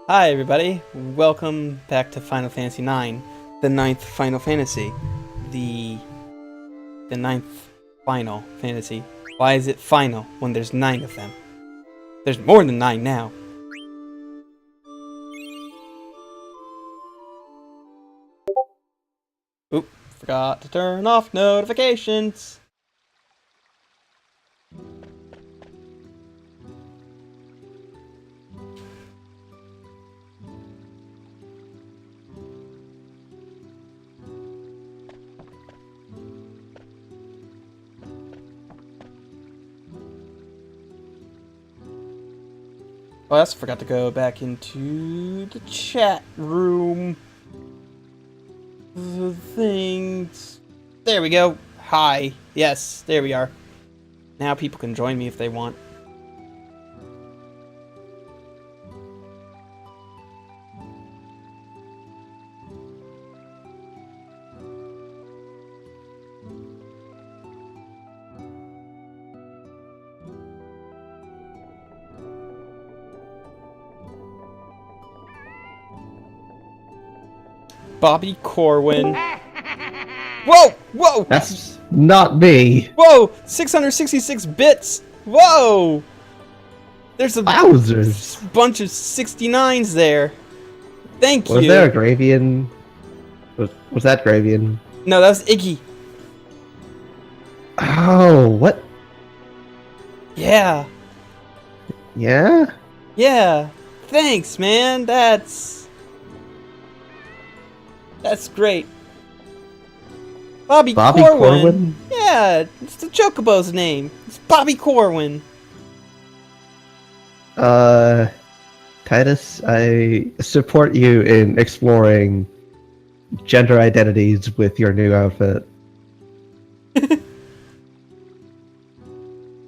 Hi everybody, welcome back to Final Fantasy IX, the ninth Final Fantasy. The ninth Final Fantasy. Why is it final when there's 9 of them? There's more than 9 now. Oop, forgot to turn off notifications. Oh, I also forgot to go back into the chat room. The things. There we go. Hi. Yes, there we are. Now people can join me if they want. Bobby Corwin. Whoa! Whoa! That's not me. Whoa! 666 bits! Whoa! There's a Wowzers. bunch of 69s there. Thank you. Was there a Gravian? Was that Gravian? No, that was Iggy. Oh, what? Yeah. Yeah? Yeah. Thanks, man. That's great. Bobby Corwin. Yeah, it's the Chocobo's name. It's Bobby Corwin. Titus, I support you in exploring gender identities with your new outfit.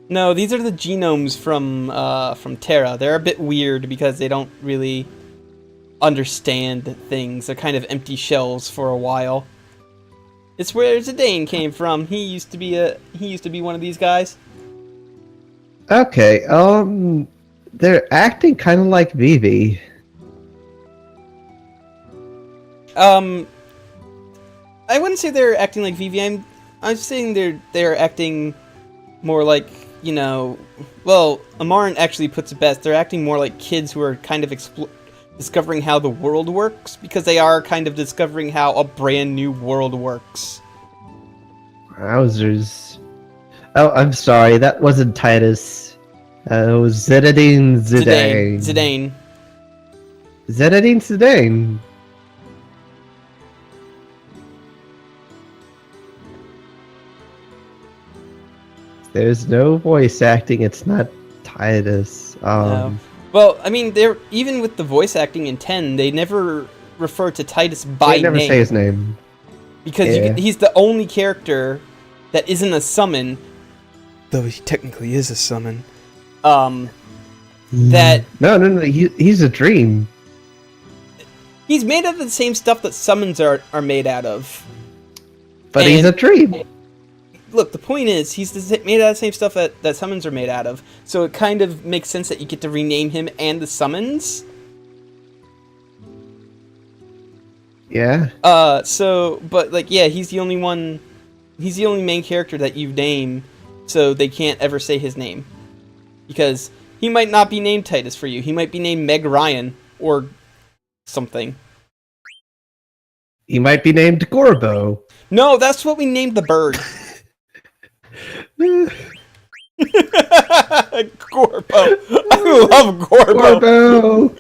No, these are the genomes from Terra. They're a bit weird because they don't really understand things. They're kind of empty shells for a while. It's where Zidane came from. He used to be one of these guys. Okay, they're acting kind of like Vivi. I wouldn't say they're acting like Vivi. I'm saying they're acting more like, you know, well, Amaran actually puts it best. They're acting more like kids who are kind of discovering how the world works, because they are kind of discovering how a brand new world works. Wowzers. Oh, I'm sorry, that wasn't Titus. It was Zidane. Zidane. Zidane. There's no voice acting, it's not Titus. No. Well, I mean, they're even with the voice acting in 10, they never refer to Titus by name. They never say his name. Because he's the only character that isn't a summon, though he technically is a summon. That No, he's a dream. He's made out of the same stuff that summons are made out of. But he's a dream. Look, the point is, he's made out of the same stuff that summons are made out of, so it kind of makes sense that you get to rename him and the summons. Yeah. But like, yeah, he's the only main character that you name, so they can't ever say his name. Because he might not be named Titus for you, he might be named Meg Ryan, or something. He might be named Gorbo. No, that's what we named the bird. Gorbo. I love Gorbo.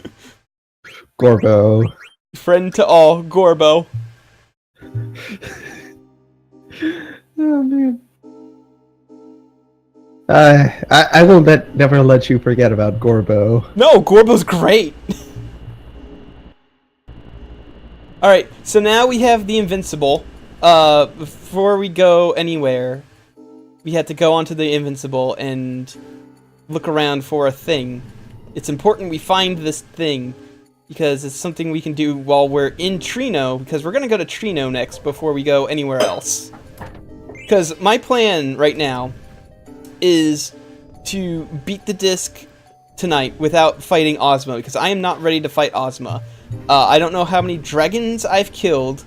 Gorbo. Friend to all, Gorbo. Oh man. I will never let you forget about Gorbo. No, Gorbo's great. Alright, so now we have the Invincible. Before we go anywhere, we have to go onto the Invincible and look around for a thing. It's important we find this thing, because it's something we can do while we're in Trino, because we're going to go to Trino next before we go anywhere else. Because my plan right now is to beat the disc tonight without fighting Ozma, because I am not ready to fight Ozma. I don't know how many dragons I've killed,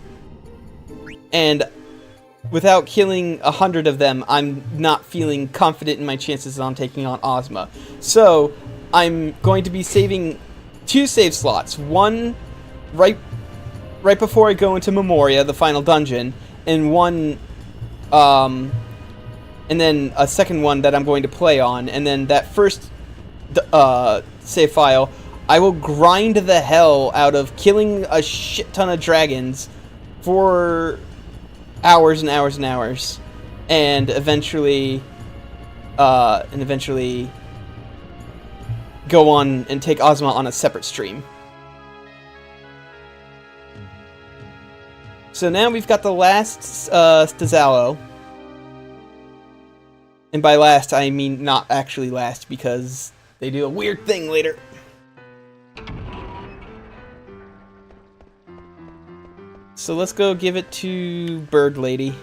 and without killing 100 of them, I'm not feeling confident in my chances on taking on Ozma. So, I'm going to be saving 2 save slots. One right before I go into Memoria, the final dungeon, and one, and then a second one that I'm going to play on, and then that first save file, I will grind the hell out of killing a shit ton of dragons for hours and hours and hours, and eventually go on and take Ozma on a separate stream. So now we've got the last Stazalo. And by last, I mean not actually last, because they do a weird thing later. So let's go give it to Bird Lady.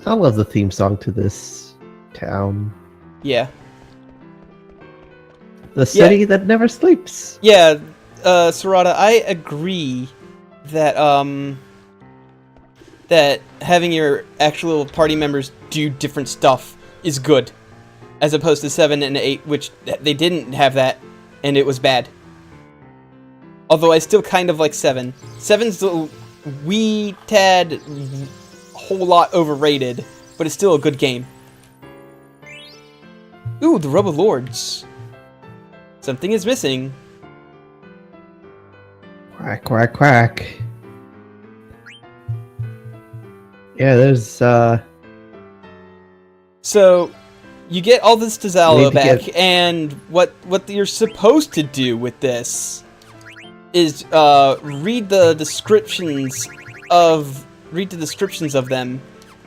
I love the theme song to this town. Yeah. The city that never sleeps. Yeah, Sarada, I agree that that having your actual party members do different stuff is good, as opposed to 7 and 8, which they didn't have that, and it was bad. Although I still kind of like 7. 7's a wee tad whole lot overrated, but it's still a good game. Ooh, the Robo Lords. Something is missing. Quack, quack, quack. Yeah, there's, So, you get all this Stazalo back, and what you're supposed to do with this is read the descriptions of them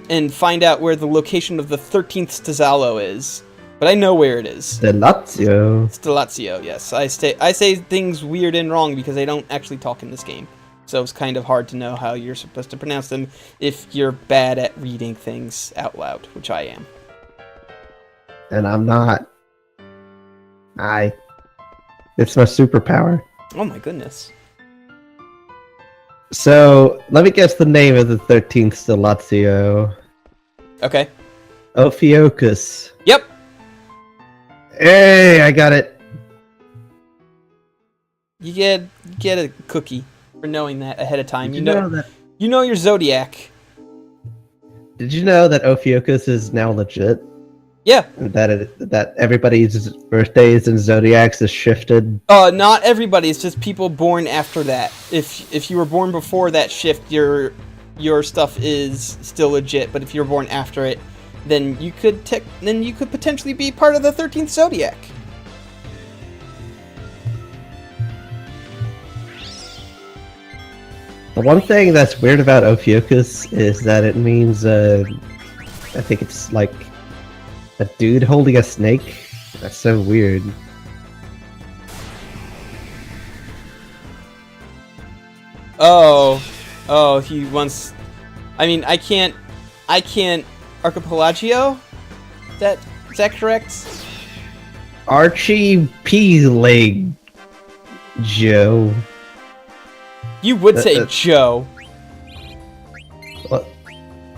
and find out where the location of the 13th Stazalo is. But I know where it is. Stellazio, yes. I say things weird and wrong because I don't actually talk in this game. So it's kind of hard to know how you're supposed to pronounce them if you're bad at reading things out loud, which I am. And I'm not. It's my superpower. Oh my goodness. So, let me guess the name of the 13th Stellazio. Okay. Ophiuchus. Yep. Hey, I got it. You get a cookie for knowing that ahead of time. You know that. You know your zodiac. Did you know that Ophiuchus is now legit? Yeah. That everybody's birthdays and zodiacs is shifted. Not everybody. It's just people born after that. If you were born before that shift, your stuff is still legit. But if you're born after it, then you could potentially be part of the 13th zodiac. The one thing that's weird about Ophiuchus is that it means I think it's like a dude holding a snake. That's so weird. Oh, he wants. I mean, I can't. Archipelagio? Is that correct? Archie P-Leg Joe. You would say Joe. Well,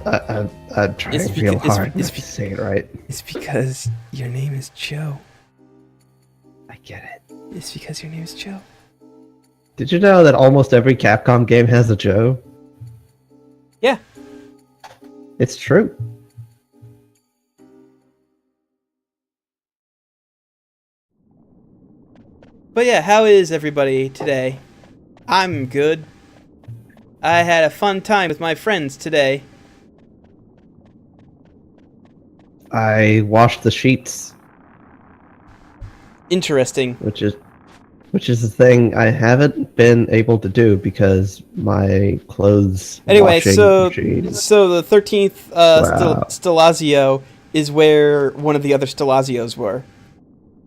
I'm trying real hard to say it right. It's because your name is Joe. I get it. It's because your name is Joe. Did you know that almost every Capcom game has a Joe? Yeah. It's true. But yeah, how is everybody today? I'm good. I had a fun time with my friends today. I washed the sheets. Interesting. Which is the thing I haven't been able to do because my clothes. Anyway, so machine. the 13th Wow. Stellazio is where one of the other Stellazios were.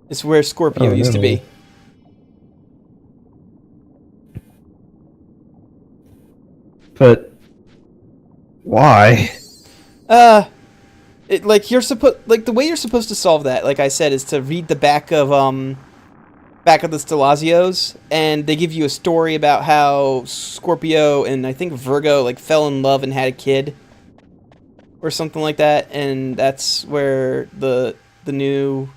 It's where Scorpio used to be. But why? The way you're supposed to solve that, like I said, is to read the back of the Stalazios, and they give you a story about how Scorpio and I think Virgo like fell in love and had a kid, or something like that, and that's where the new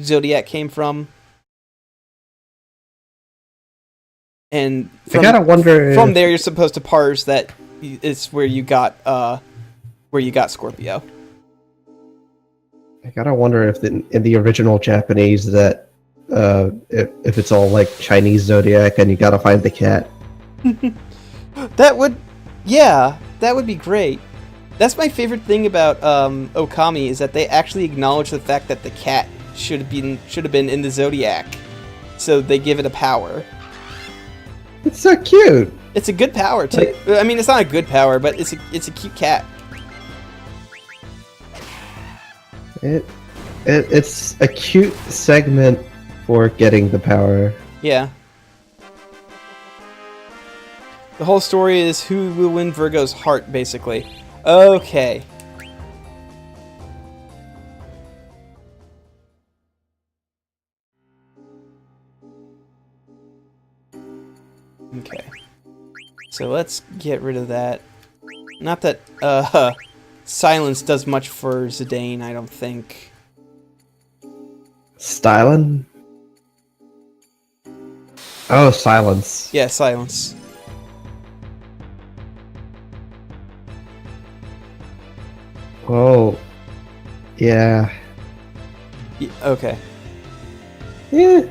zodiac came from. And I gotta wonder from there you're supposed to parse that it's where you got Scorpio. I gotta wonder if in the original Japanese that if it's all like Chinese zodiac and you gotta find the cat. That would be great. That's my favorite thing about Okami is that they actually acknowledge the fact that the cat should have been in the zodiac, so they give it a power. It's so cute. It's a good power too. I mean, it's not a good power, but it's a cute cat. It's a cute segment for getting the power. Yeah. The whole story is who will win Virgo's heart, basically. Okay. Okay. So let's get rid of that. Not that silence does much for Zidane, I don't think. Stylen? Oh, silence. Yeah, silence. Oh, yeah. Okay. Yeah.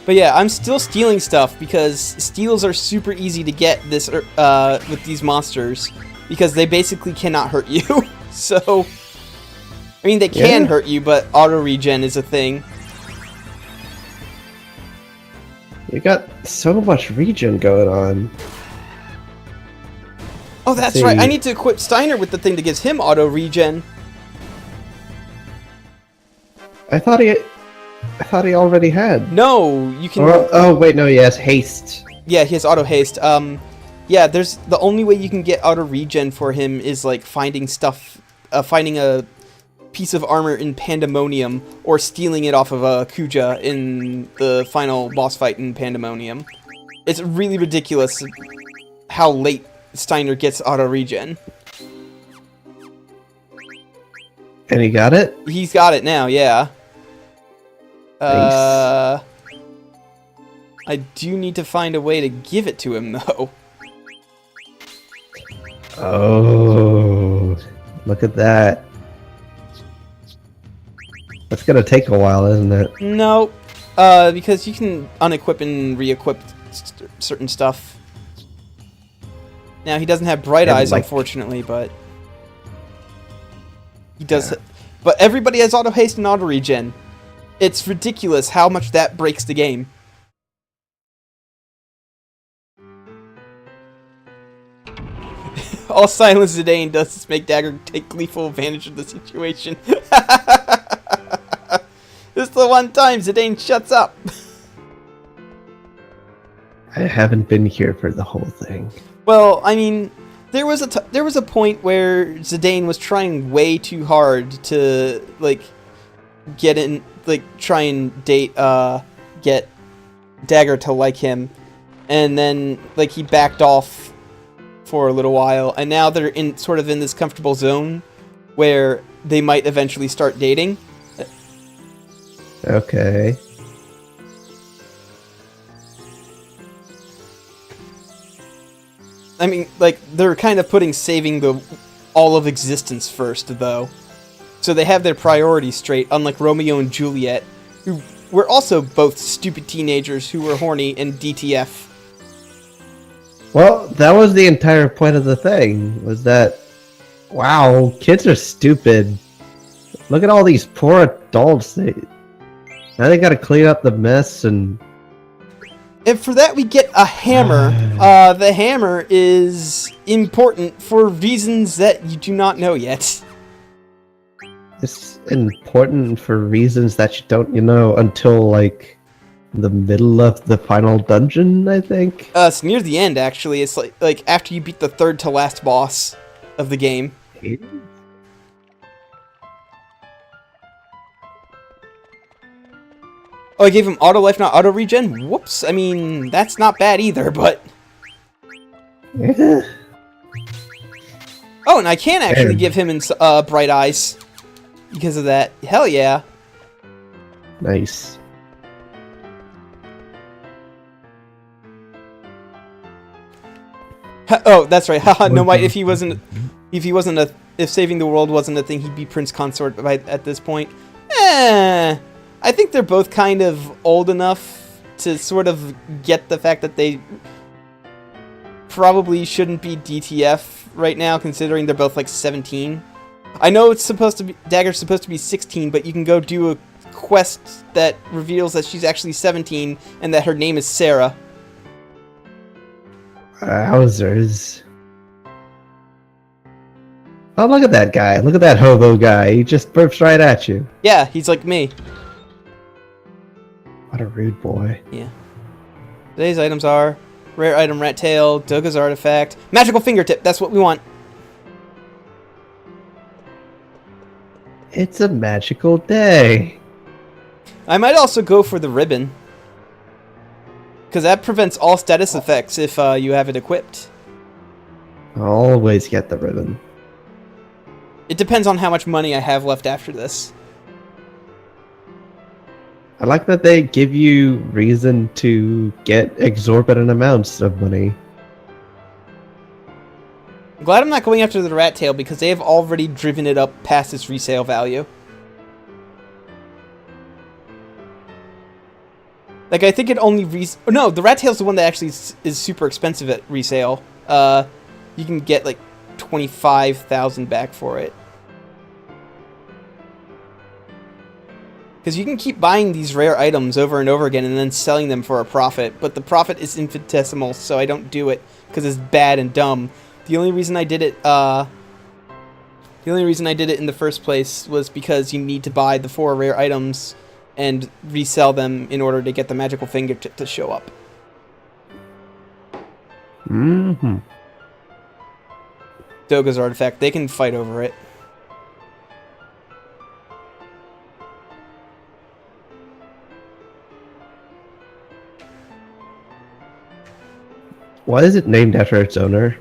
But yeah, I'm still stealing stuff because steals are super easy to get with these monsters because they basically cannot hurt you. So, I mean, they can hurt you, but auto regen is a thing. You got so much regen going on. Oh, that's right. I need to equip Steiner with the thing that gives him auto regen. I thought he already had. No, you can. Oh wait, no, he has haste. Yeah, he has auto haste. Yeah, there's the only way you can get auto regen for him is like finding a piece of armor in Pandemonium or stealing it off of Kuja in the final boss fight in Pandemonium. It's really ridiculous how late Steiner gets auto regen. And he got it? He's got it now, yeah. Nice. I do need to find a way to give it to him, though. Oh, look at that. That's gonna take a while, isn't it? No, because you can unequip and re-equip certain stuff. Now, he doesn't have Bright Eyes, unfortunately, but he does. Yeah. But everybody has auto haste and auto regen. It's ridiculous how much that breaks the game. All Silence Zidane does is make Dagger take gleeful advantage of the situation. This is the one time Zidane shuts up. I haven't been here for the whole thing. Well, I mean, there was a point where Zidane was trying way too hard to get in, try and date get Dagger to like him, and then he backed off for a little while, and now they're in this comfortable zone where they might eventually start dating. Okay. I mean, they're kind of saving all of existence first, though. So they have their priorities straight, unlike Romeo and Juliet, who were also both stupid teenagers who were horny and DTF. Well, that was the entire point of the thing, was that, wow, kids are stupid. Look at all these poor adults. Now they gotta clean up the mess and... And for that we get a hammer. The hammer is important for reasons that you do not know yet. It's important for reasons that you don't know until, the middle of the final dungeon, I think? It's near the end, actually. It's like after you beat the third to last boss of the game. Oh, I gave him auto life, not auto regen? Whoops. I mean, that's not bad either, but... Yeah. Oh, and I can actually Damn. give him Bright Eyes. Because of that. Hell yeah. Nice. Oh, that's right. Haha, no, might if saving the world wasn't a thing, he'd be Prince Consort at this point. I think they're both kind of old enough to sort of get the fact that they probably shouldn't be DTF right now, considering they're both like 17. I know it's supposed to be Dagger's supposed to be 16, but you can go do a quest that reveals that she's actually 17 and that her name is Sarah. Wowzers. Oh, look at that guy. Look at that hobo guy. He just burps right at you. Yeah, he's like me. What a rude boy. Yeah. Today's items are rare item rat tail, Doga's artifact, magical fingertip. That's what we want. It's a magical day. I might also go for the ribbon. Because that prevents all status effects if you have it equipped. Always get the ribbon. It depends on how much money I have left after this. I like that they give you reason to get exorbitant amounts of money. I'm glad I'm not going after the rat tail because they have already driven it up past its resale value. Like, I think it only no, the rat tail's the one that actually is super expensive at resale. You can get like 25,000 back for it. Because you can keep buying these rare items over and over again and then selling them for a profit, but the profit is infinitesimal, so I don't do it because it's bad and dumb. The only reason I did it, in the first place was because you need to buy the 4 rare items and resell them in order to get the magical fingertip to show up. Mm-hmm. Doga's artifact, they can fight over it. Why is it named after its owner?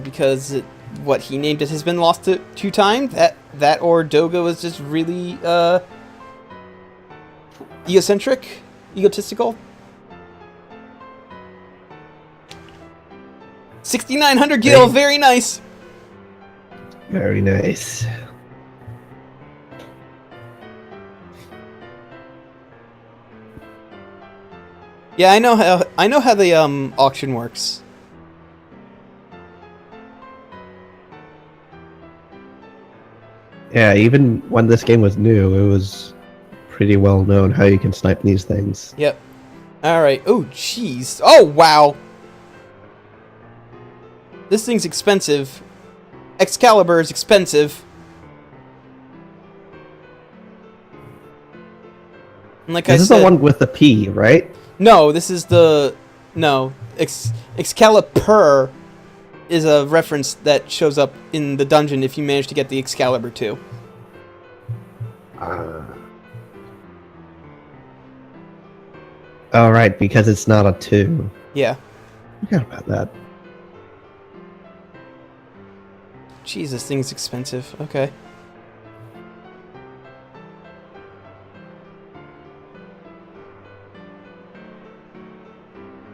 Because what he named it has been lost to 2 times. That or Doga was just really egotistical. 6,900 gil, very nice. Very nice. Yeah, I know how the auction works. Yeah, even when this game was new, it was pretty well known how you can snipe these things. Yep. Alright. Oh, jeez. Oh, wow. This thing's expensive. Excalibur is expensive. And like This is the one with the P, right? No, this is the... No. Excalibur is a reference that shows up in the dungeon if you manage to get the Excalibur 2. Oh, right, because it's not a 2. Yeah. I forgot about that. Jeez, this thing's expensive. Okay.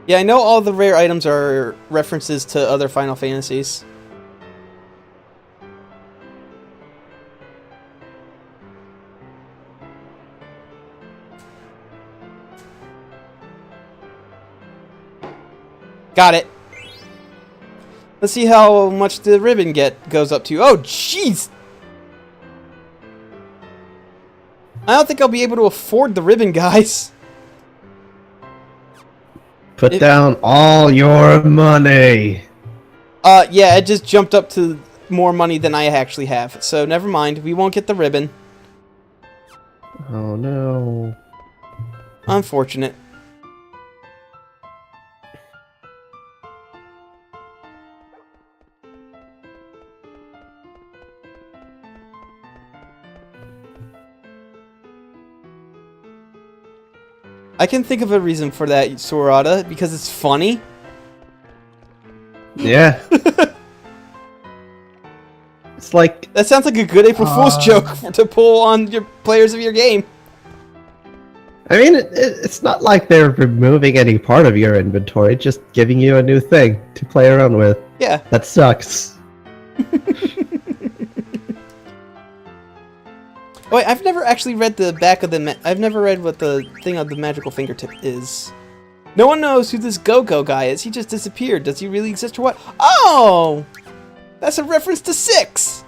Yeah, I know all the rare items are references to other Final Fantasies. Got it. Let's see how much the ribbon goes up to. Oh, jeez! I don't think I'll be able to afford the ribbon, guys. Put down all your money. Yeah, it just jumped up to more money than I actually have. So never mind, we won't get the ribbon. Oh no. Unfortunate. I can think of a reason for that, Sorata, because it's funny. Yeah. It's like... That sounds like a good April Fool's joke to pull on your players of your game. I mean, it's not like they're removing any part of your inventory, just giving you a new thing to play around with. Yeah. That sucks. Wait, I've never actually read the back of the... I've never read what the thing on the magical fingertip is. No one knows who this Go-Go guy is. He just disappeared. Does he really exist or what? Oh! That's a reference to 6!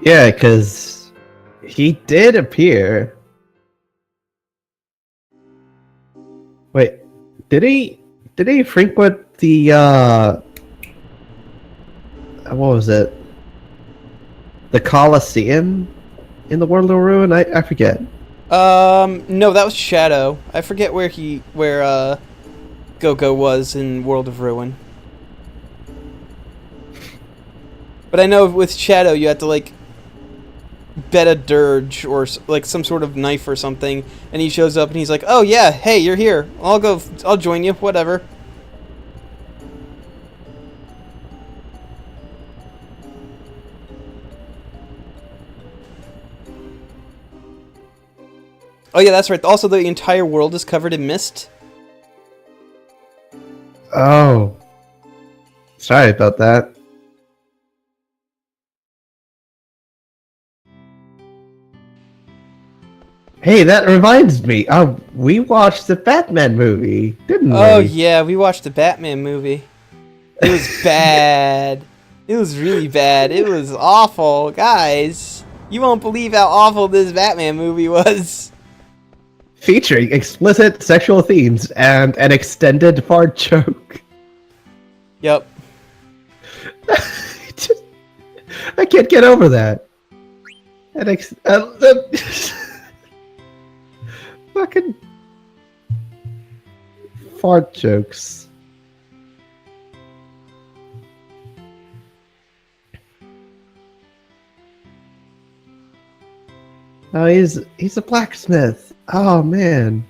Yeah, because he did appear. Wait, did he frequent the, what was it? The Colosseum in the World of Ruin? I forget. No, that was Shadow. I forget where Go-Go was in World of Ruin. But I know with Shadow you have to, like, bet a dirge or, like, some sort of knife or something, and he shows up and he's like, oh yeah, hey, you're here. I'll join you, whatever. Oh yeah, that's right. Also, the entire world is covered in mist. Oh. Sorry about that. Hey, that reminds me. We watched the Batman movie, didn't we? Oh yeah, we watched the Batman movie. It was bad. It was really bad. It was awful. Guys, you won't believe how awful this Batman movie was. Featuring explicit sexual themes and an extended fart joke. Yep. I can't get over that. Fucking fart jokes. Oh, he's a blacksmith. Oh man.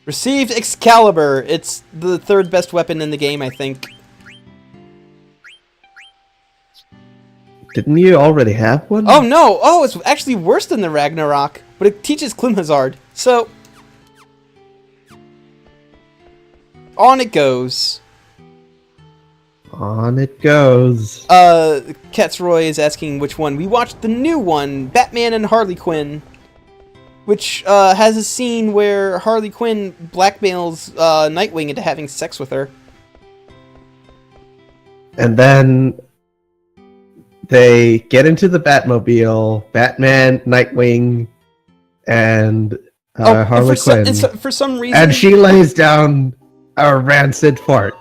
Received Excalibur. It's the 3rd best weapon in the game, I think. Didn't you already have one? Oh no! Oh, it's actually worse than the Ragnarok, but it teaches Klimhazard. So, on it goes. On it goes. Katsroy is asking which one. We watched the new one, Batman and Harley Quinn, which has a scene where Harley Quinn blackmails Nightwing into having sex with her. And then they get into the Batmobile, Batman, Nightwing, and Harley Quinn. For some reason... And she lays down a rancid fart.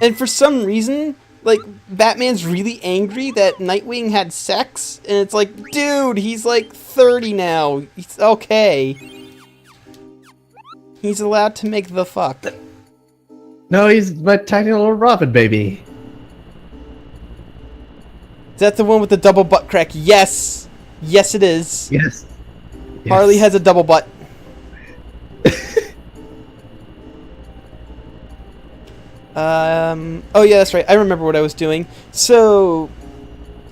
And for some reason, like, Batman's really angry that Nightwing had sex, and it's like, dude, he's like 30 now. It's okay. He's allowed to make the fuck. No, he's my tiny little Robin baby. Is that the one with the double butt crack? Yes! Yes, it is. Yes. Harley has a double butt. Oh yeah, that's right. I remember what I was doing. So,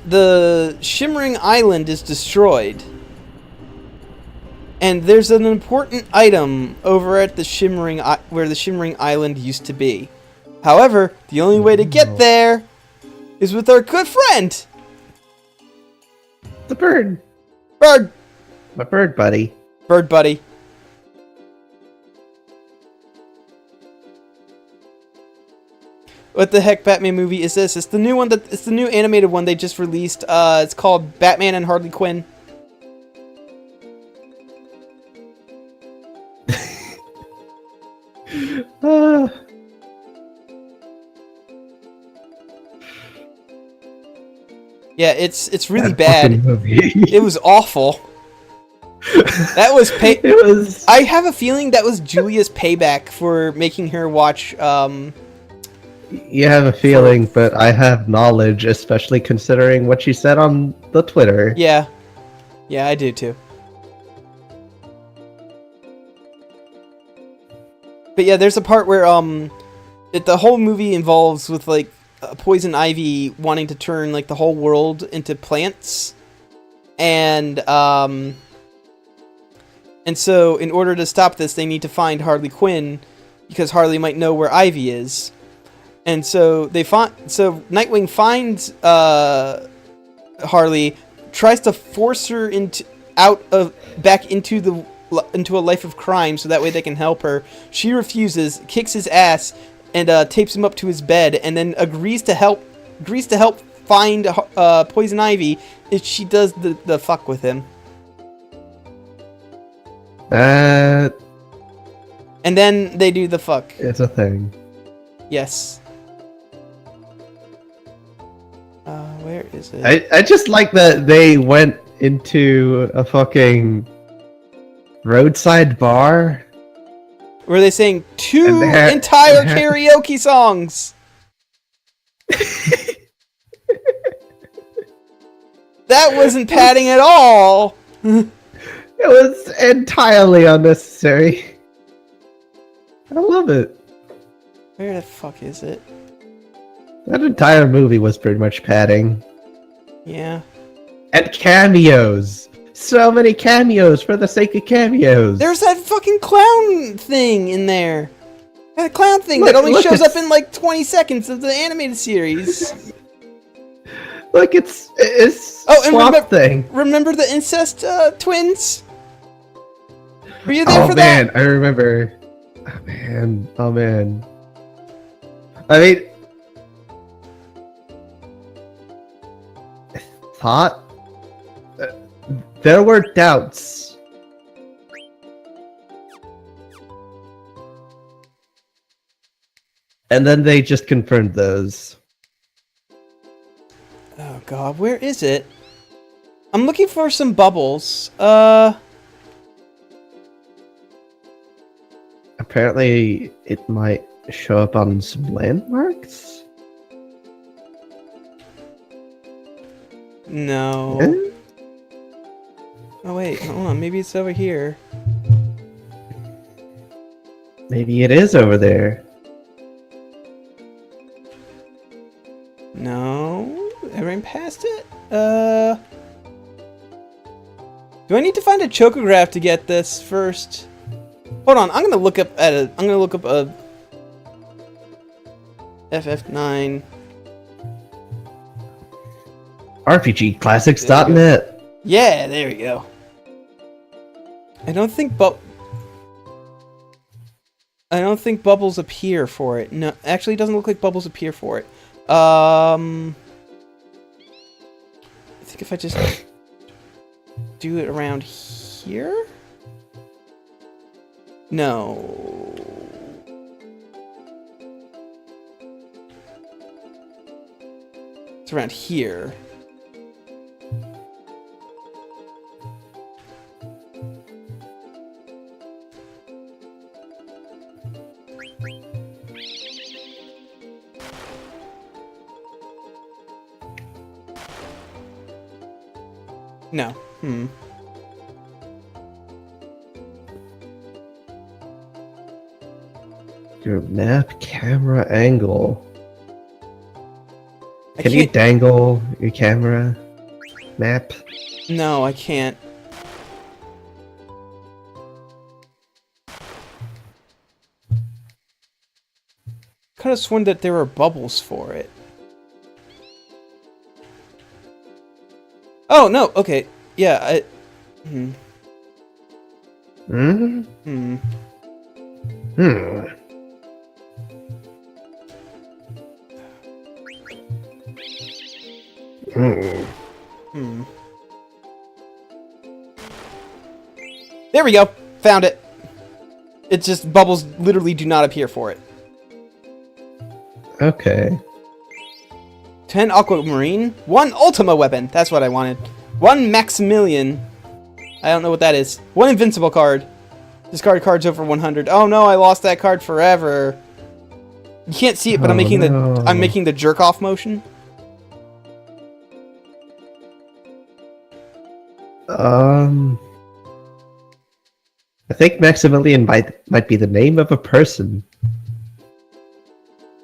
the Shimmering Island is destroyed. And there's an important item over at the where the Shimmering Island used to be. However, the only way to get there is with our good friend! The bird. Bird! My bird buddy. Bird buddy. What the heck Batman movie is this? It's the new one it's the new animated one they just released. It's called Batman and Harley Quinn. Yeah, it's really bad. It was awful. That was It was. I have a feeling that was Julia's payback for making her watch You have a feeling, but I have knowledge, especially considering what you said on the Twitter. Yeah. Yeah, I do too. But yeah, there's a part where the whole movie involves with like poison ivy wanting to turn like the whole world into plants, and so in order to stop this, they need to find Harley Quinn because Harley might know where Ivy is, and so Nightwing finds Harley, tries to force her back into a life of crime so that way they can help her. She refuses, kicks his ass, and tapes him up to his bed, and then agrees to help find Poison Ivy if she does the fuck with him. That And then they do the fuck. is a thing. Yes. Where is it? I just like that they went into a fucking roadside bar. Where they sang two And entire karaoke songs. That wasn't padding at all. It was entirely unnecessary. I love it. Where the fuck is it? That entire movie was pretty much padding. Yeah. And cameos. So many cameos for the sake of cameos. There's that fucking clown thing in there. That clown thing Look- that only look, shows up it's- in like 20 seconds of the animated series. Look, it's Oh, and Swamp Thing. Remember the incest twins? Were you there Oh for man, that? I remember. Oh man. I mean, I thought there were doubts. And then they just confirmed those. Oh god, where is it? I'm looking for some bubbles. Apparently, it might show up on some landmarks? No. Eh? Oh wait, hold on, maybe it's over here. Maybe it is over there. No. I ran past it? Do I need to find a chocograph to get this first? Hold on, I'm gonna look up a FF9. RPGclassics.net. Yeah, there we go. I don't think bubbles appear for it. No, actually, it doesn't look like bubbles appear for it. I think if I just do it around here? No. It's around here. No. Your map camera angle. I Can you can't- dangle your camera map? No, I can't. Could have sworn that there were bubbles for it. Oh no. Okay. Yeah. Hmm? Hmm. Hmm. Hmm. There we go. Found it. It's just bubbles literally do not appear for it. Okay. 10 aquamarine, 1 ultima weapon. That's what I wanted. 1 Maximilian. I don't know what that is. 1 invincible card. Discard cards over 100. Oh no, I lost that card forever. You can't see it, but Oh, I'm making the jerk off motion. I think Maximilian might be the name of a person.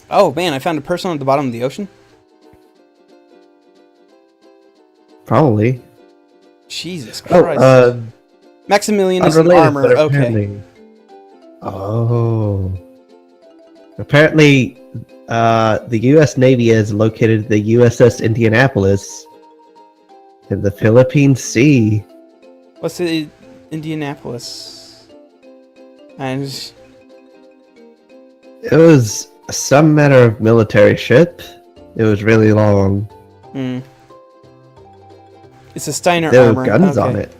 Oh man, I found a person at the bottom of the ocean. Probably. Jesus Christ. Oh, Maximilian is in unrelated, armor. but Okay. apparently- Oh. Apparently, the U.S. Navy has located the USS Indianapolis in the Philippine Sea. What's the Indianapolis? And It was some manner of military ship. It was really long. It's a Steiner There armor. were guns Okay. on it.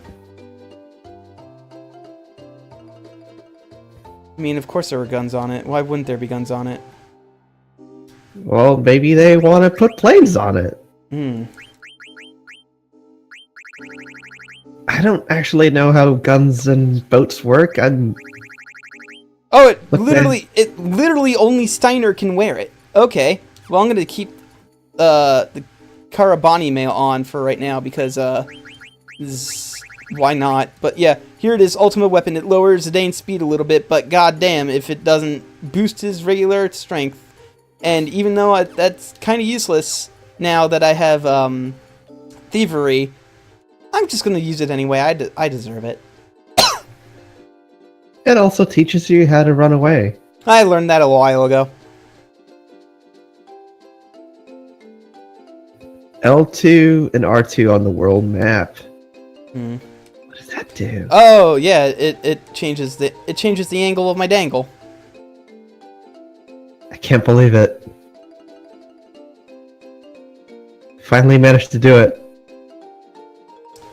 I mean, of course there were guns on it. Why wouldn't there be guns on it? Well, maybe they want to put planes on it. I don't actually know how guns and boats work. Oh, it Look, literally only Steiner can wear it. Okay. Well, I'm gonna keep the Karabani mail on for right now because why not? But yeah, here it is, ultimate weapon. It lowers Zidane's speed a little bit, but goddamn if it doesn't boost his regular strength. And even though that's kind of useless now that I have thievery, I'm just gonna use it anyway. I deserve it. It also teaches you how to run away. I learned that a while ago. L2 and R2 on the world map. What does that do? Oh yeah, it changes the angle of my dangle. I can't believe it. Finally managed to do it.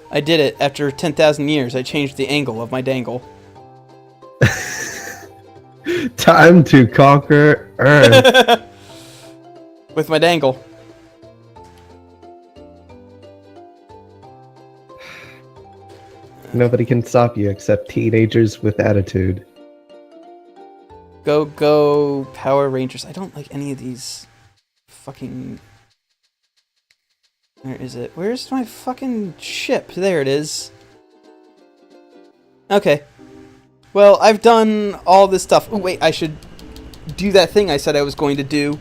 I did it after 10,000 years. I changed the angle of my dangle. Time to conquer Earth. With my dangle. Nobody can stop you except teenagers with attitude. Go Power Rangers. I don't like any of these fucking... Where is it? Where's my fucking ship? There it is. Okay. Well, I've done all this stuff. Oh, wait, I should do that thing I said I was going to do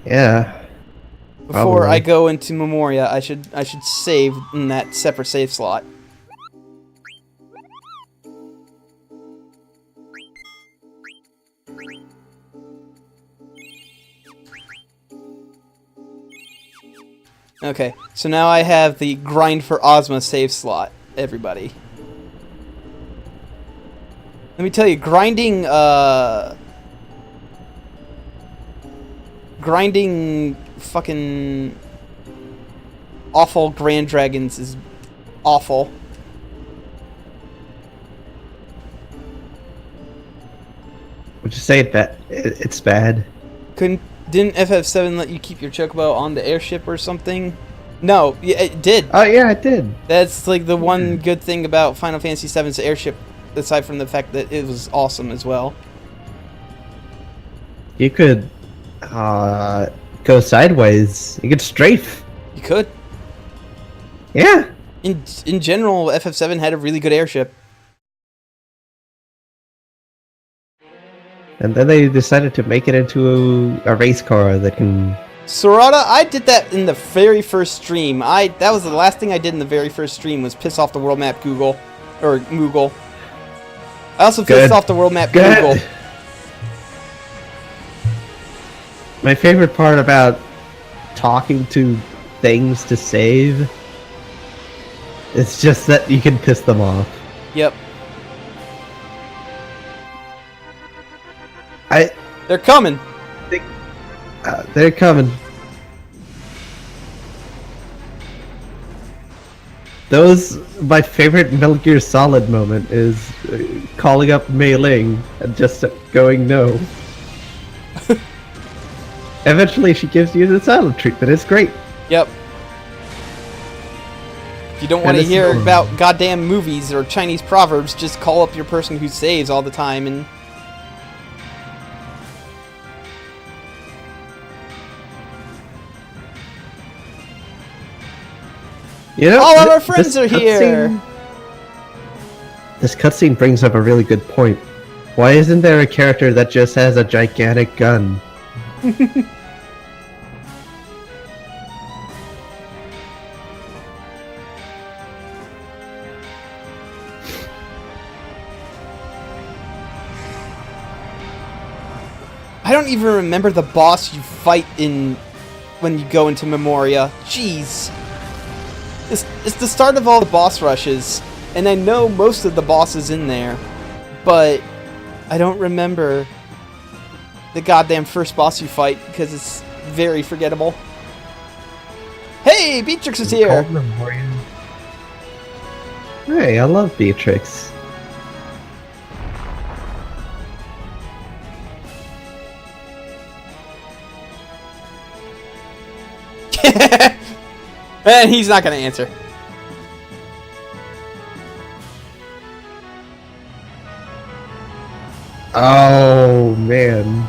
Yeah. before Probably. I go into Memoria. I should save in that separate save slot. Okay, so now I have the grind for Ozma save slot, everybody. Let me tell you, grinding fucking awful Grand Dragons is awful. Would you say that it's bad? Didn't FF7 let you keep your chocobo on the airship or something? No, yeah, it did. Oh yeah, it did. That's like the one good thing about Final Fantasy VII's airship, aside from the fact that it was awesome as well. You could go sideways. You could strafe. You could. Yeah. In general, FF7 had a really good airship. And then they decided to make it into a race car that can... Sorata, I did that in the very first stream. That was the last thing I did in the very first stream was piss off the world map Google. Or Moogle. I also pissed off the world map Google. My favorite part about talking to things to save is just that you can piss them off. Yep. They're coming. They're coming. My favorite Metal Gear Solid moment is calling up Mei Ling and just going no. Eventually she gives you the silent treatment. It's great. Yep. If you don't want to it's hear normal. about goddamn movies or Chinese proverbs, just call up your person who saves all the time and... You know, All of our this friends are here! This cutscene brings up a really good point. Why isn't there a character that just has a gigantic gun? I don't even remember the boss you fight in when you go into Memoria. Jeez. It's the start of all the boss rushes, and I know most of the bosses in there, but I don't remember the goddamn first boss you fight because it's very forgettable. Hey, Beatrix is here! Hey, I love Beatrix. And he's not gonna answer. Oh, man.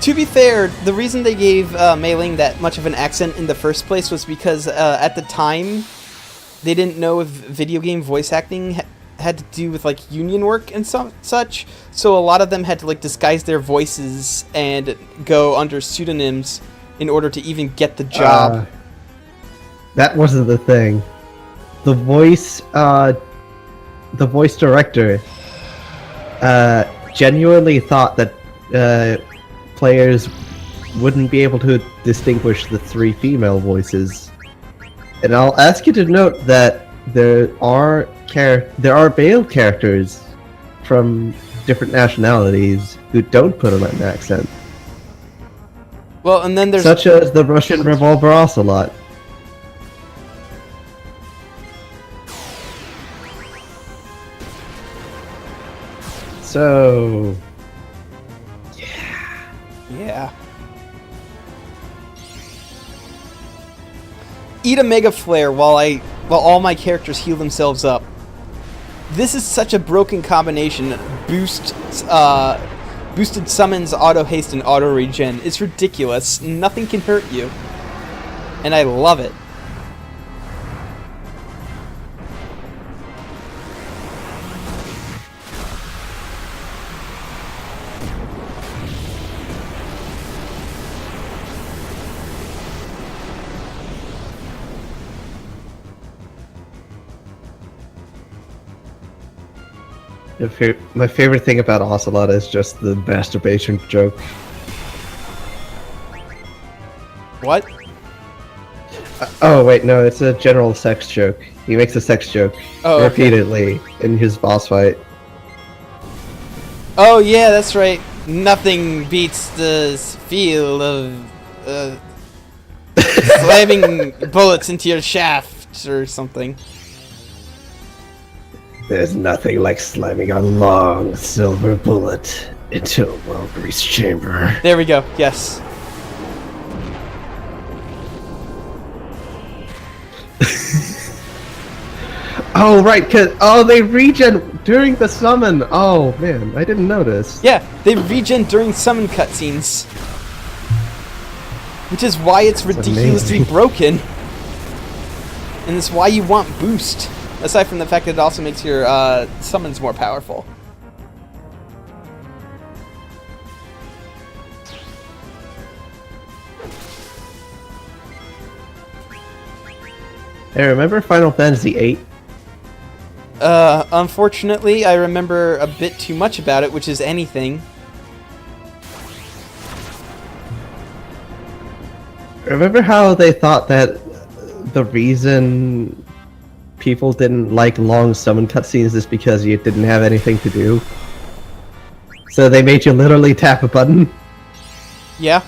To be fair, the reason they gave Mei Ling that much of an accent in the first place was because at the time they didn't know if video game voice acting had to do with like union work and such, so a lot of them had to like disguise their voices and go under pseudonyms in order to even get the job. That wasn't the thing. The voice director genuinely thought that players wouldn't be able to distinguish the 3 female voices. And I'll ask you to note that there are male characters from different nationalities who don't put on an accent. Well, and then there's such as the Russian Revolver Ocelot. So, yeah. Eat a Mega Flare while all my characters heal themselves up. This is such a broken combination. Boosted summons, auto haste, and auto regen. It's ridiculous. Nothing can hurt you, and I love it. my favorite thing about Ocelot is just the masturbation joke. What? Oh wait, no, it's a general sex joke. He makes a sex joke repeatedly in his boss fight. Oh yeah, that's right. Nothing beats the feel of slamming bullets into your shaft or something. There's nothing like slamming a long silver bullet into a well-greased chamber. There we go. Yes. Oh right, they regen during the summon. Oh man, I didn't notice. Yeah, they regen during summon cutscenes, which is why it's ridiculously broken, and it's why you want boost. Aside from the fact that it also makes your summons more powerful. Hey, remember Final Fantasy VIII? Unfortunately, I remember a bit too much about it, which is anything. Remember how they thought that the reason people didn't like long summon cutscenes is because you didn't have anything to do? So they made you literally tap a button? Yeah.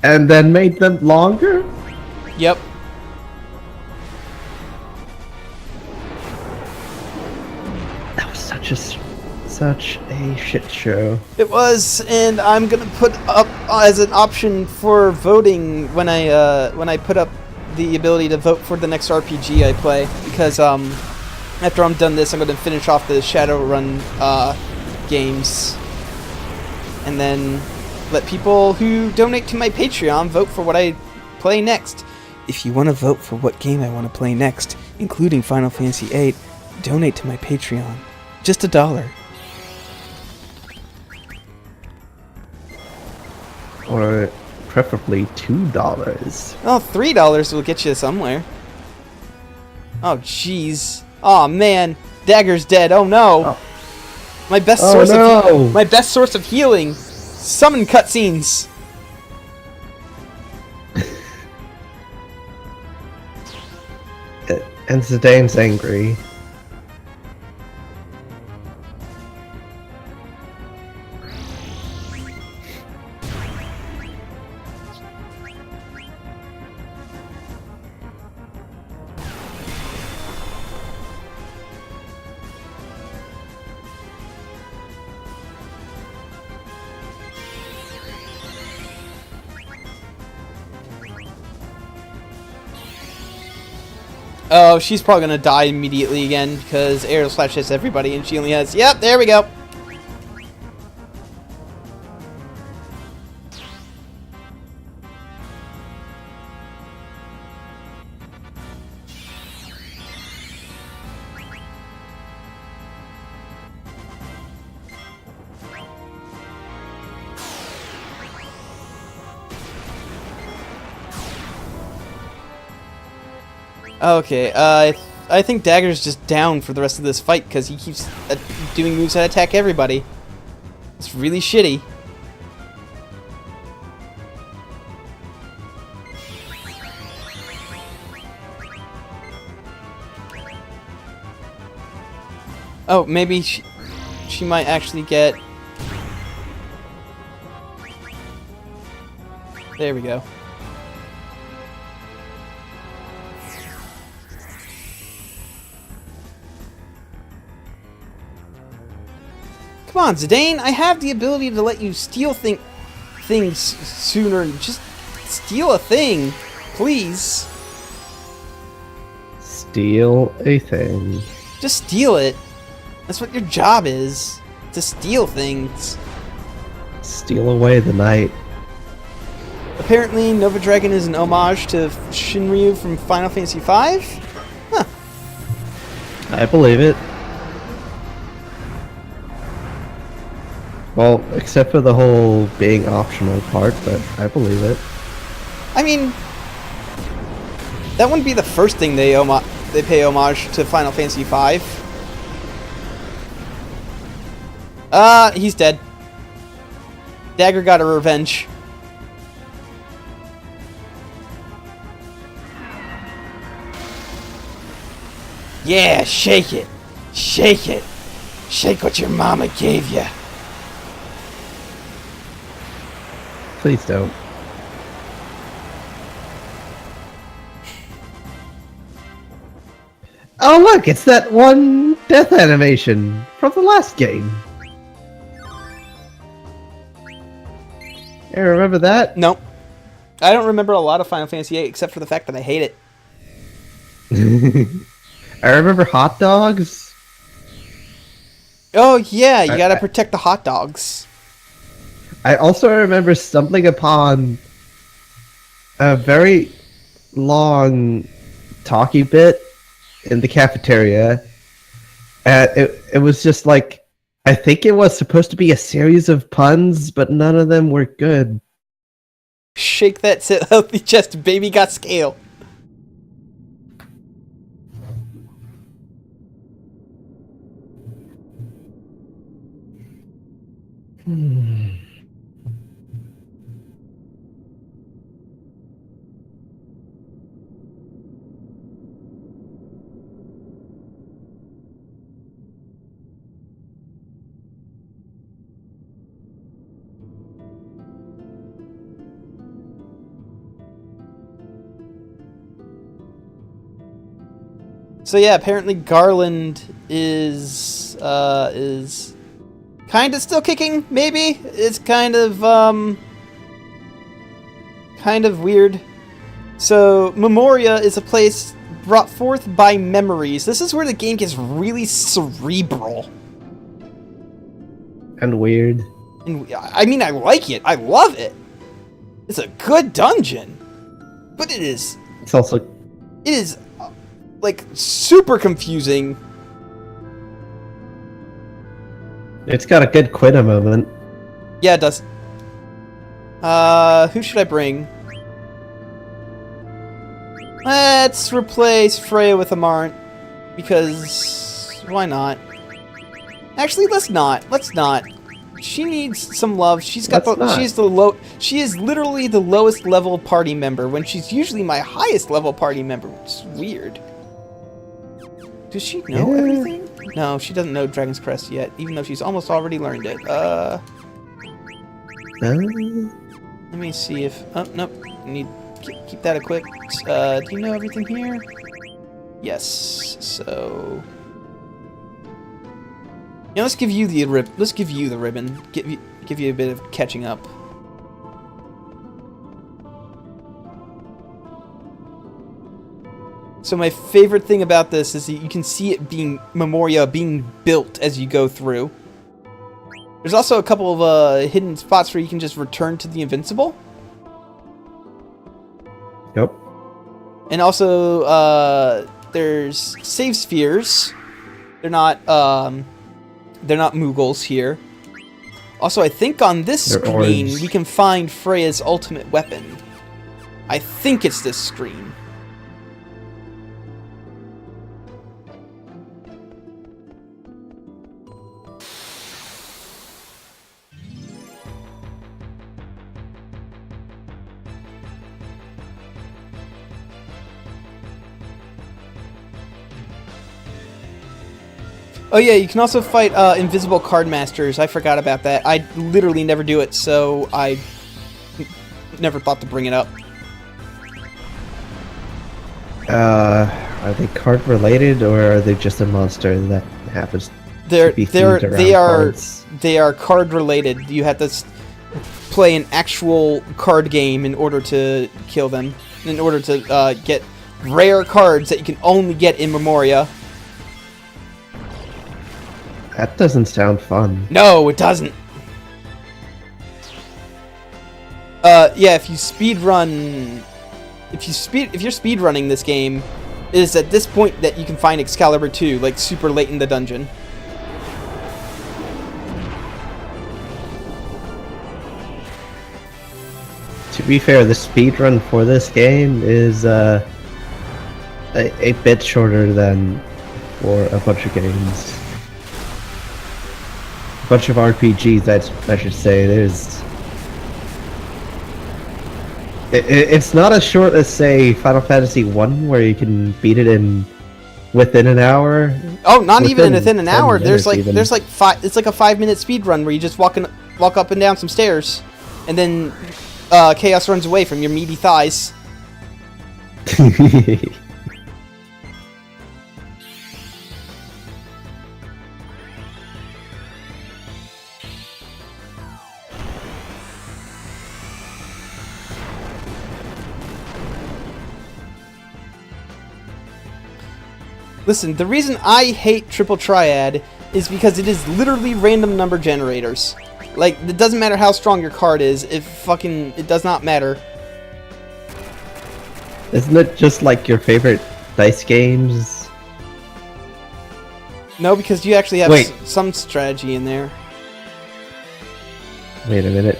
And then made them longer? Yep. That was such a shit show. It was, and I'm gonna put up as an option for voting when I put up the ability to vote for the next RPG I play, because after I'm done this, I'm gonna finish off the Shadowrun games, and then let people who donate to my Patreon vote for what I play next. If you want to vote for what game I want to play next, including Final Fantasy VIII, donate to my Patreon. Just $1. Or preferably $2. Oh, $3 will get you somewhere. Oh, jeez. Oh, man. Dagger's dead. Oh, no. Oh. My best source of healing. Summon cutscenes. And Zidane's angry. Oh, she's probably gonna die immediately again because air slash hits everybody and she only has... Yep, there we go. Okay, I think Dagger's just down for the rest of this fight because he keeps doing moves that attack everybody. It's really shitty. Oh, maybe she might actually get... There we go. Come on, Zidane, I have the ability to let you steal things sooner. Just steal a thing, please. Steal a thing. Just steal it. That's what your job is, to steal things. Steal away the night. Apparently, Nova Dragon is an homage to Shinryu from Final Fantasy V? Huh. I believe it. Well, except for the whole being optional part, but I believe it. I mean, that wouldn't be the first thing they pay homage to Final Fantasy V. He's dead. Dagger got her revenge. Yeah, shake it. Shake it. Shake what your mama gave you. Please don't. Oh look, it's that one death animation from the last game. Hey, remember that? Nope. I don't remember a lot of Final Fantasy VIII except for the fact that I hate it. I remember hot dogs. Oh yeah, you gotta protect the hot dogs. I also remember stumbling upon a very long talkie bit in the cafeteria. And it was just like, I think it was supposed to be a series of puns, but none of them were good. Shake that healthy chest, baby got scale. So yeah, apparently Garland is kind of still kicking. Maybe it's kind of weird. So Memoria is a place brought forth by memories. This is where the game gets really cerebral And weird. And I mean, I like it. I love it. It's a good dungeon. But it is... It's also... It is, like, super confusing. It's got a good Quina moment. Yeah, it does. Who should I bring? Let's replace Freya with Amarant. Because... why not? Actually, let's not. Let's not. She needs some love. She's got she is literally the lowest level party member when she's usually my highest level party member, which is weird. Does she know everything? No, she doesn't know Dragon's Crest yet, even though she's almost already learned it. Let me see if... oh, nope. Keep that equipped. Do you know everything here? Yes. So... yeah, let's give you the ribbon. Give you a bit of catching up. So my favorite thing about this is that you can see it Memoria being built as you go through. There's also a couple of hidden spots where you can just return to the Invincible. Yep. And also there's save spheres. They're not Moogles here. Also, I think on this screen we can find Freya's ultimate weapon. I think it's this screen. Oh yeah, you can also fight invisible card masters. I forgot about that. I literally never do it, so I never thought to bring it up. Are they card related, or are they just a monster that happens to be themed around cards? They are card related. You have to play an actual card game in order to kill them. In order to get rare cards that you can only get in Memoria. That doesn't sound fun. No, it doesn't. Yeah, if you're speed running this game, it is at this point that you can find Excalibur 2, like super late in the dungeon. To be fair, the speedrun for this game is a bit shorter than for a bunch of games. A bunch of RPGs, I should say. It's not as short as, say, Final Fantasy 1, where you can beat it within an hour. Oh, not even within an hour. There's like even. It's like a 5-minute speed run where you just walk up and down some stairs, and then Chaos runs away from your meaty thighs. Listen, the reason I hate Triple Triad is because it is literally random number generators. Like, it doesn't matter how strong your card is, it does not matter. Isn't it just like your favorite dice games? No, because you actually have some strategy in there. Wait a minute.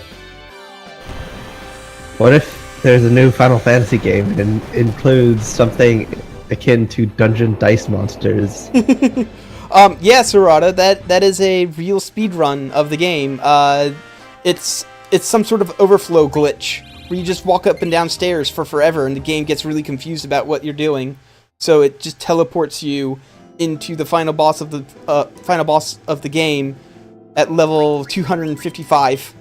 What if there's a new Final Fantasy game and it includes something akin to Dungeon Dice Monsters? Yeah, Sarada, that is a real speed run of the game. It's some sort of overflow glitch where you just walk up and down stairs for forever and the game gets really confused about what you're doing. So it just teleports you into the final boss of the game at level 255.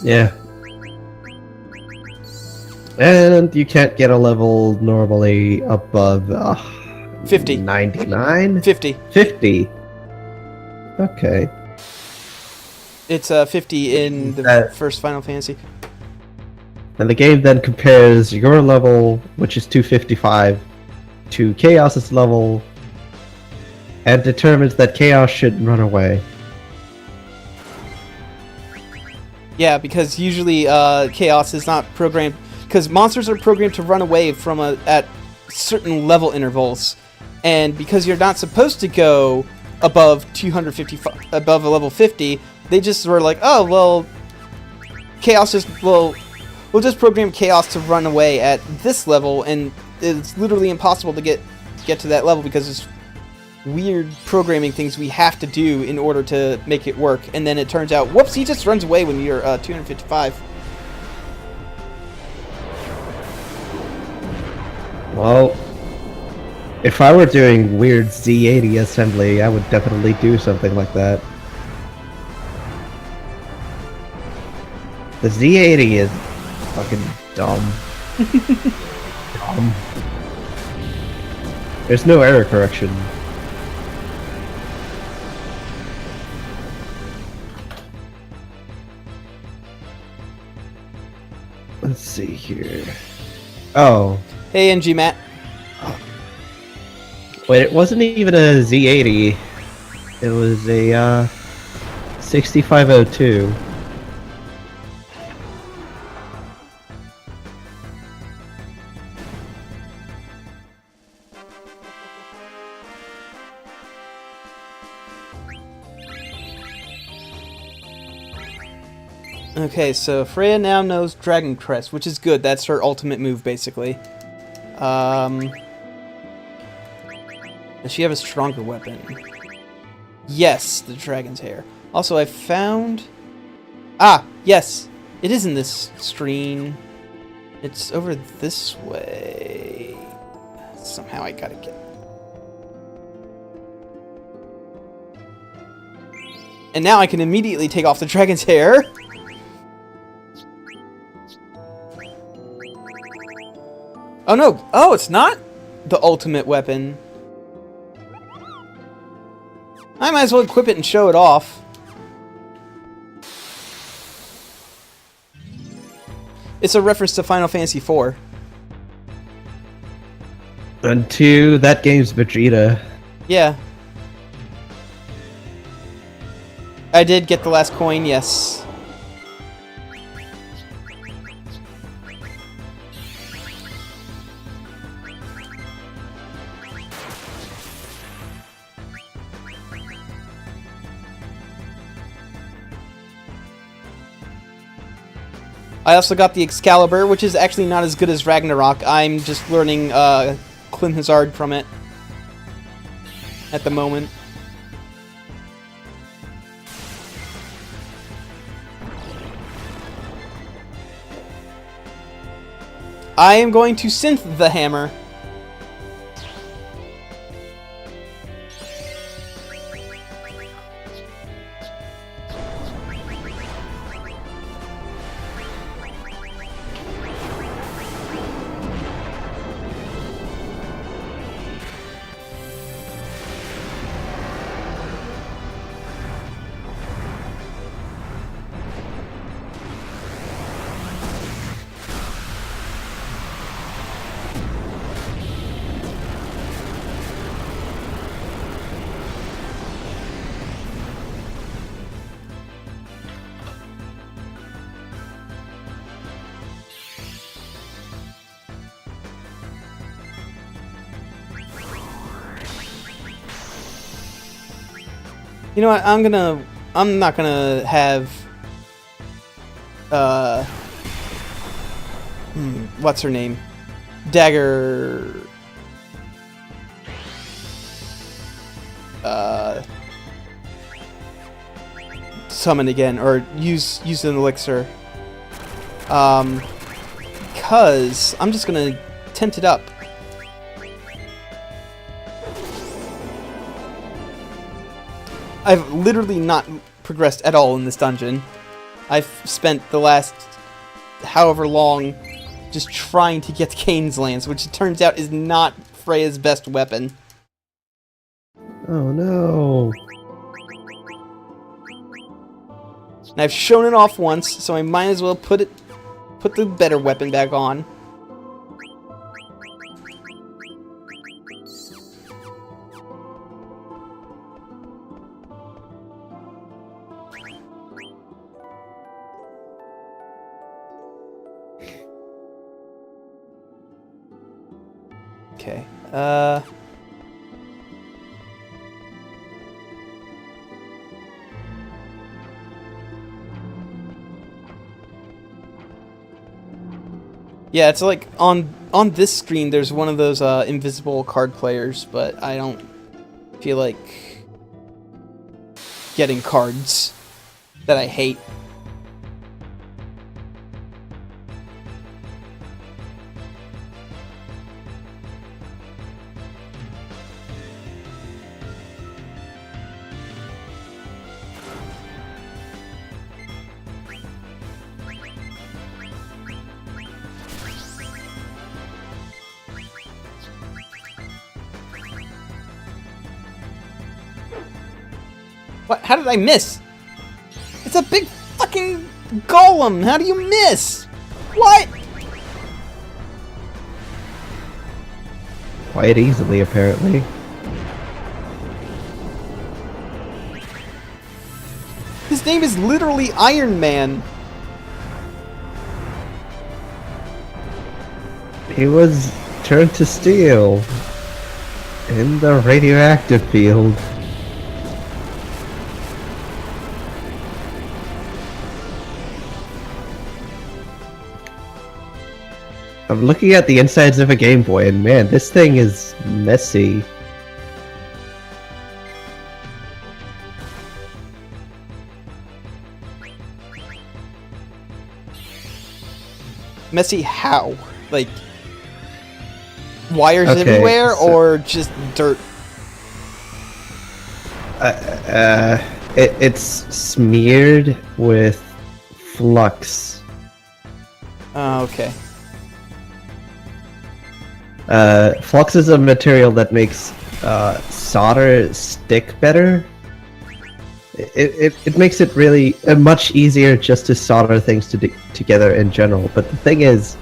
Yeah. And you can't get a level normally above 50. 99? 50. 50. Okay. It's 50 in the first Final Fantasy. And the game then compares your level, which is 255, to Chaos's level, and determines that Chaos should run away. Yeah, because usually Chaos is not programmed... Because monsters are programmed to run away from at certain level intervals. And because you're not supposed to go above 250... above a level 50, they just were like, oh, well... Chaos just... We'll just program Chaos to run away at this level, and it's literally impossible to get to that level because it's weird programming things we have to do in order to make it work. And then it turns out, whoops, he just runs away when you're 255. Well, if I were doing weird Z80 assembly, I would definitely do something like that. The Z80 is fucking dumb. Dumb. There's no error correction. Let's see here. Oh. Hey, NG Matt. Wait, it wasn't even a Z80. It was a 6502. Okay, so Freya now knows Dragon Crest, which is good. That's her ultimate move, basically. Does she have a stronger weapon? Yes, the dragon's hair. Also, I found... Ah, yes! It is in this stream. It's over this way. Somehow I gotta get... And now I can immediately take off the dragon's hair! Oh no! Oh, it's not the ultimate weapon. I might as well equip it and show it off. It's a reference to Final Fantasy IV. And two, that game's Vegeta. Yeah. I did get the last coin, yes. I also got the Excalibur, which is actually not as good as Ragnarok. I'm just learning Clim Hazard from it at the moment. I am going to synth the hammer. You know what? I'm not gonna have. What's her name? Dagger. Summon again, or use an elixir. Because I'm just gonna tent it up. I've literally not progressed at all in this dungeon. I've spent the last however long just trying to get Kane's Lance, which it turns out is not Freya's best weapon. Oh no. And I've shown it off once, so I might as well put the better weapon back on. Okay. Yeah, it's like on this screen there's one of those invisible card players, but I don't feel like getting cards that I hate. What? How did I miss? It's a big fucking golem! How do you miss? What? Quite easily, apparently. His name is literally Iron Man. He was turned to steel in the radioactive field. I'm looking at the insides of a Game Boy, and man, this thing is messy. Messy how? Like, wires Okay, everywhere, so- or just dirt? It's smeared with flux. Oh, okay. Flux is a material that makes solder stick better. It makes it really much easier just to solder things together in general. But the thing is,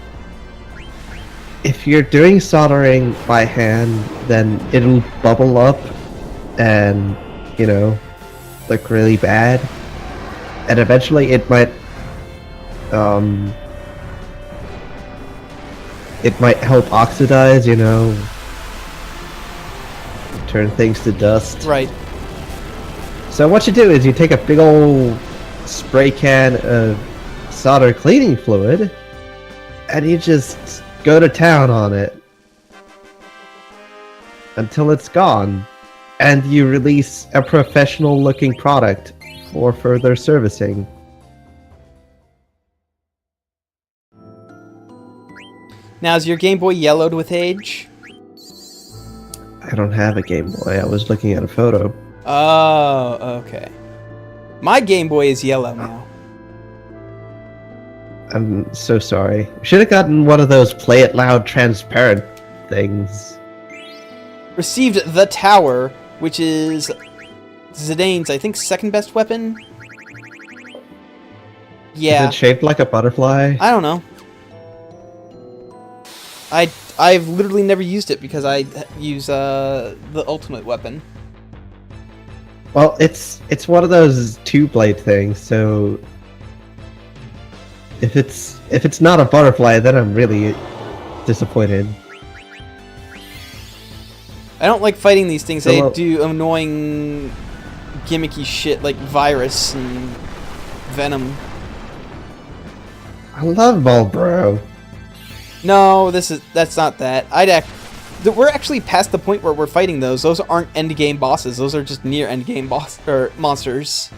if you're doing soldering by hand, then it'll bubble up and, you know, look really bad. And eventually it might help oxidize, you know, turn things to dust. Right. So what you do is you take a big old spray can of solder cleaning fluid and you just go to town on it until it's gone, and you release a professional looking product for further servicing. Now, is your Game Boy yellowed with age? I don't have a Game Boy. I was looking at a photo. Oh, okay. My Game Boy is yellow now. I'm so sorry. Should have gotten one of those play it loud transparent things. Received the tower, which is Zidane's, I think, second best weapon? Yeah. Is it shaped like a butterfly? I don't know. I've literally never used it because I use the ultimate weapon. Well, it's one of those two-blade things, so if it's not a butterfly, then I'm really disappointed. I don't like fighting these things. They Well- do annoying, gimmicky shit like virus and venom. I love Marlboro. No, that's not that. We're actually past the point where we're fighting those. Those aren't end game bosses. Those are just near end game monsters,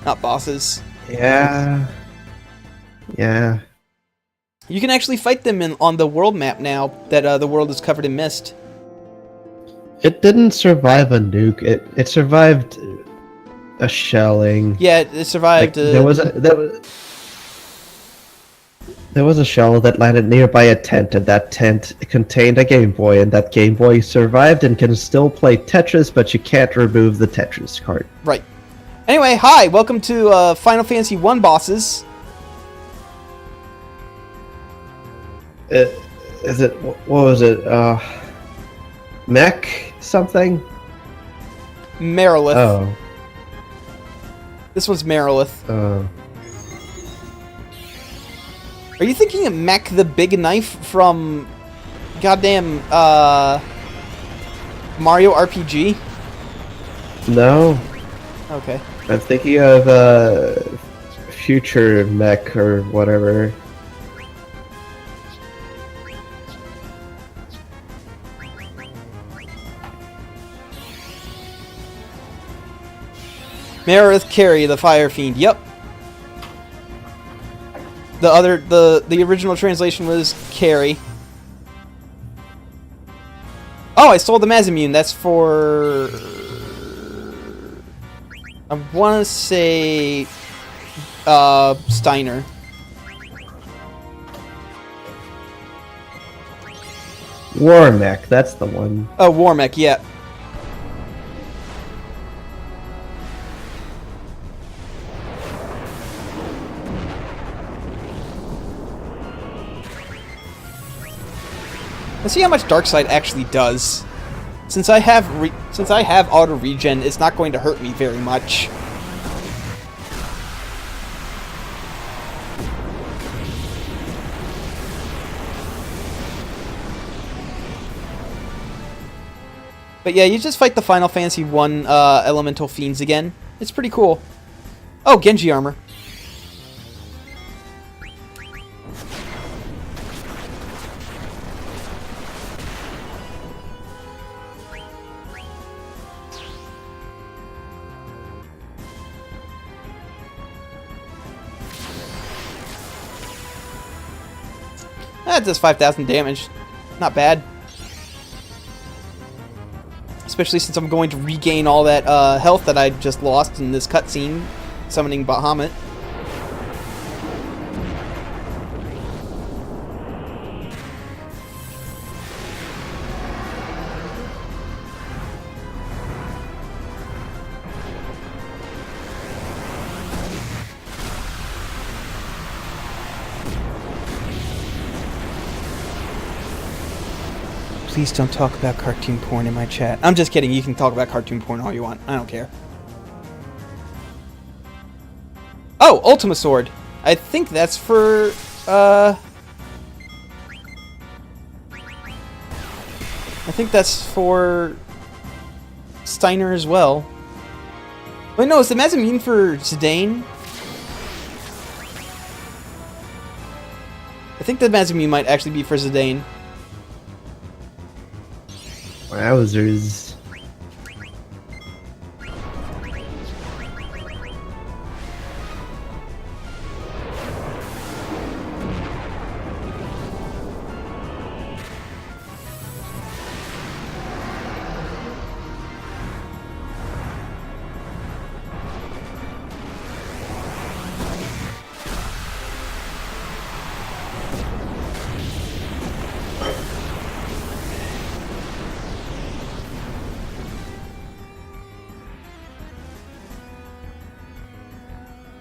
not bosses. Yeah. Yeah. You can actually fight them on the world map now that the world is covered in mist. It didn't survive a nuke. It survived a shelling. Yeah, it survived. Like, there was a shell that landed nearby a tent, and that tent contained a Game Boy, and that Game Boy survived and can still play Tetris, but you can't remove the Tetris card. Right. Anyway, hi, welcome to Final Fantasy 1 bosses. What was it? Mech something? Merilith. Oh. This one's Merilith. Oh. Are you thinking of Mech the Big Knife from goddamn Mario RPG? No, Okay. I'm thinking of Future Mech or whatever. Marith Carey, the Fire Fiend. Yep. The original translation was Carey. Oh, I stole the Mazimune. That's for... I want to say... Steiner. War Mech, that's the one. Oh, Warmech, yeah. Let's see how much Darkseid actually does. Since I have auto regen, it's not going to hurt me very much. But yeah, you just fight the Final Fantasy 1 Elemental Fiends again. It's pretty cool. Oh, Genji armor. That does 5,000 damage. Not bad. Especially since I'm going to regain all that health that I just lost in this cutscene, summoning Bahamut. Please don't talk about cartoon porn in my chat. I'm just kidding. You can talk about cartoon porn all you want. I don't care. Oh, Ultima Sword. I think that's for, I think that's for Steiner as well. Wait, no, is the Mazimune for Zidane? I think the Mazimune might actually be for Zidane. Wowzers.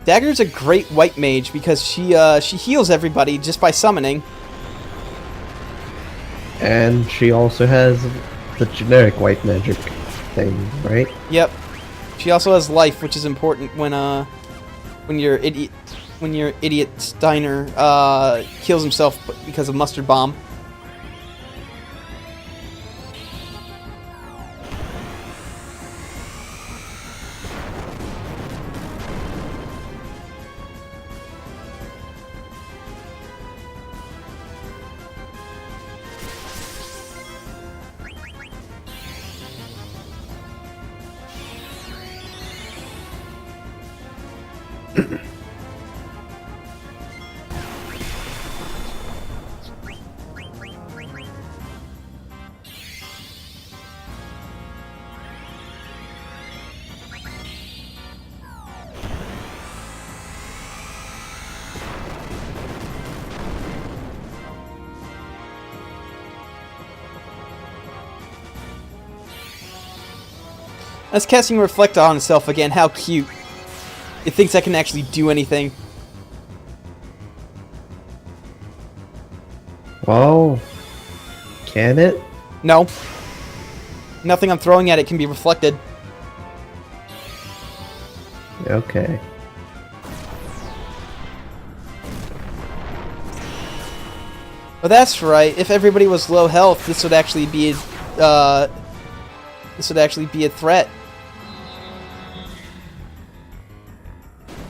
Dagger's a great white mage because she heals everybody just by summoning. And she also has the generic white magic thing, right? Yep. She also has life, which is important when your idiot Steiner kills himself because of mustard bomb. That's casting Reflect on itself again. How cute. It thinks I can actually do anything. Well, can it? No. Nothing I'm throwing at it can be reflected. Okay. Oh, that's right. If everybody was low health, this would actually be a threat.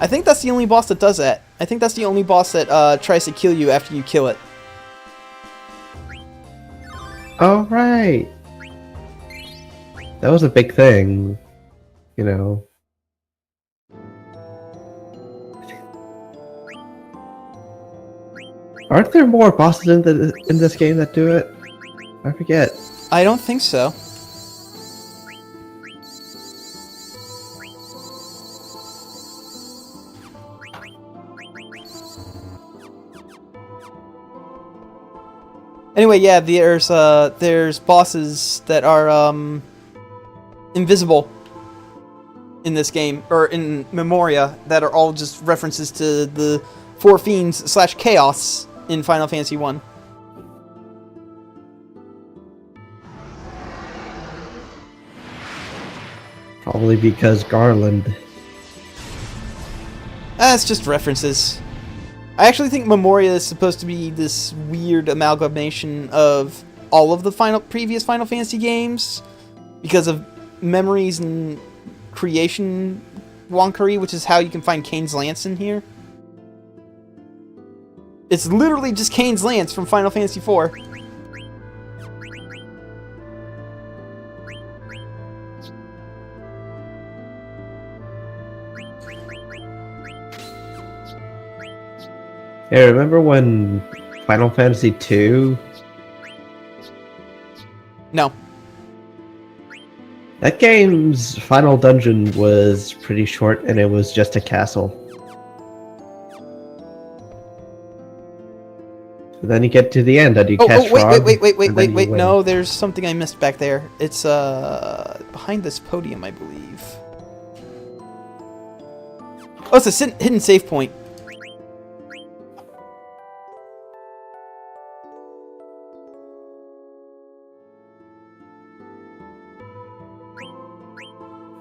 I think that's the only boss that does that. I think that's the only boss that tries to kill you after you kill it. Oh, right. That was a big thing, you know. Aren't there more bosses in this game that do it? I forget. I don't think so. Anyway, yeah, there's bosses that are invisible in this game, or in Memoria, that are all just references to the Four Fiends / Chaos in Final Fantasy 1. Probably because Garland. That's just references. I actually think Memoria is supposed to be this weird amalgamation of all of the previous Final Fantasy games because of memories and creation wonkery, which is how you can find Kane's Lance in here. It's literally just Kane's Lance from Final Fantasy IV. Hey, remember when Final Fantasy II? No. That game's final dungeon was pretty short, and it was just a castle. And then you get to the end, and you catch Frog. Wait. No, there's something I missed back there. It's behind this podium, I believe. Oh, it's a hidden save point.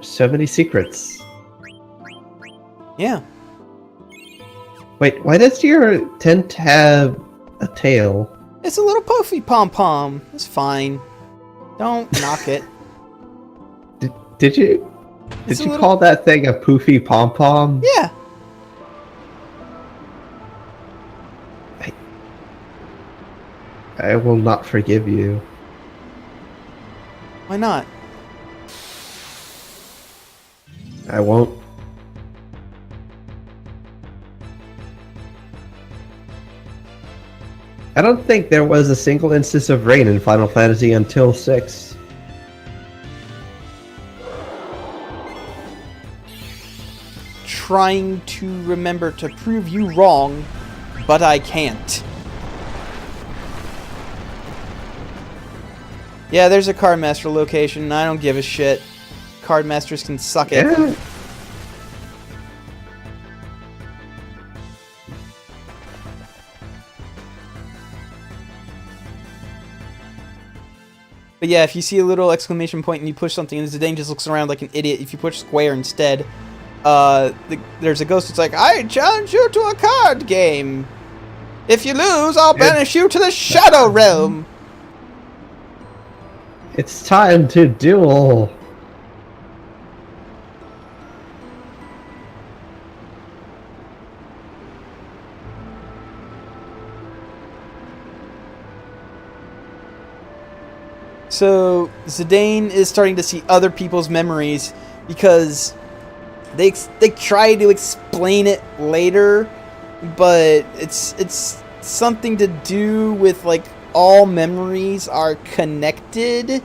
So many secrets. Yeah. Wait, why does your tent have a tail? It's a little poofy pom-pom. It's fine. Don't knock it. Did you call that thing a poofy pom-pom? Yeah. I will not forgive you. Why not? I won't. I don't think there was a single instance of rain in Final Fantasy until 6. Trying to remember to prove you wrong, but I can't. Yeah, there's a Cardmaster location. I don't give a shit. Cardmasters can suck it. Yeah. But yeah, if you see a little exclamation point and you push something and Zidane just looks around like an idiot, if you push square instead, there's a ghost that's like, I challenge you to a card game. If you lose, I'll banish you to the Shadow Realm. It's time to duel. So Zidane is starting to see other people's memories because they try to explain it later, but it's something to do with like all memories are connected,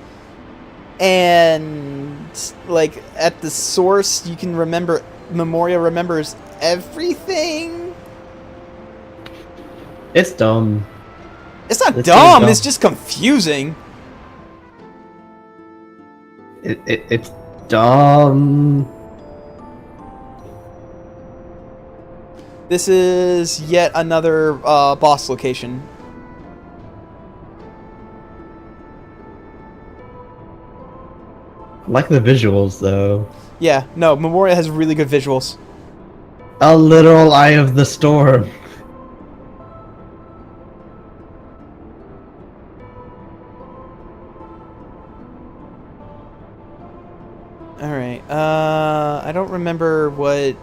and like at the source you can remember. Memoria remembers everything. It's dumb. It's not dumb. It's just confusing. It's dumb. This is yet another boss location. I like the visuals, though. Yeah, no, Memoria has really good visuals. A literal Eye of the Storm. Alright, I don't remember what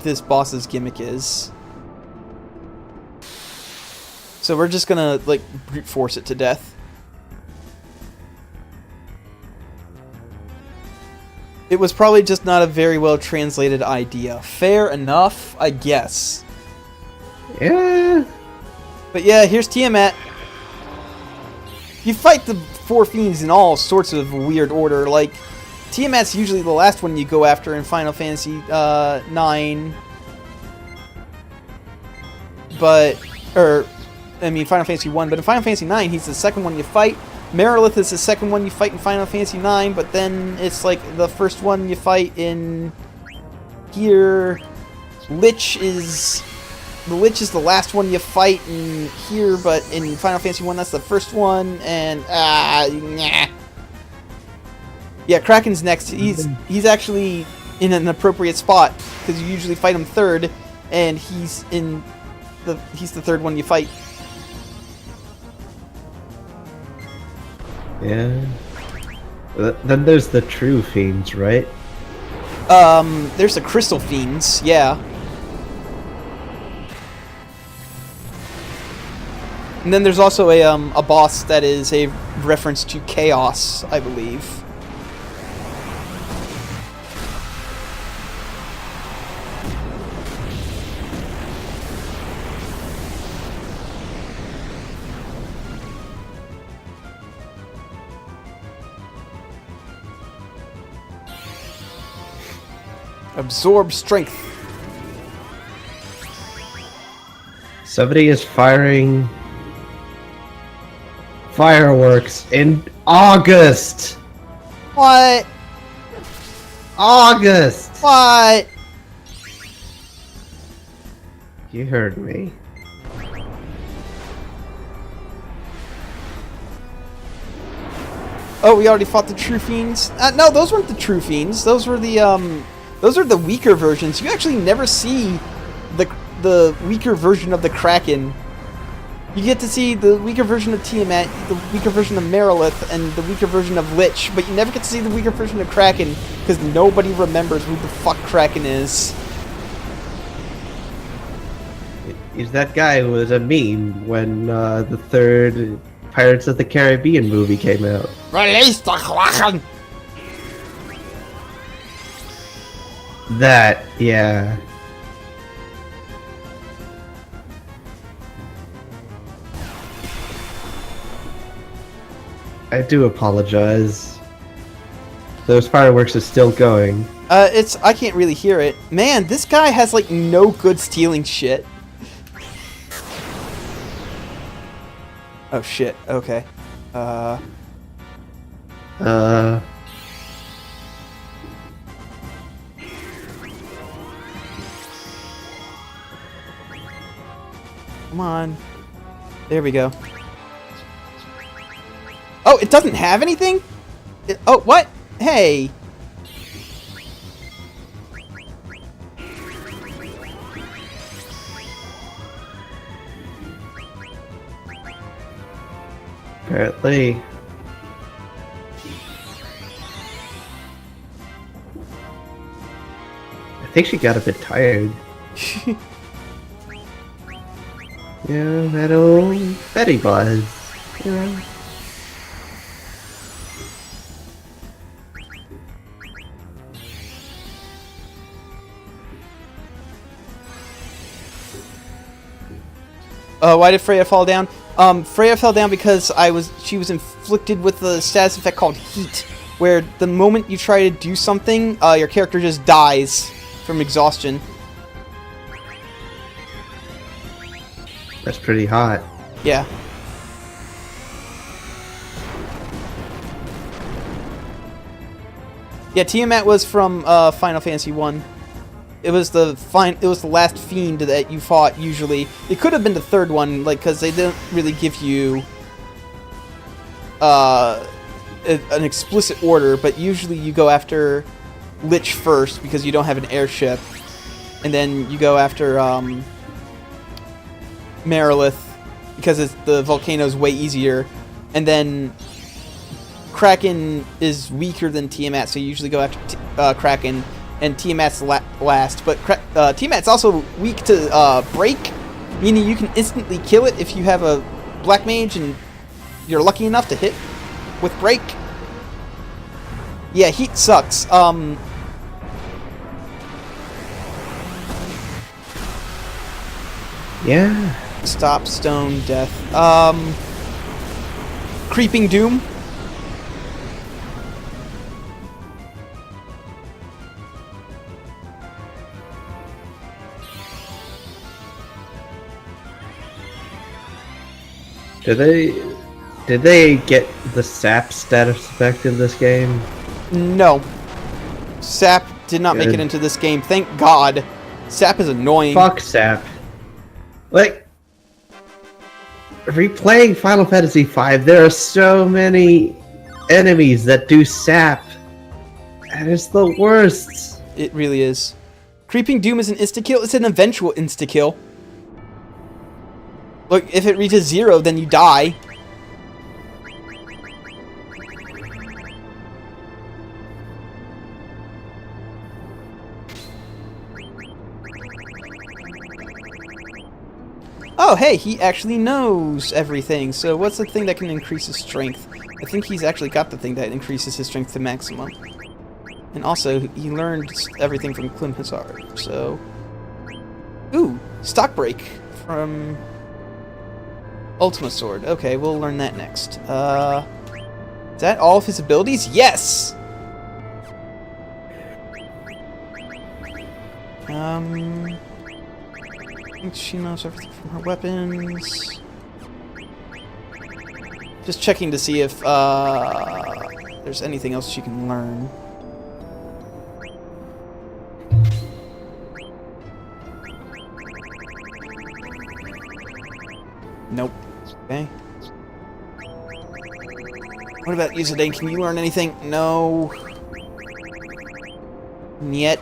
this boss's gimmick is. So we're just gonna, like, brute force it to death. It was probably just not a very well translated idea. Fair enough, I guess. Yeah. But yeah, here's Tiamat. You fight the 4 fiends in all sorts of weird order. Like, Tiamat's usually the last one you go after in Final Fantasy 9. But, Final Fantasy 1. But in Final Fantasy 9, he's the second one you fight. Merilith is the second one you fight in Final Fantasy 9, but then it's like the first one you fight in here. The Lich is the last one you fight in here, but in Final Fantasy 1 that's the first one, and nah. Yeah, Kraken's next. He's actually in an appropriate spot because you usually fight him third, and he's the third one you fight. Yeah. Then there's the true fiends, right? There's the crystal fiends, yeah. And then there's also a boss that is a reference to chaos, I believe. Absorb strength. Somebody is firing fireworks in August. What? August. What? You heard me. Oh, we already fought the true fiends? No, those weren't the true fiends. Those were the those are the weaker versions. You actually never see the weaker version of the Kraken. You get to see the weaker version of Tiamat, the weaker version of Merilith, and the weaker version of Lich, but you never get to see the weaker version of Kraken because nobody remembers who the fuck Kraken is. He's that guy who was a meme when the third Pirates of the Caribbean movie came out. Release the Kraken! That, yeah. I do apologize. Those fireworks are still going. I can't really hear it. Man, this guy has like no good stealing shit. Oh shit, okay. Come on. There we go. Oh, it doesn't have anything? Oh, what? Hey. Apparently. I think she got a bit tired. Yeah, that old Betty Buzz. Yeah. Why did Freya fall down? Freya fell down because she was inflicted with the status effect called Heat, where the moment you try to do something, your character just dies from exhaustion. That's pretty hot. Yeah. Yeah, Tiamat was from Final Fantasy 1. It was the last fiend that you fought usually. It could have been the third one, like, because they didn't really give you an explicit order, but usually you go after Lich first because you don't have an airship, and then you go after Merilith because the volcano's way easier, and then Kraken is weaker than Tiamat, so you usually go after Kraken, and Tiamat's last. But Tiamat's also weak to Break, meaning you can instantly kill it if you have a Black Mage and you're lucky enough to hit with Break. Yeah, Heat sucks. Yeah. Stop, Stone, Death. Creeping Doom. Did they get the sap status effect in this game? No. Sap did not make it Good. into this game. Thank God. Sap is annoying. Fuck sap. Like, replaying Final Fantasy V, there are so many enemies that do sap. And it's the worst. It really is. Creeping Doom is an insta-kill. It's an eventual insta-kill. Look, if it reaches 0, then you die. Oh, hey, he actually knows everything. So what's the thing that can increase his strength? I think he's actually got the thing that increases his strength to maximum. And also, he learned everything from Klim Hazard, so... Ooh, Stock Break from Ultima Sword. Okay, we'll learn that next. Is that all of his abilities? Yes! I think she knows everything from her weapons. Just checking to see if there's anything else she can learn. Nope. Okay. What about Yuzade? Can you learn anything? No. Yet.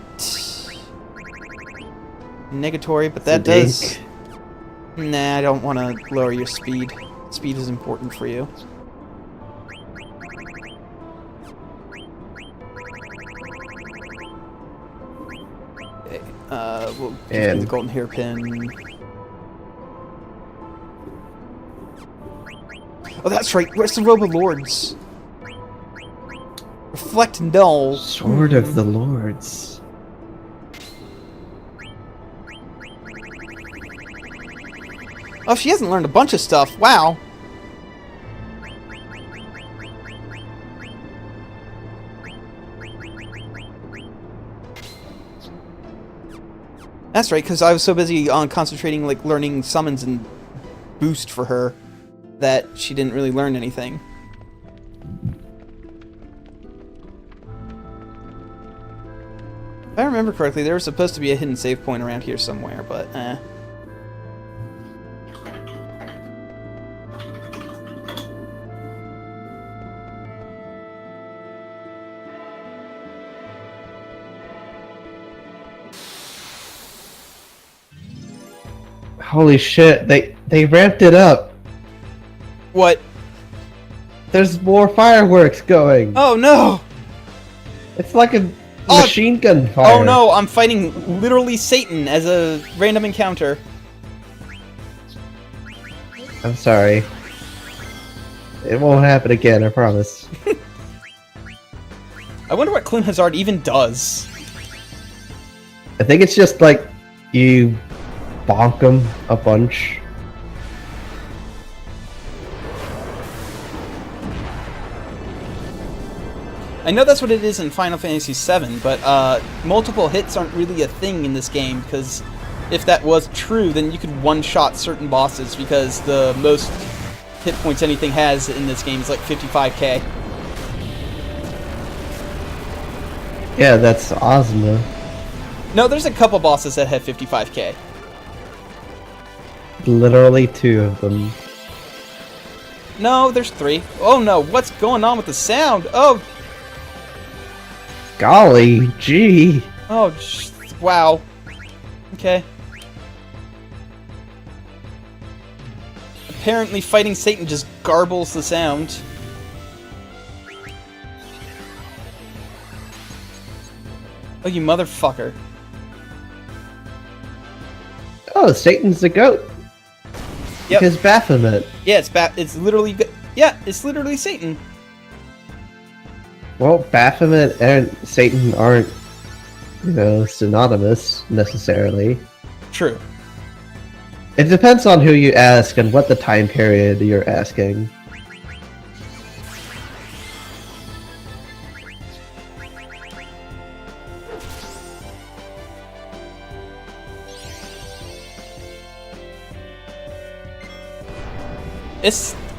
Negatory, but that does... Nah, I don't want to lower your speed. Speed is important for you. Okay, we'll give you the golden hairpin. Oh, that's right. Where's the Robe of Lords? Reflect Null. Sword of the Lords. Oh, she hasn't learned a bunch of stuff. Wow. That's right, because I was so busy on concentrating, like, learning summons and boost for her that she didn't really learn anything. If I remember correctly, there was supposed to be a hidden save point around here somewhere, but eh. Holy shit, they ramped it up. What? There's more fireworks going. Oh no! It's like a machine gun fire. Oh no, I'm fighting literally Satan as a random encounter. I'm sorry. It won't happen again, I promise. I wonder what Klim Hazard even does. I think it's just like you bonk them a bunch. I know that's what it is in Final Fantasy VII, but multiple hits aren't really a thing in this game, because if that was true, then you could one-shot certain bosses, because the most hit points anything has in this game is like 55k. Yeah, that's Ozma. No, there's a couple bosses that have 55k. Literally 2 of them. No, there's 3. Oh no, what's going on with the sound? Oh! Golly, gee. Oh, wow. Okay. Apparently fighting Satan just garbles the sound. Oh, you motherfucker. Oh, Satan's the goat. Yep. Because Baphomet. Yeah, it's literally... Yeah, it's literally Satan. Well, Baphomet and Satan aren't, synonymous, necessarily. True. It depends on who you ask and what the time period you're asking.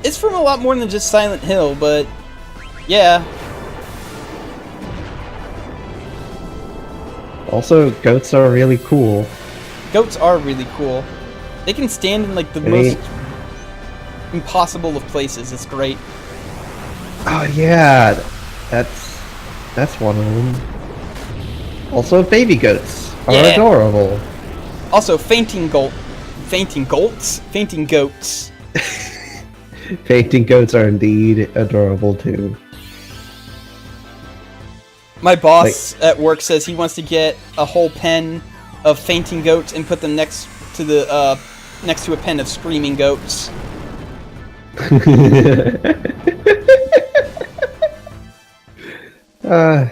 It's from a lot more than just Silent Hill, but yeah. Also, goats are really cool. Goats are really cool. They can stand in like the most impossible of places. It's great. Oh yeah, that's one of them. Also, baby goats are adorable. Also, fainting goats. Fainting goats are indeed adorable too. My boss at work says he wants to get a whole pen of fainting goats and put them next to a pen of screaming goats. I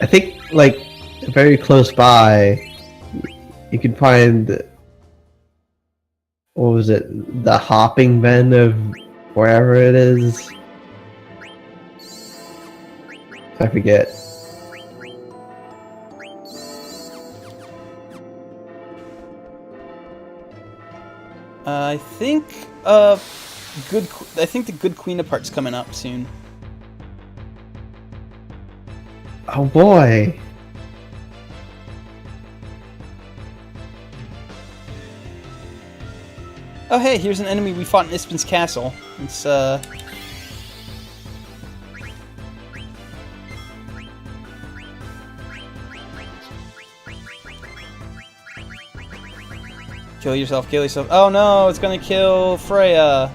think, like, very close by, you can find, what was it, the hopping den of wherever it is. I forget. I think the Good Queen of Part's coming up soon. Oh boy. Oh hey, here's an enemy we fought in Ispin's castle. It's Kill yourself, kill yourself. Oh no, it's gonna kill Freya.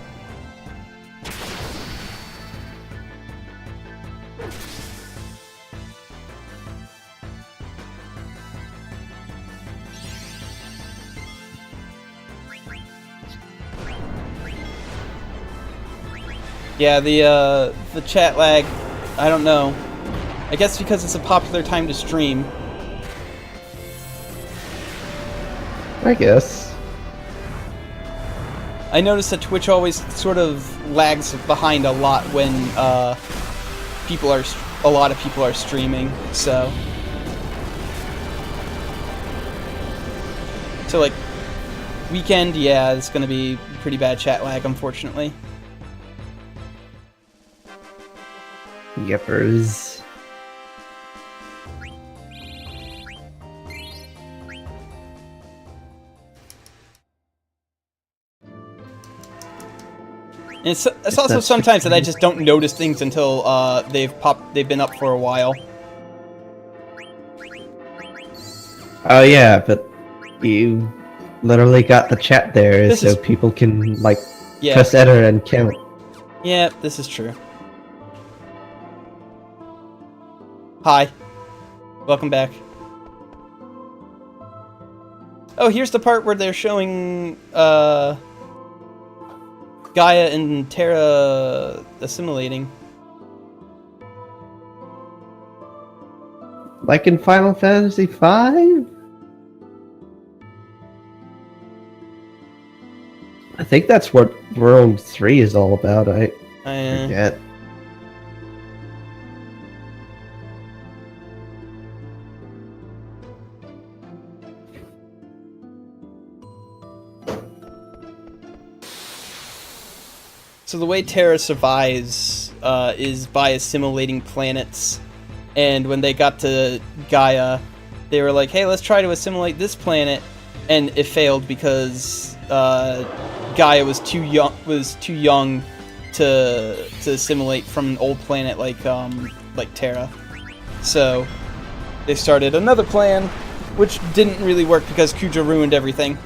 Yeah, the chat lag, I don't know. I guess because it's a popular time to stream. I guess. I noticed that Twitch always sort of lags behind a lot when a lot of people are streaming, so like weekend, yeah, it's gonna be pretty bad chat lag, unfortunately. Yippers. And it's also sometimes that I just don't notice things until they've been up for a while. Oh yeah, but you literally got the chat there so people can press enter and count. Yeah, this is true. Hi. Welcome back. Oh, here's the part where they're showing Gaia and Terra assimilating. Like in Final Fantasy V? I think that's what World 3 is all about. I forget. So the way Terra survives is by assimilating planets, and when they got to Gaia, they were like, "Hey, let's try to assimilate this planet," and it failed because Gaia was too young to assimilate from an old planet like Terra. So they started another plan, which didn't really work because Kuja ruined everything.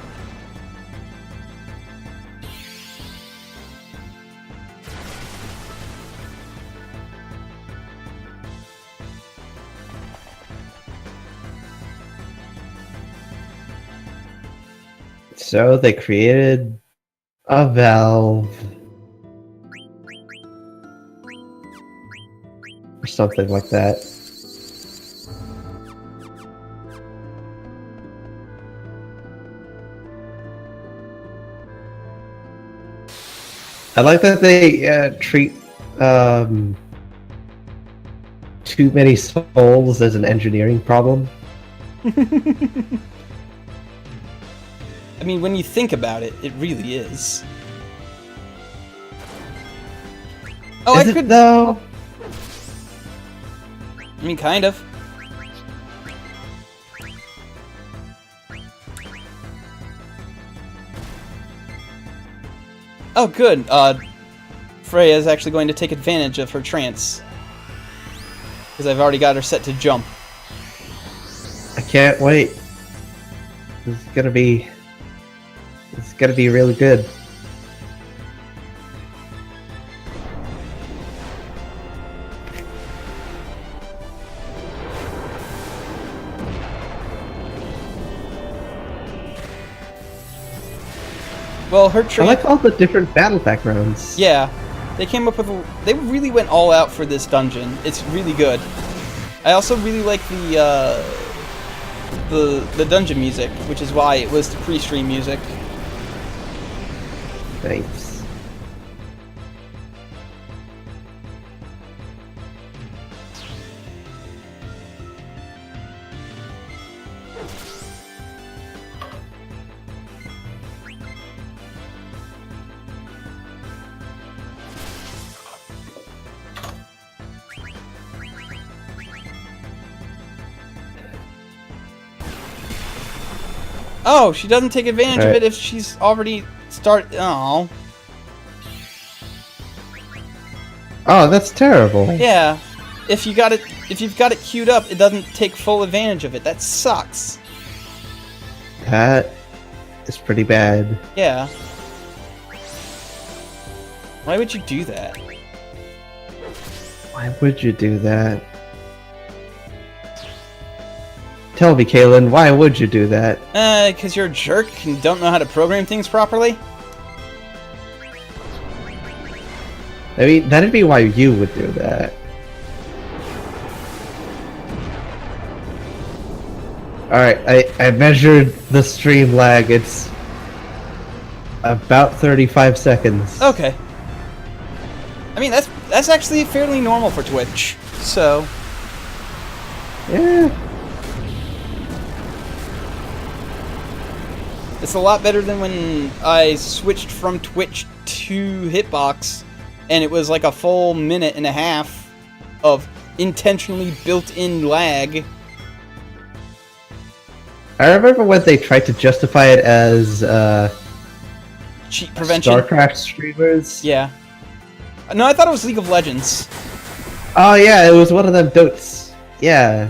So they created a valve. Or something like that. I like that they treat too many souls as an engineering problem. I mean, when you think about it, it really is. Oh, Is I it could. though? I mean, kind of. Oh, good. Freya is actually going to take advantage of her trance. Because I've already got her set to jump. I can't wait. This is gonna be really good. Well, her I trance... like all the different battle backgrounds. Yeah. They came up with they really went all out for this dungeon. It's really good. I also really like the dungeon music, which is why it was the pre-stream music. Thanks. Oh, she doesn't take advantage of Alright. it if she's already Oh. Oh, that's terrible. Yeah. If you've got it queued up, it doesn't take full advantage of it. That sucks. That is pretty bad. Yeah. Why would you do that? Why would you do that? Tell me, Kaylin, why would you do that? Because you're a jerk and don't know how to program things properly? I mean, that'd be why you would do that. Alright, I measured the stream lag. It's about 35 seconds. Okay. I mean, that's actually fairly normal for Twitch, so... Yeah. It's a lot better than when I switched from Twitch to Hitbox, and it was like a full minute and a half of intentionally built-in lag. I remember when they tried to justify it as Cheat prevention. StarCraft streamers. Yeah. No, I thought it was League of Legends. Oh yeah, it was one of them dotes. Yeah.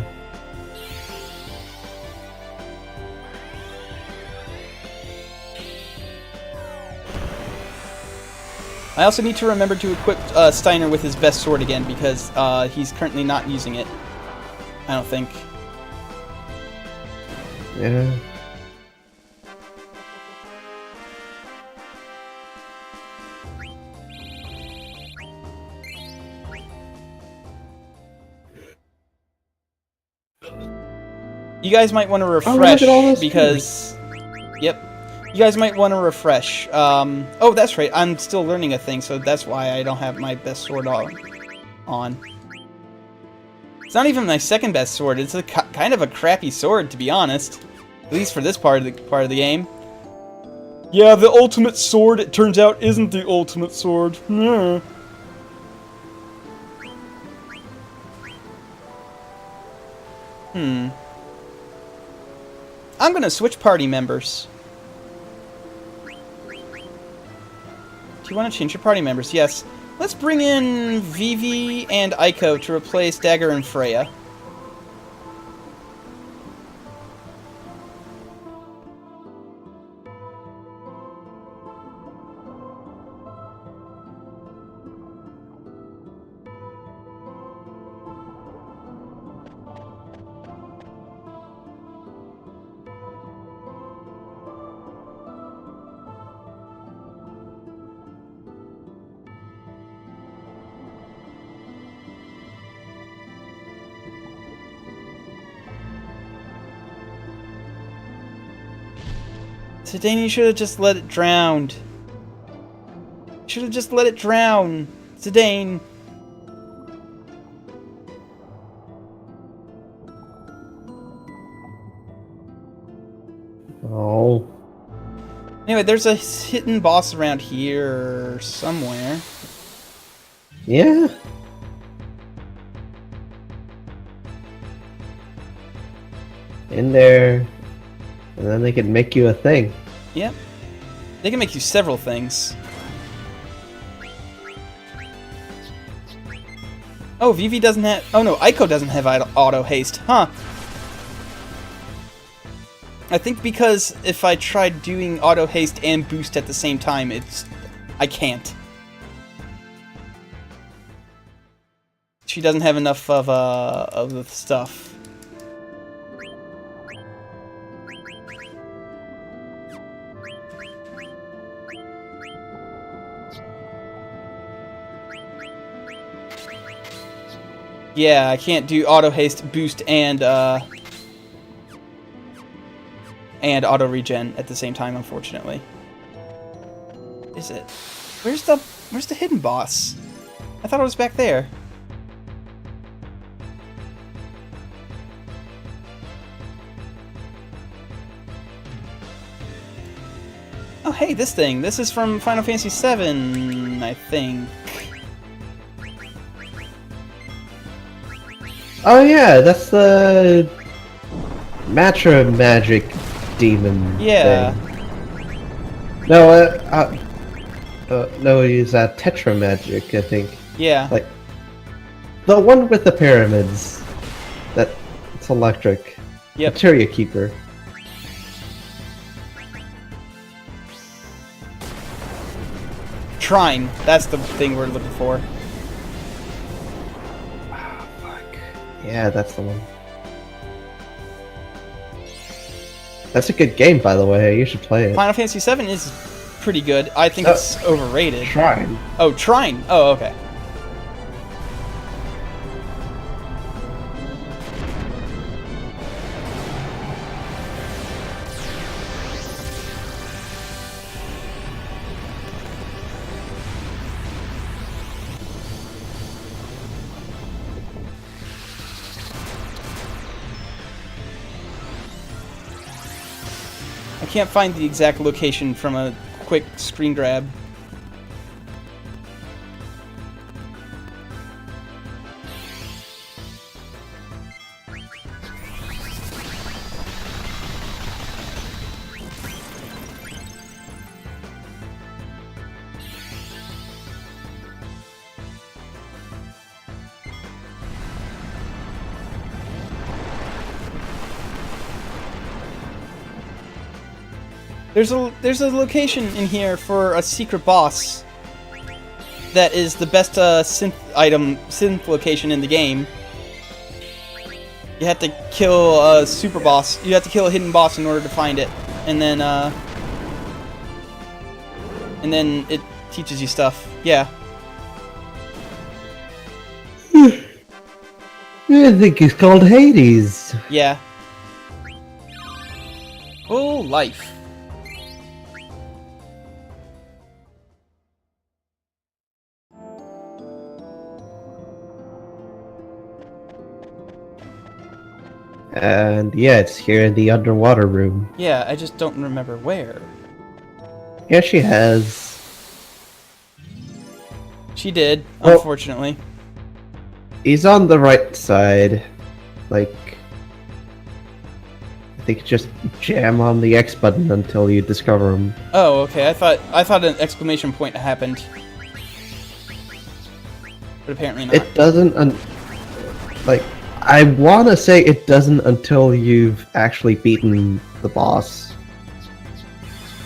I also need to remember to equip Steiner with his best sword again, because he's currently not using it. I don't think. Yeah. You guys might want to look refresh, at all those because... Yep. You guys might want to refresh. Oh, that's right. I'm still learning a thing, so that's why I don't have my best sword on. It's not even my second best sword. It's a kind of a crappy sword, to be honest. At least for this part of the game. Yeah, the ultimate sword, it turns out, isn't the ultimate sword. I'm gonna switch party members. Do you want to change your party members? Yes. Let's bring in Vivi and Aiko to replace Dagger and Freya. Zidane, you should have just let it drown. Should have just let it drown. Zidane. Oh. Anyway, there's a hidden boss around here somewhere. Yeah. In there. And then they can make you a thing. Yep. They can make you several things. Oh, Vivi doesn't have... Oh no, Aiko doesn't have auto haste. Huh. I think because if I tried doing auto haste and boost at the same time, I can't. She doesn't have enough of the stuff. Yeah, I can't do auto haste, boost, and auto regen at the same time, unfortunately. Is it? Where's the hidden boss? I thought it was back there. Oh, hey, this thing. This is from Final Fantasy VII, I think. Oh yeah, that's the Matra magic demon. Yeah. Thing. No, no, he's Tetra magic, I think. Yeah. Like the one with the pyramids. It's electric. Yep. Materia Keeper. Trine. That's the thing we're looking for. Yeah, that's the one. That's a good game, by the way. You should play it. Final Fantasy VII is pretty good. I think it's overrated. Trine. Oh, Trine. Oh, okay. I can't find the exact location from a quick screen grab. There's a location in here for a secret boss that is the best synth location in the game. You have to kill a super boss. You have to kill a hidden boss in order to find it, and then it teaches you stuff. Yeah. I think it's called Hades. Yeah. Full life. And yeah, it's here in the underwater room. Yeah, I just don't remember where. Yeah, she has. She did, Well, unfortunately. He's on the right side. Like, I think just jam on the X button until you discover him. Oh, okay. I thought an exclamation point happened. But apparently not. It doesn't, like, I want to say it doesn't until you've actually beaten the boss.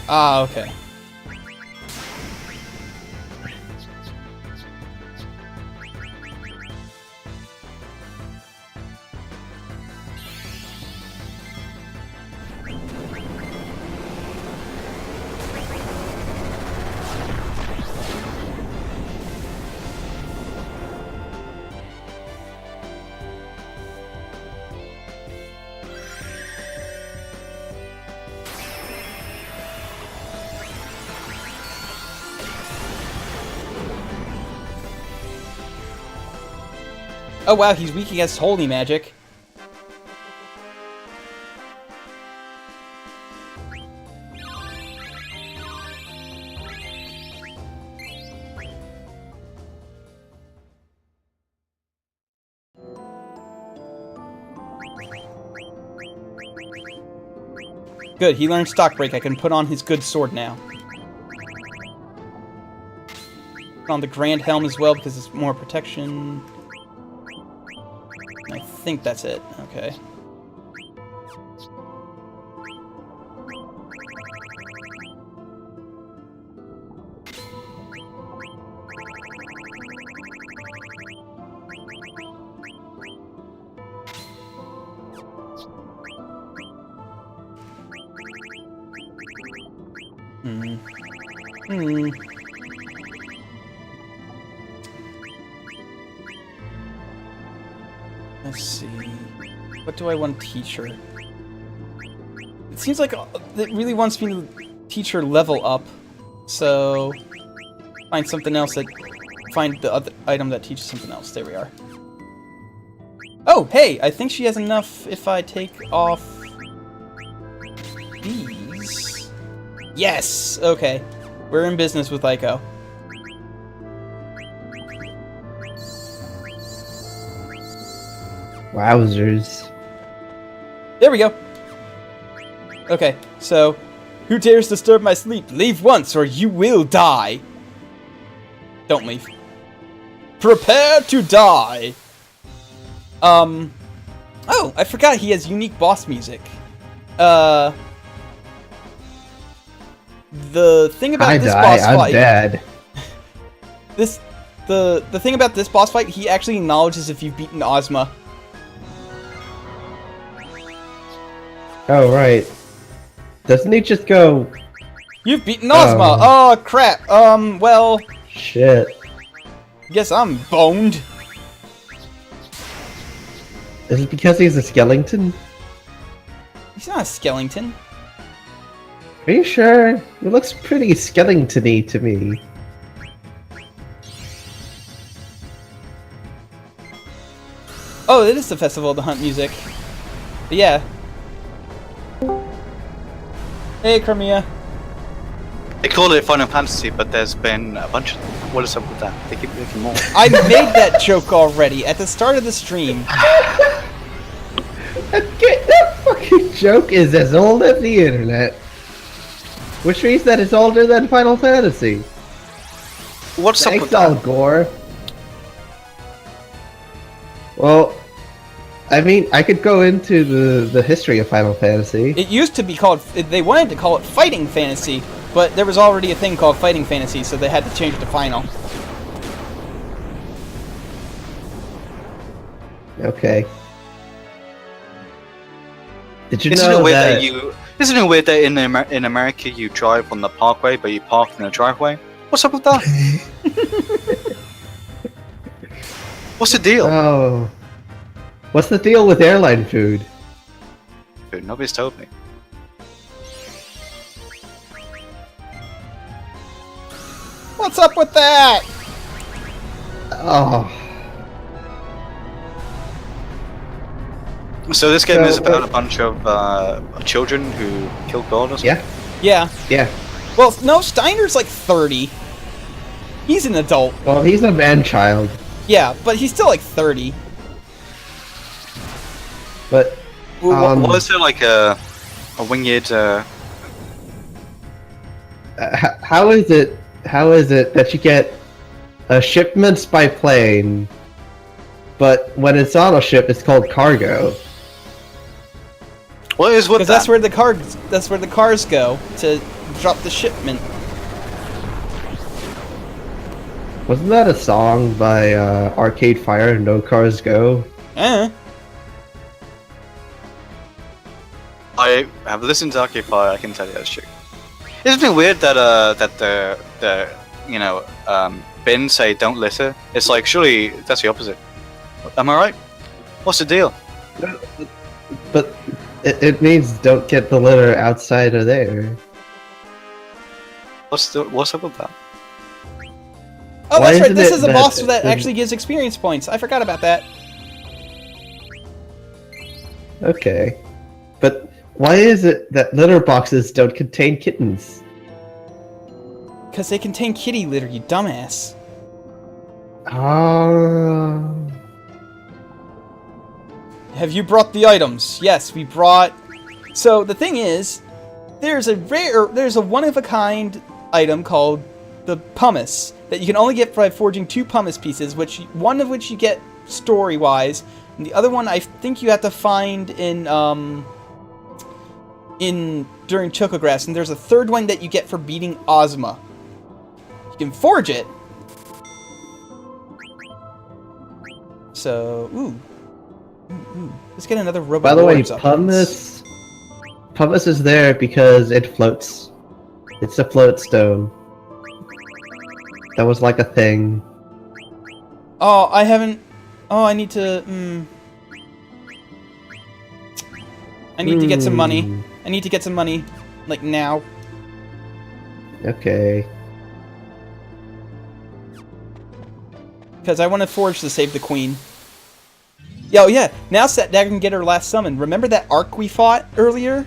Ah, okay. Oh wow, he's weak against holy magic. Good, he learned Stock Break. I can put on his good sword now. Put on the Grand Helm as well because it's more protection. I think that's it. Okay. Let's see. What do I want to teach her? It seems like it really wants me to teach her level up. So find something else that find the other item that teaches something else. There we are. Oh, hey! I think she has enough if I take off these. Yes! Okay. We're in business with Aiko. Wowzers. There we go. Okay, so who dares disturb my sleep? Leave once or you will die. Don't leave. Prepare to die. Oh, I forgot he has unique boss music. The thing about this boss I'm fight. dead. The thing about this boss fight, he actually acknowledges if you've beaten Ozma. Oh, right. Doesn't he just go... You've beaten Ozma! Oh, crap. Well... Shit. Guess I'm boned. Is it because he's a skeleton? He's not a skeleton. Are you sure? He looks pretty skeleton-y to me. Oh, it is the Festival of the Hunt music. But yeah. Hey, Crimea. They call it Final Fantasy, but there's been a bunch of... What is up with that? They keep making more. I made that joke already at the start of the stream. That fucking joke is as old as the internet. Which means that it's older than Final Fantasy. What's up Thanks, with Al that? Gore. Well, I mean, I could go into the history of Final Fantasy. It used to be called... They wanted to call it Fighting Fantasy, but there was already a thing called Fighting Fantasy, so they had to change it to Final. Okay. Did you Isn't know it weird that... that you... Isn't it weird that in America you drive on the parkway, but you park in a driveway? What's up with that? What's the deal? Oh. What's the deal with airline food? Dude, nobody's told me. What's up with that? Oh. So this game is So, about a bunch of children who killed God or something? Yeah? Yeah. Yeah. Well, no, Steiner's like 30. He's an adult. Well, he's a man-child. Yeah, but he's still like 30. But... Was there like a winged... how is it that you get shipments by plane, but when it's on a ship, it's called cargo? What is with Because that? that's where the cars go to drop the shipment. Wasn't that a song by Arcade Fire, No Cars Go? I have listened to Arcade Fire, I can tell you that's true. Isn't it weird that the bins say don't litter? It's like, surely that's the opposite. Am I right? What's the deal? But it means don't get the litter outside of there. What's up with that? Oh, Why that's right. isn't This it is a that- boss that actually gives experience points. I forgot about that. Okay. But why is it that litter boxes don't contain kittens? Because they contain kitty litter, you dumbass. Ah. Have you brought the items? Yes, we brought... So, the thing is, there's a one-of-a-kind item called the pumice that you can only get by forging 2 pumice pieces, one of which you get story-wise, and the other one I think you have to find during Chocograss, and there's a third one that you get for beating Ozma. You can forge it. So, ooh. Let's get another robot. By the way, pumice is there because it floats. It's a float stone. That was like a thing. Oh, I haven't... Oh, I need to... I need to get some money. I need to get some money, like, now. Okay. Because I want to forge to save the queen. Yo, yeah, now Satdagger can get her last summon. Remember that arc we fought earlier?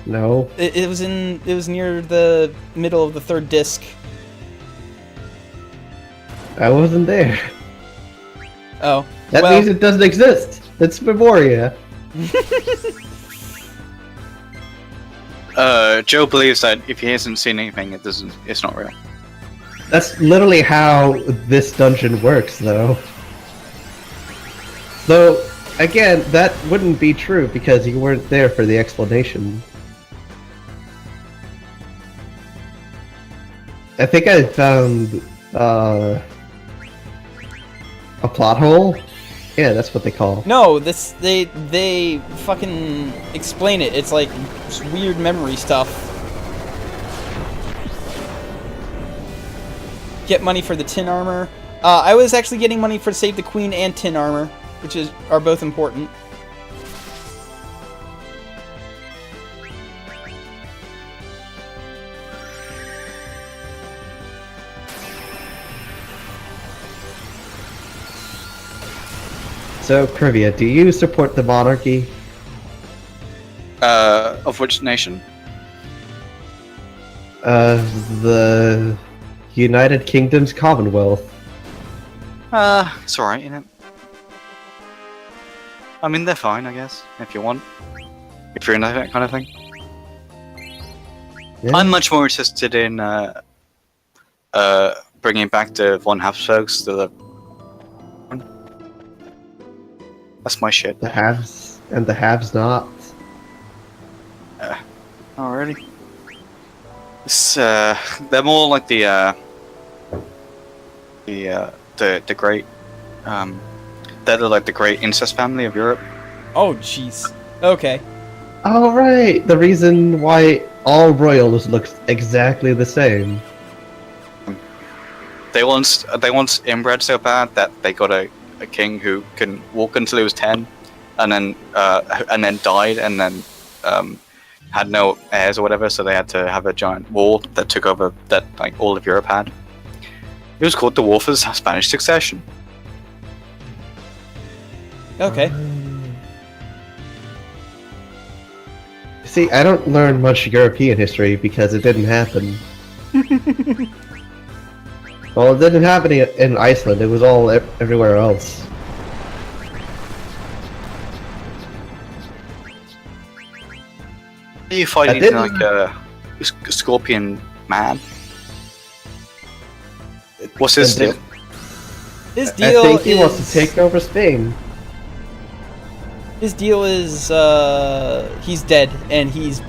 No. It was near the middle of the 3rd disc. I wasn't there. Oh. That means it doesn't exist. It's Memoria. Joe believes that if he hasn't seen anything, it's not real. That's literally how this dungeon works, though. Though, again, that wouldn't be true because you weren't there for the explanation. I think I found a plot hole. Yeah, that's what they call. No, they fucking explain it. It's like just weird memory stuff. Get money for the tin armor. I was actually getting money for Save the Queen and tin armor, which are both important. So, Trivia, do you support the monarchy? Of which nation? The United Kingdom's Commonwealth. It's alright, you know. I mean, they're fine, I guess, if you want. If you're into that kind of thing. Yeah. I'm much more interested in, bringing back the von Habsburgs to the... That's my shit. The haves and the haves-not. Alrighty. It's, they're more like the great, they're like the great incest family of Europe. Oh, jeez. Okay. Oh, right! The reason why all royals look exactly the same. They once inbred so bad that they got a king who can walk until he was 10, and then died, and then had no heirs or whatever, so they had to have a giant war that took over that like all of Europe had. It was called the War for the Spanish Succession. Okay. See, I don't learn much European history because it didn't happen. Well, it didn't happen in Iceland, it was all everywhere else. Are you fighting like a scorpion man? What's his deal? His deal I think he wants to take over Spain. His deal is he's dead and he's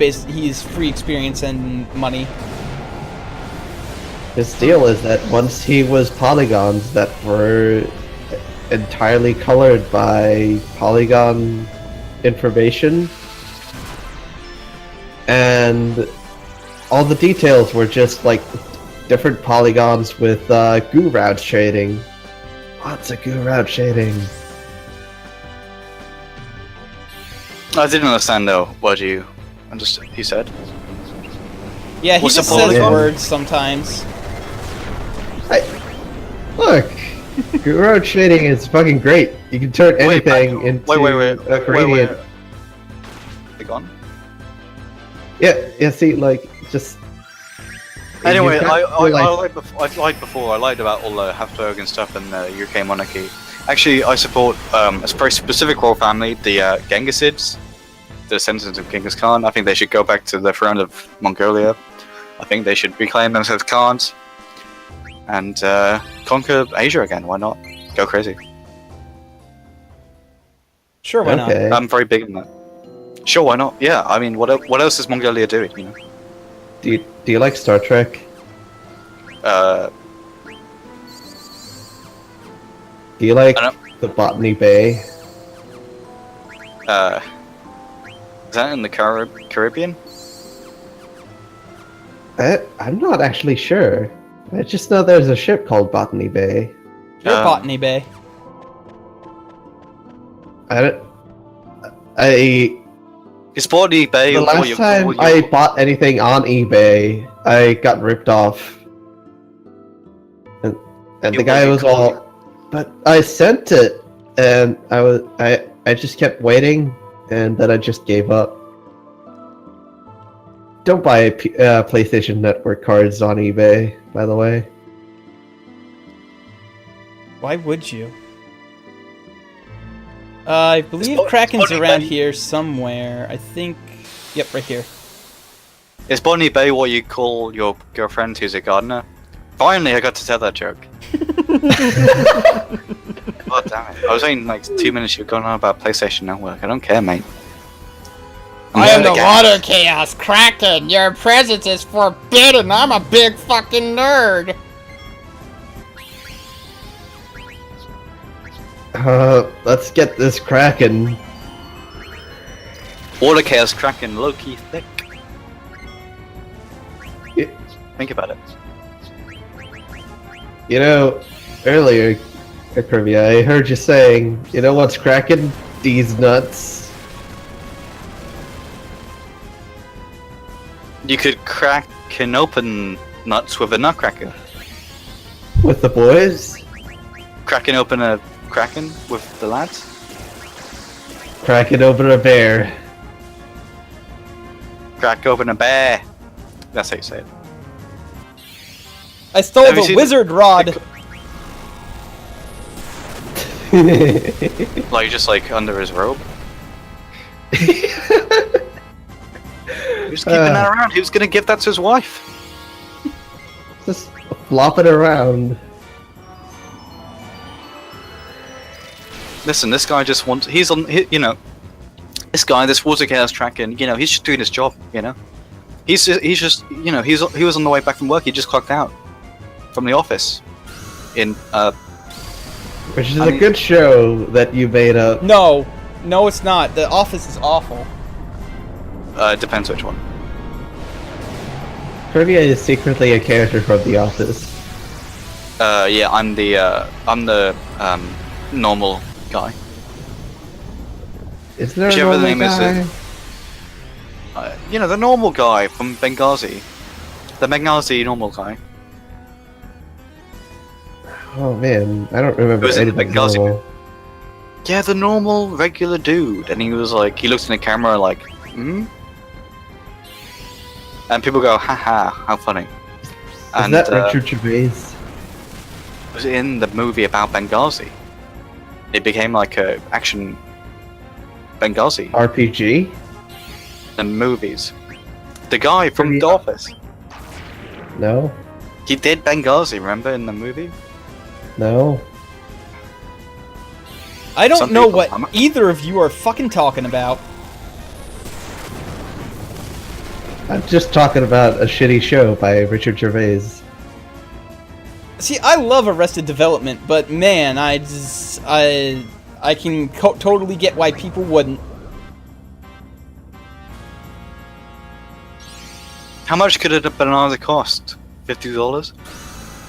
free experience and money. His deal is that once he was polygons that were entirely colored by polygon information, and all the details were just like different polygons with goo route shading. Lots of goo route shading. I didn't understand though. What you said? Yeah, he What's just the says polygon? words sometimes. Look, goo route shading is fucking great. You can turn Wait, anything into a gradient. They gone? Yeah, see, like, just... Anyway, you I can't- lied before. I lied about all the Habsburg and stuff and the UK monarchy. Actually, I support a very specific royal family, the Gengisids, the descendants of Genghis Khan. I think they should go back to the throne of Mongolia. I think they should reclaim themselves Khans and conquer Asia again. Why not? Go crazy. Sure, why not? Okay. I'm very big on that. Sure, why not? Yeah, I mean, what else is Mongolia doing? You know. Do you like Star Trek? Do you like I don't- the Botany Bay? Is that in the Caribbean? I'm not actually sure. I just know there's a ship called Botany Bay. You're Botany Bay. It's Botany Bay. The or last time I bought anything on eBay, I got ripped off. And the guy was all, but I sent it, and I just kept waiting, and then I just gave up. Don't buy PlayStation Network cards on eBay, by the way. Why would you? I believe It's Kraken's Botany around Bay. here somewhere. I think... Yep, right here. Is Botany Bay what you call your girlfriend who's a gardener? Finally, I got to tell that joke. God damn it. I was waiting like 2 minutes, you're going on about PlayStation Network. I don't care, mate. I am the water chaos Kraken. Your presence is forbidden. I'm a big fucking nerd. Let's get this Kraken. Water Chaos Kraken, low-key thick. Yeah. Think about it. You know, earlier, Trivia, I heard you saying, you know what's cracking? These nuts. You could crack an open nuts with a nutcracker. With the boys? Cracking open a kraken with the lads. Cracking open a bear. Crack open a bear. That's how you say it. I stole Have you the seen wizard rod! Like just like under his robe. Who's keeping that around? Who's gonna give that to his wife? Just flop it around. Listen, this guy just wants. He's on. You know, this guy, this water chaos tracking. You know, he's just doing his job. You know, he's just. You know, he was on the way back from work. He just clocked out from the office. In Which is a good show that you made up. No, no, it's not. The Office is awful. depends which one. Trivia is secretly a character from The Office. Yeah, I'm the normal guy. Is there a Whichever the normal name is, guy? You know, the normal guy from Benghazi. The Benghazi normal guy. Oh man, I don't remember It was in anything Benghazi. normal. Yeah, the normal, regular dude. And he was like, he looked in the camera like, hmm? And people go, haha, how funny. Is And that Richard Gervais? it was in the movie about Benghazi. It became like a action Benghazi. RPG? The movies. The guy from The Office. No, He did Benghazi, remember, in the movie? no. I don't Some know people- what either of you are fucking talking about. I'm just talking about a shitty show by Richard Gervais. See, I love Arrested Development, but man, I can totally get why people wouldn't. How much could a banana cost? $50?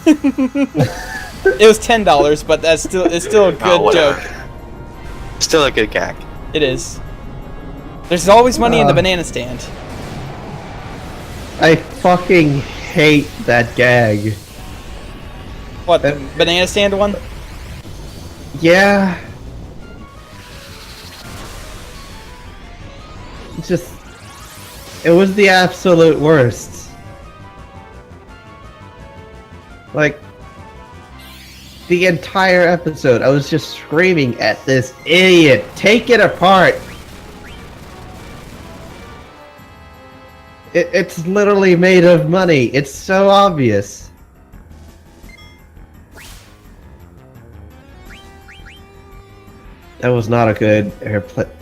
It was $10, but it's still a good whatever. joke. Still a good gag. It is. There's always money in the banana stand. I fucking hate that gag. What, the banana stand one? Yeah, just... It was the absolute worst. Like, the entire episode, I was just screaming at this idiot. Take it apart! It's literally made of money. It's so obvious. That was not a good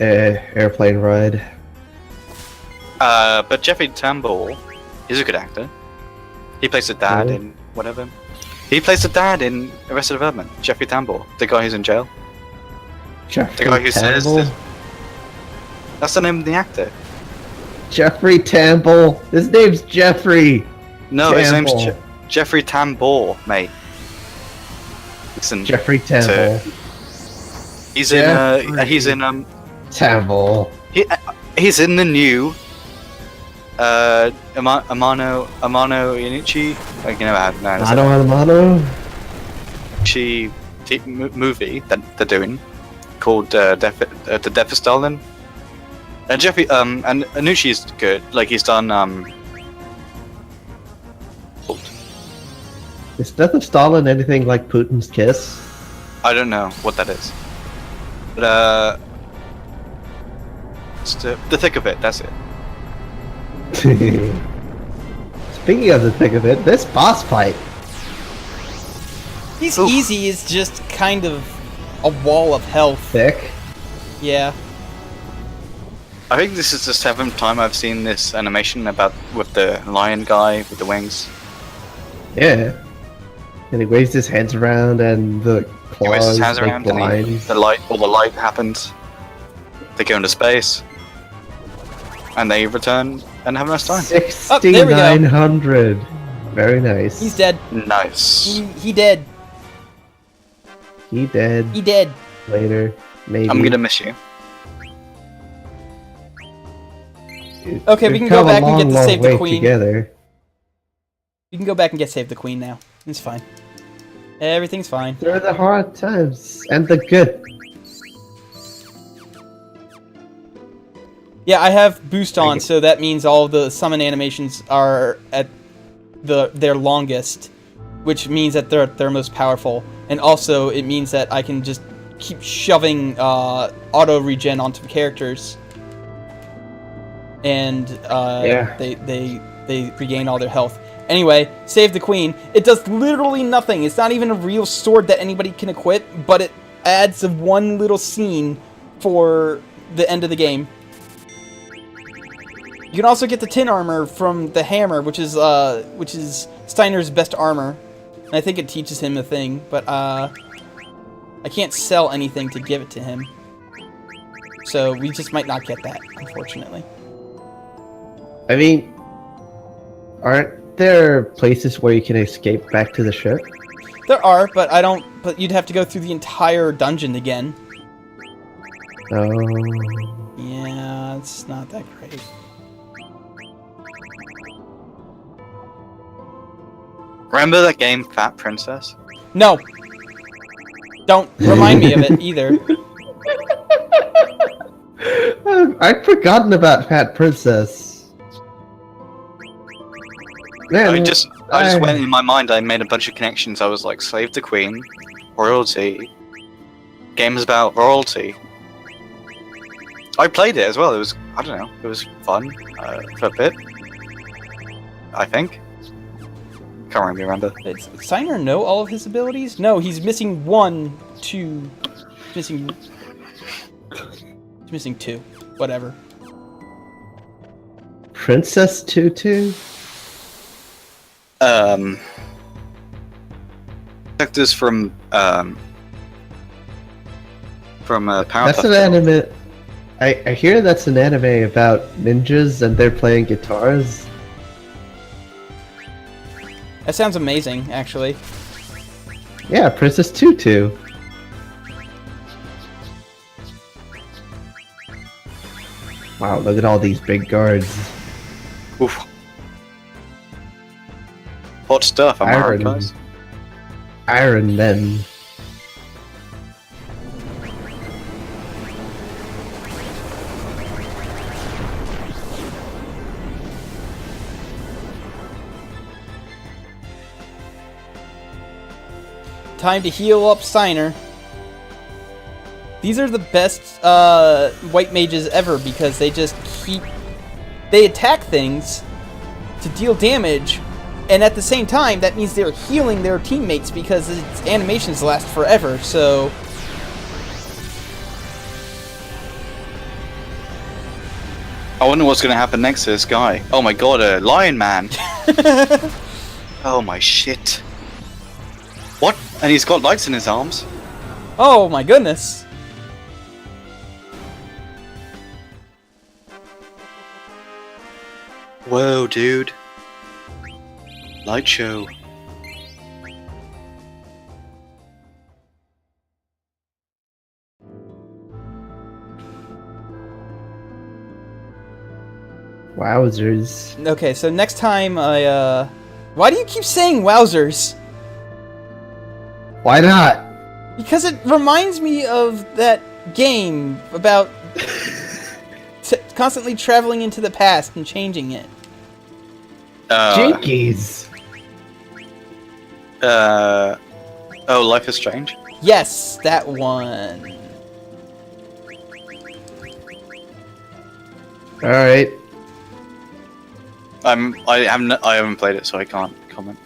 airplane ride. But Jeffrey Tambor, he's a good actor. He plays the dad Really? in whatever. He plays the dad in Arrested Development. Jeffrey Tambor, the guy who's in jail. Jeffrey The guy who says Tambor? this. That's the name of the actor. Jeffrey Tambor. His name's Jeffrey. No, his name's Tambor. Jeffrey Tambor, mate. Listen, Jeffrey Tambor. he's Jeffrey in Tambor. he's in the new Amano Inucci. Like, you know how Amano. movie that they're doing called The Death of Stalin. And Jeffrey and Inucci's good. Like, he's done Is Death of Stalin anything like Putin's Kiss? I don't know what that is, but it's the thick of it. That's it. Speaking of the thick of it, this boss fight. He's Oof. easy. It's just kind of a wall of health. Thick. Yeah. I think this is the 7th time I've seen this animation with the lion guy with the wings. Yeah. And he waves his hands around and the He waves claws his hands make around and lines. the light happens. They go into space, and they return and have a nice time. Oh, there we go. 6,900. Very nice. He's dead. Nice. He dead. He dead. He dead. Later. Maybe. I'm gonna miss you. Okay, we We've can go come a back and get long, to long save the way queen. Together. You can go back and get save the queen now. It's fine. Everything's fine. Through the hard times and the good. Yeah, I have boost on, so that means all the summon animations are at their longest, which means that they're at their most powerful. And also, it means that I can just keep shoving auto regen onto characters, and Yeah. they regain all their health. Anyway, save the queen. It does literally nothing. It's not even a real sword that anybody can equip, but it adds one little scene for the end of the game. You can also get the tin armor from the hammer, which is Steiner's best armor. And I think it teaches him a thing, but I can't sell anything to give it to him. So we just might not get that, unfortunately. I mean, aren't there places where you can escape back to the ship? There are, but I don't. But you'd have to go through the entire dungeon again. Oh. Yeah, it's not that great. Remember that game, Fat Princess? No. Don't remind me of it either. I've forgotten about Fat Princess. Man, I just went in my mind. I made a bunch of connections. I was like, slave to queen, royalty. Games about royalty. I played it as well. It was, I don't know, it was fun for a bit. I think. Can't really remember. Does Steiner know all of his abilities? No, he's missing one, two. He's missing two. Whatever. Princess Tutu? Characters from Powerpuff. That's an anime. I hear that's an anime about ninjas and they're playing guitars. That sounds amazing, actually. Yeah, Princess Tutu. Wow, look at all these big guards. Oof. Hot stuff, am I right, guys? Iron Men. time to heal up Steiner. These are the best white mages ever because they just they attack things to deal damage, and at the same time, that means they're healing their teammates because its animations last forever, so... I wonder what's gonna happen next to this guy. Oh my god, a lion man! Oh my shit. What? And he's got lights in his arms? Oh my goodness! Whoa, dude. Light show. Wowzers. Okay, so next time I, Why do you keep saying wowzers? Why not? Because it reminds me of that game about constantly traveling into the past and changing it. Jinkies. Oh, Life is Strange? Yes, that one. Alright. I haven't played it, so I can't comment.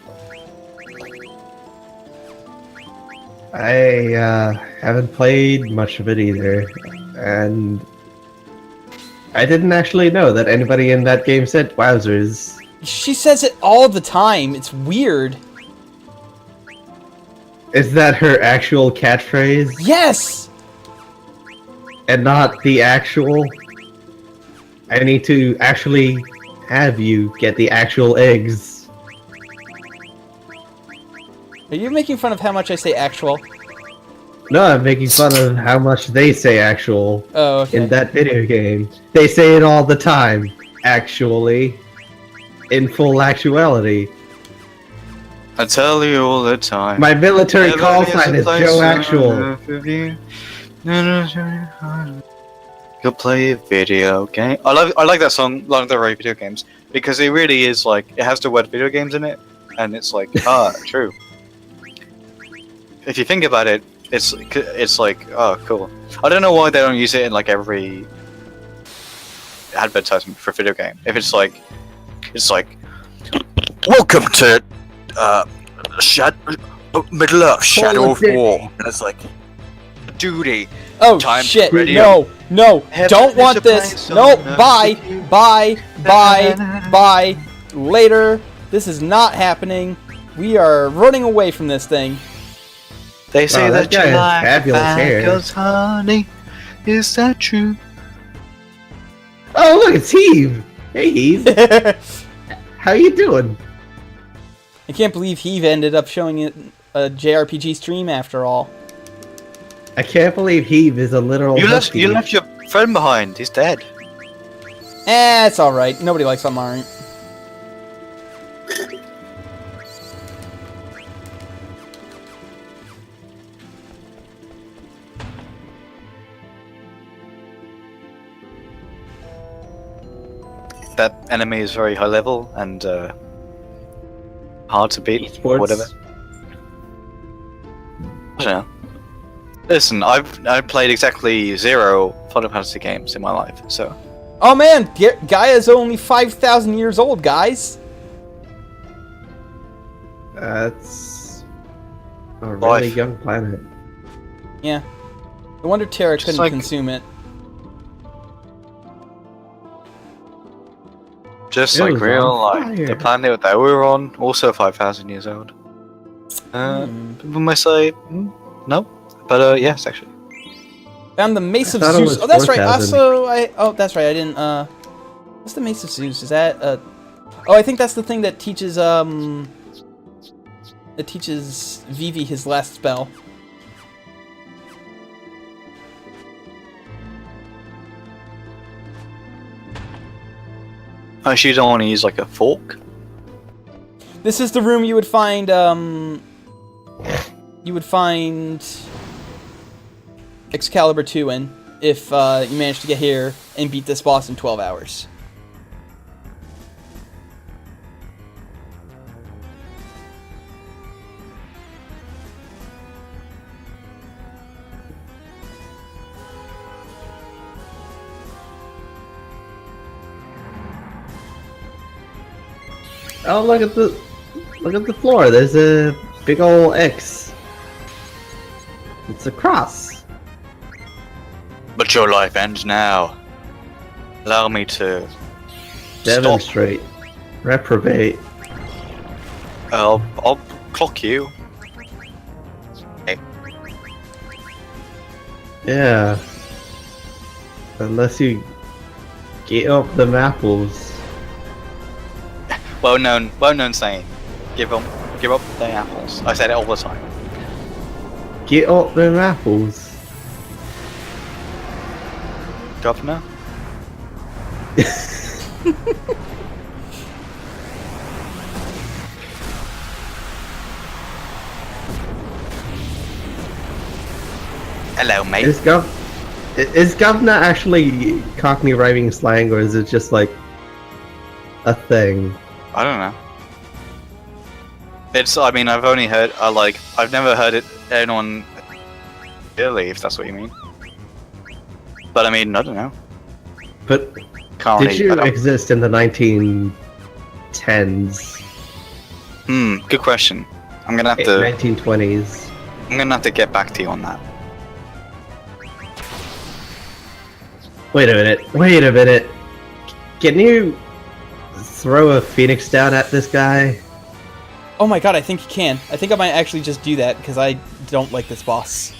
I haven't played much of it either, and I didn't actually know that anybody in that game said wowzers. She says it all the time. It's weird. Is that her actual catchphrase? Yes! And not the actual? I need to actually have you get the actual eggs. Are you making fun of how much I say actual? No, I'm making fun of how much they say actual Oh, okay. in that video game. They say it all the time, actually. In full actuality. I tell you all the time. My military call sign is Joe Actual. Go play a video game. I like that song, a lot of the video games, because it really is like, it has the word video games in it, and it's like, true. If you think about it, it's like, oh, cool. I don't know why they don't use it in like every advertisement for a video game. If it's like, welcome to Middle Earth, Shadow of War, and it's like, duty. Oh Time shit! radio. No! Heaven Don't is want a this. place Nope. on earth Bye. with you. Bye. Later. This is not happening. We are running away from this thing. They say Wow, that that guy you has like fabulous hair. because honey, is that true? Oh, look, it's Heave! Hey, Heave. I How you doing? can't believe Heave ended up showing it a JRPG stream after all. I can't believe Heave is a literal You husky. left your friend behind. He's dead. It's alright. Nobody likes Amari. That enemy is very high level and hard to beat. Esports. Whatever. I don't know. Listen, I've played exactly 0 Final Fantasy games in my life, so. Oh man, Gaia's only 5,000 years old, guys. That's a really Life. young planet. Yeah. No wonder Terra Just couldn't like- consume it. Just It like was real on life. fire. The planet that we were on, also 5,000 years old. People might say, no. But yes, actually. Found the Mace of thought it Zeus. was Oh, that's right. 4,000. Oh, that's right. I didn't. What's the Mace of Zeus? Is that Oh, I think that's the thing that teaches Vivi his last spell. I actually don't want to use like a fork. This is the room you would find Excalibur 2 in if you managed to get here and beat this boss in 12 hours. Oh, look at the floor. There's a big old X. It's a cross. But your life ends now. Allow me to Demonstrate. Reprobate. I'll clock you. Okay. Yeah. Unless you get up them apples. Well known saying. Give up the apples. I said it all the time. Get up them apples. Governor? Hello, mate. Is governor actually Cockney rhyming slang, or is it just like a thing? I don't know. I mean, I've only heard, I've never heard it, anyone really, if that's what you mean. But I mean, I don't know. But Can't did really, you I don't- exist in the 1910s? Good question. I'm gonna have to, 1920s? I'm gonna have to get back to you on that. Wait a minute. Can you throw a phoenix down at this guy? Oh my god, I think you can. I think I might actually just do that because I don't like this boss.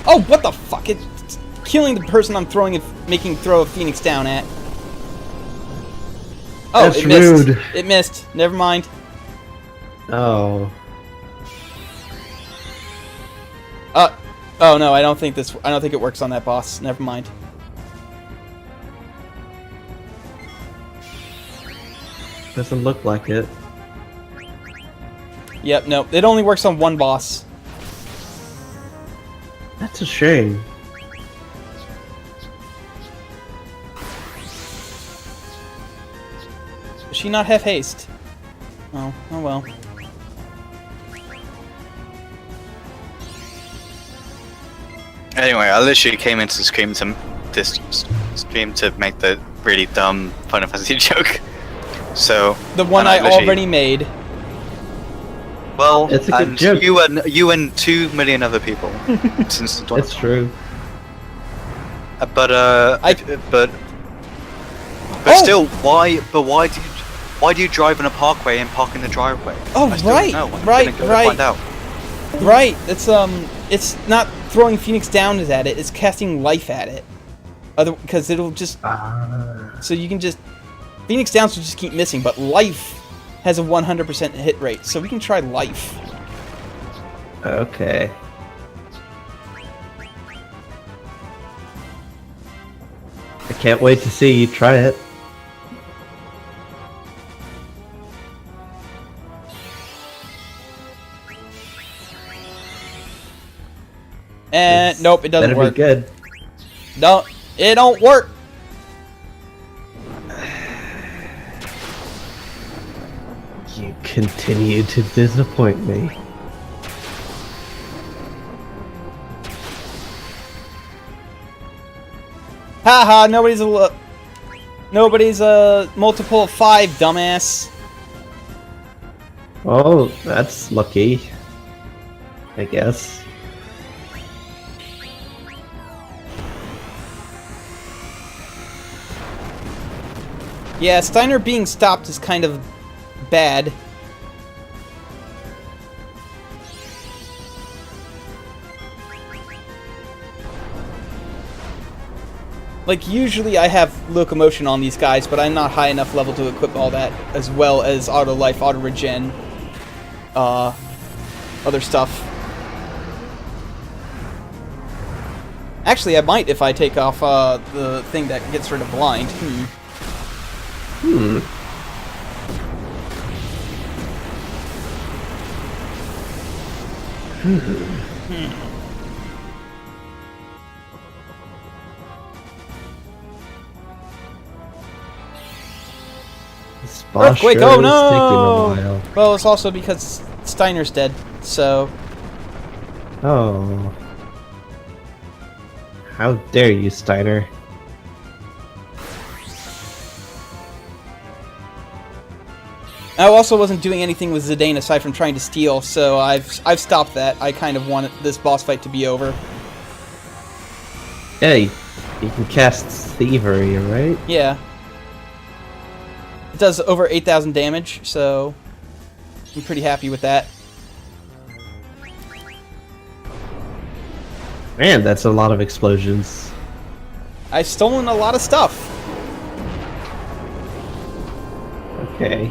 Oh, what the fuck? It's killing the person I'm throwing and making throw a phoenix down at. Oh, That's it missed. rude. It missed. Never mind. Oh. Oh no, I don't think it works on that boss. Never mind. Doesn't look like it. Yep, no. It only works on one boss. That's a shame. Does she not have haste? Oh well. Anyway, I literally came into this stream to make the really dumb Final Fantasy joke. So The one and I literally- already made. Well, It's a good and joke. you and 2 million other people since the It's true. But Oh! still, why do you drive in a parkway and park in the driveway? Oh, I still right, don't know. I'm right, gonna go right. Find out. Right, it's not throwing Phoenix down at it, it's casting life at it. Because it'll just, so you can just, Phoenix Downs will just keep missing, but life has a 100% hit rate, so we can try life. Okay. I can't wait to see you try it. And nope, it doesn't Better work. be good. No, it don't work. You continue to disappoint me. Haha, nobody's a multiple of 5, dumbass. Oh, that's lucky. I guess. Yeah, Steiner being stopped is kind of bad. Like, usually I have locomotion on these guys, but I'm not high enough level to equip all that, as well as auto life, auto regen, other stuff. Actually, I might if I take off the thing that gets rid of blind. This boss Earthquake! sure Oh is no! taking a while. Well, it's also because Steiner's dead, so... Oh. How dare you, Steiner? I also wasn't doing anything with Zidane aside from trying to steal, so I've stopped that. I kind of want this boss fight to be over. Hey, you can cast Thievery, right? Yeah. It does over 8,000 damage, so I'm pretty happy with that. Man, that's a lot of explosions. I've stolen a lot of stuff. Okay.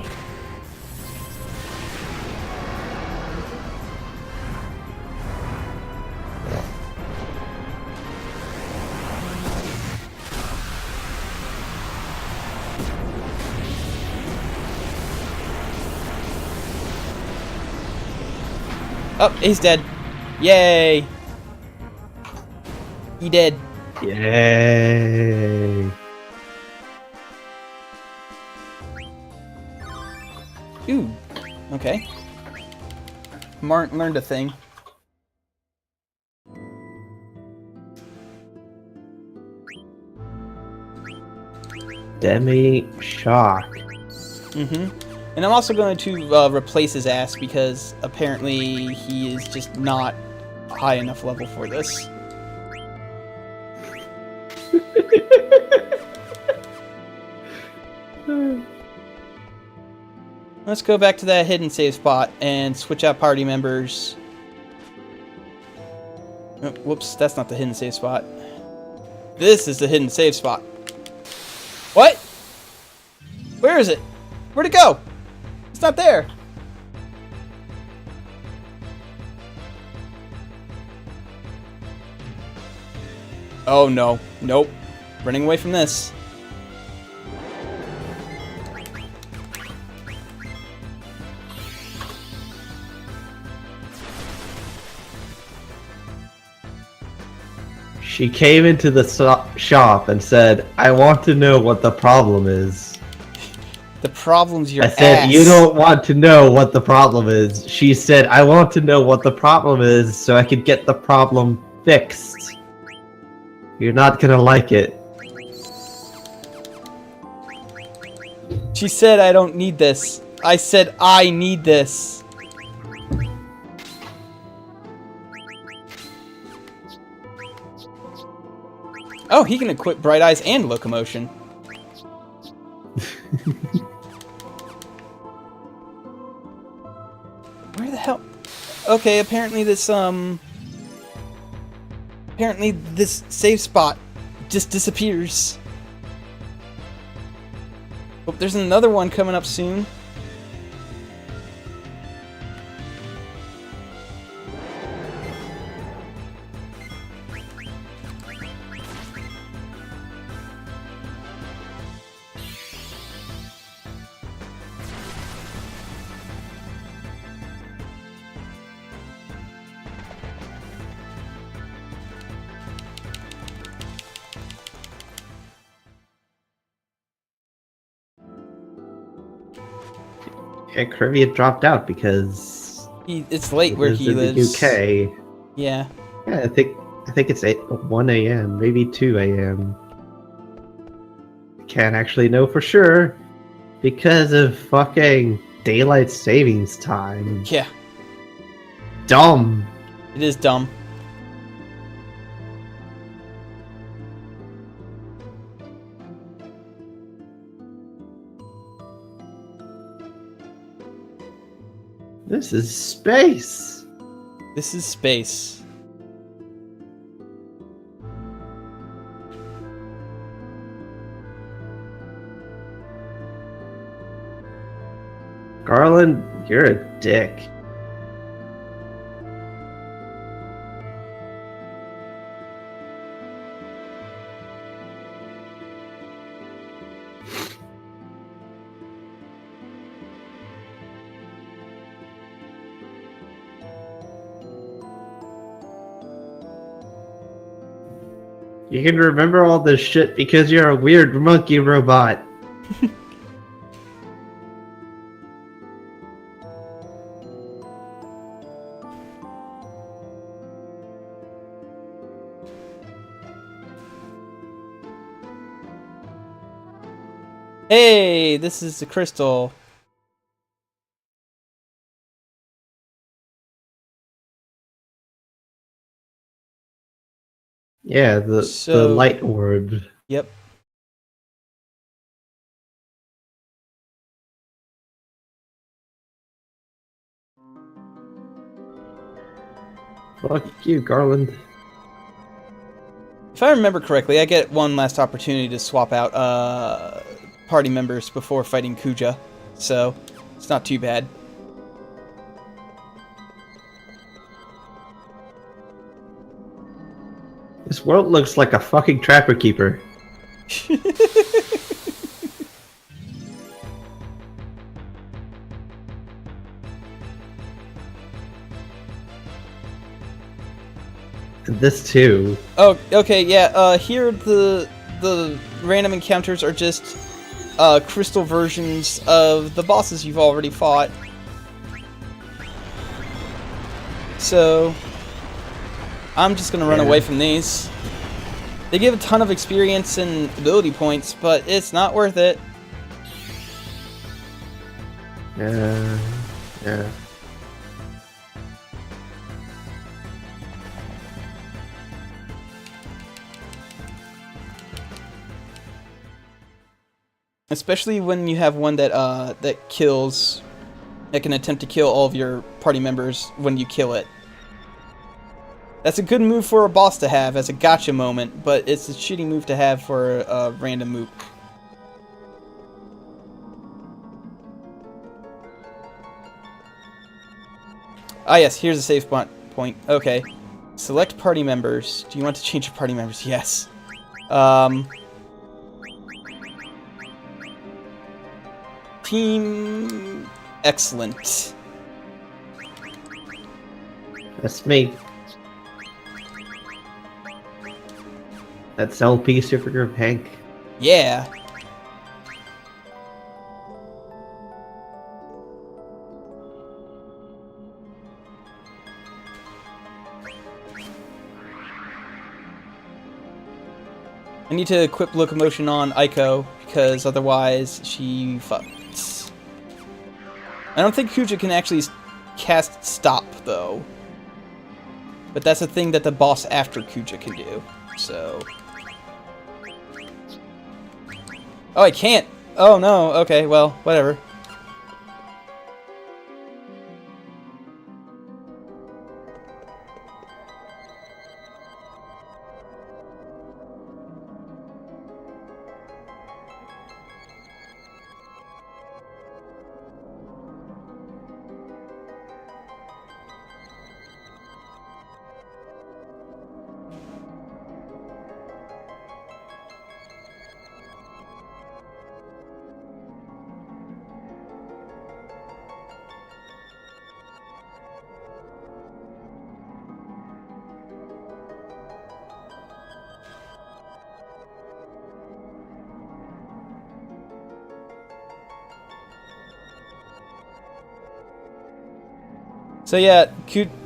Oh, he's dead. Yay. He dead. Yay! Ooh. Okay. Martin learned a thing. Demi Shock. Mm-hmm. And I'm also going to replace his ass because apparently he is just not high enough level for this. Let's go back to that hidden save spot and switch out party members. Oh, whoops, that's not the hidden save spot. This is the hidden save spot. What? Where is it? Where'd it go? It's not there. Oh no. Nope. Running away from this. She came into the shop and said, "I want to know what the problem is." The problem's your I said, ass. "You don't want to know what the problem is." She said, "I want to know what the problem is so I can get the problem fixed." You're not gonna like it. She said I don't need this. I said I need this. Oh, he can equip Bright Eyes and Locomotion. Where the hell? Okay, apparently this save spot just disappears. Oh, there's another one coming up soon. Yeah, Kirby had dropped out because It's late where he in lives. the UK. Yeah. Yeah, I think it's 1 a.m., maybe 2 a.m. Can't actually know for sure because of fucking daylight savings time. Yeah. Dumb. It is dumb. This is space. This is space. Garland, you're a dick. You can remember all this shit because you're a weird monkey robot. Hey, this is the crystal. Yeah, the So- light orb. Yep. Fuck you, Garland. If I remember correctly, I get one last opportunity to swap out party members before fighting Kuja, so it's not too bad. This world looks like a fucking trapper keeper. This too. Oh, okay, yeah. Here the random encounters are just crystal versions of the bosses you've already fought. So I'm just gonna run Yeah. away from these. They give a ton of experience and ability points, but it's not worth it. Yeah. Especially when you have one that that can attempt to kill all of your party members when you kill it. That's a good move for a boss to have as a gotcha moment, but it's a shitty move to have for a random mook. Ah yes, here's a save point. Okay. Select party members. Do you want to change your party members? Yes. Team... Excellent. That's me. That's LP Supergroup Hank. Yeah. I need to equip locomotion on Aiko, because otherwise she fucks. I don't think Kuja can actually cast stop, though. But that's a thing that the boss after Kuja can do, so... Oh, I can't! Oh no, okay, well, whatever. So yeah,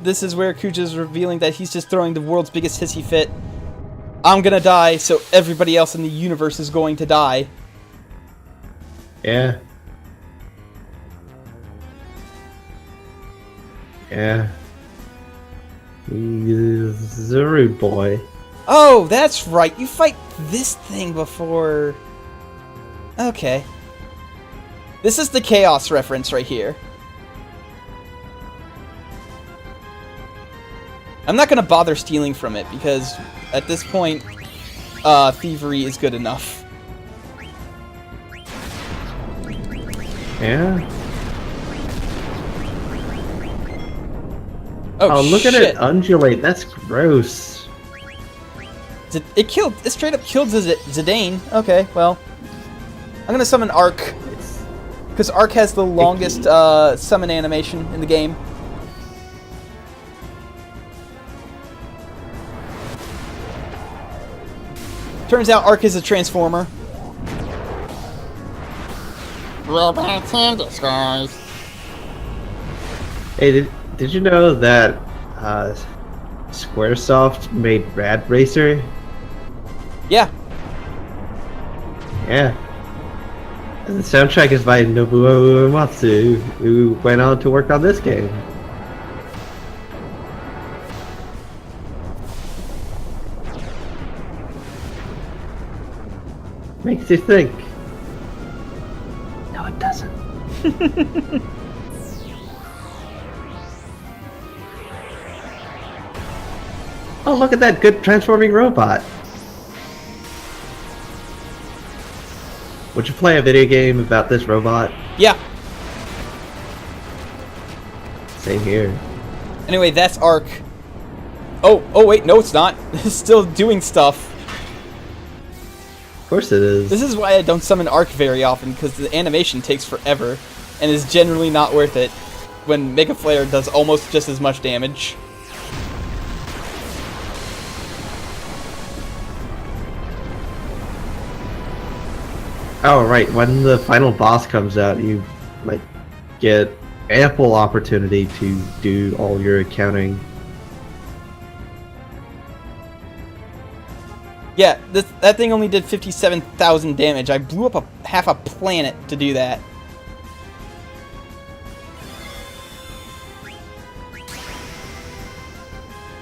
this is where Kuja's revealing that he's just throwing the world's biggest hissy fit. I'm gonna die, so everybody else in the universe is going to die. Yeah. Yeah. He's a rude boy. Oh, that's right, you fight this thing before... Okay. This is the Chaos reference right here. I'm not gonna bother stealing from it, because at this point, thievery is good enough. Yeah. Oh, look shit. at it undulate. That's gross. It straight up killed Zidane. Okay, well. I'm gonna summon Ark. Because Ark has the longest summon animation in the game. Turns out Ark is a transformer. Robots in disguise. Hey, did you know that Squaresoft made Rad Racer? Yeah. Yeah. And the soundtrack is by Nobuo Uematsu, who went on to work on this game. Makes you think. No, it doesn't. Oh, look at that good transforming robot. Would you play a video game about this robot? Yeah. Same here. Anyway, that's Arc. Oh wait, no it's not. It's still doing stuff. Of course it is. This is why I don't summon Arc very often, because the animation takes forever, and is generally not worth it when Mega Flare does almost just as much damage. Oh, right. When the final boss comes out, you might get ample opportunity to do all your accounting. Yeah, that thing only did 57,000 damage. I blew up half a planet to do that.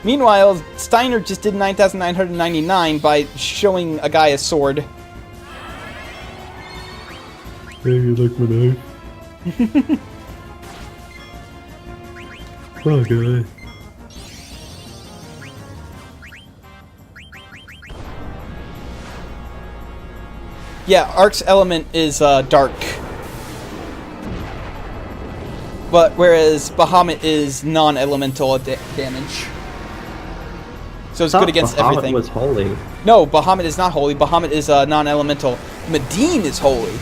Meanwhile, Steiner just did 9,999 by showing a guy a sword. Hey, you like my knife? Oh, good. Yeah, Arc's element is dark. But whereas Bahamut is non-elemental damage. So it's good against Bahamut everything. Was holy. No, Bahamut is not holy. Bahamut is non-elemental. Medine is holy.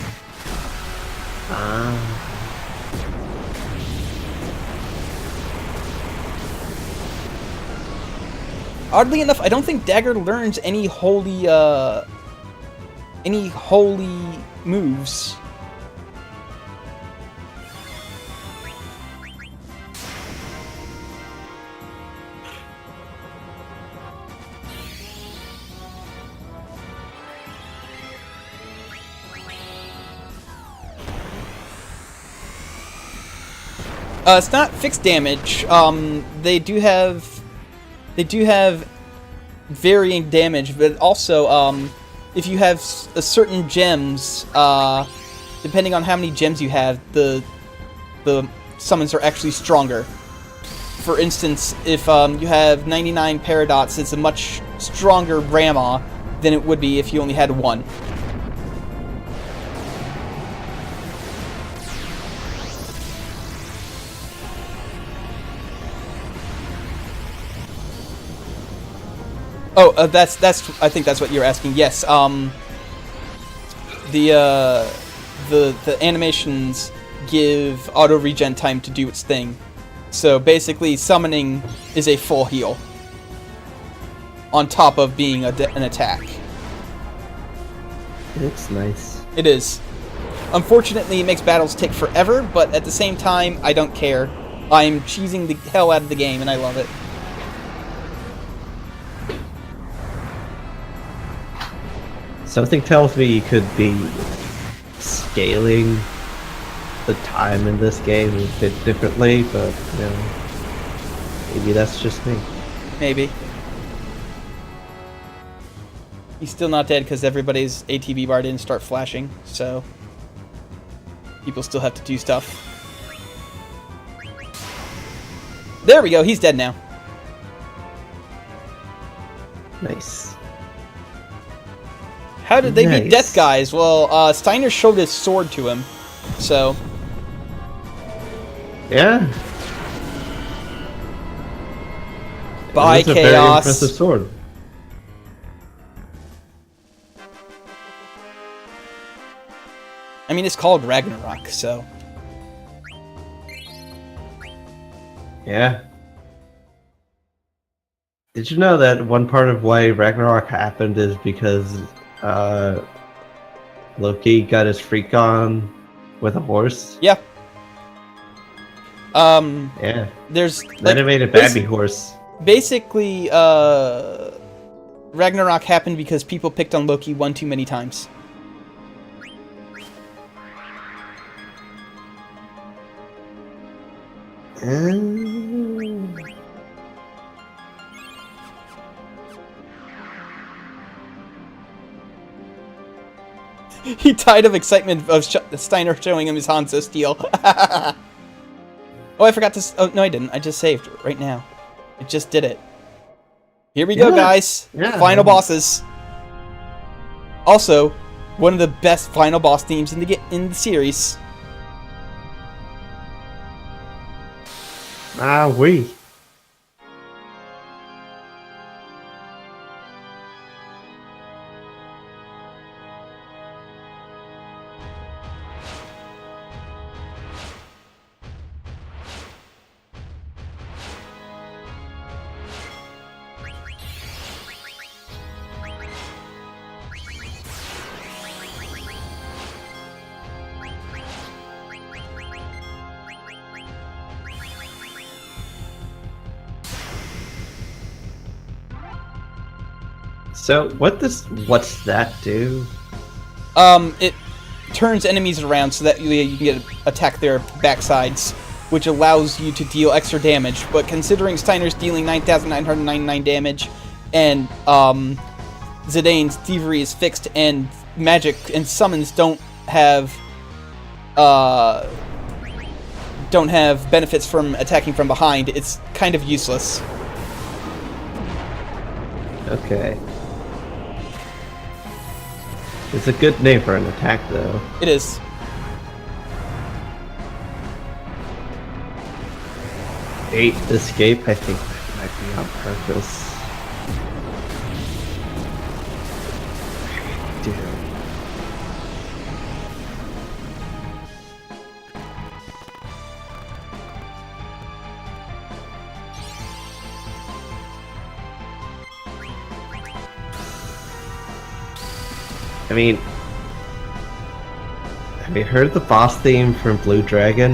Ah. Oddly enough, I don't think Dagger learns any holy moves. It's not fixed damage. They do have varying damage, but also if you have certain gems, depending on how many gems you have, the summons are actually stronger. For instance, if you have 99 Paradots, it's a much stronger Rama than it would be if you only had one. Oh, that's. I think that's what you're asking. Yes. The animations give auto regen time to do its thing. So basically, summoning is a full heal on top of being an attack. It's nice. It is. Unfortunately, it makes battles take forever, but at the same time, I don't care. I'm cheesing the hell out of the game, and I love it. Something tells me you could be scaling the time in this game a bit differently, but you know, maybe that's just me. Maybe. He's still not dead because everybody's ATB bar didn't start flashing, so people still have to do stuff. There we go, he's dead now. Nice. How did they beat Nice. Death Guys? Well, Steiner showed his sword to him, so... Yeah. Bye, That's a very Chaos. impressive sword. I mean, it's called Ragnarok, so... Yeah. Did you know that one part of why Ragnarok happened is because Loki got his freak on with a horse? Yeah. Yeah. There's... Then it made a baby horse. Basically, Ragnarok happened because people picked on Loki one too many times. He died of excitement of Steiner showing him his Hanzo steel. Oh, I forgot to... Oh, no, I didn't. I just saved right now. I just did it. Here we go, guys. Yeah. Final bosses. Also, one of the best final boss themes in the series. We. So what's that do? It turns enemies around so that you can attack their backsides, which allows you to deal extra damage. But considering Steiner's dealing 9,999 damage, and Zidane's thievery is fixed, and magic and summons don't have benefits from attacking from behind, it's kind of useless. Okay. It's a good name for an attack, though. It is. Eight escape, I think that might be on purpose. Dude. I mean, have you heard the boss theme from Blue Dragon?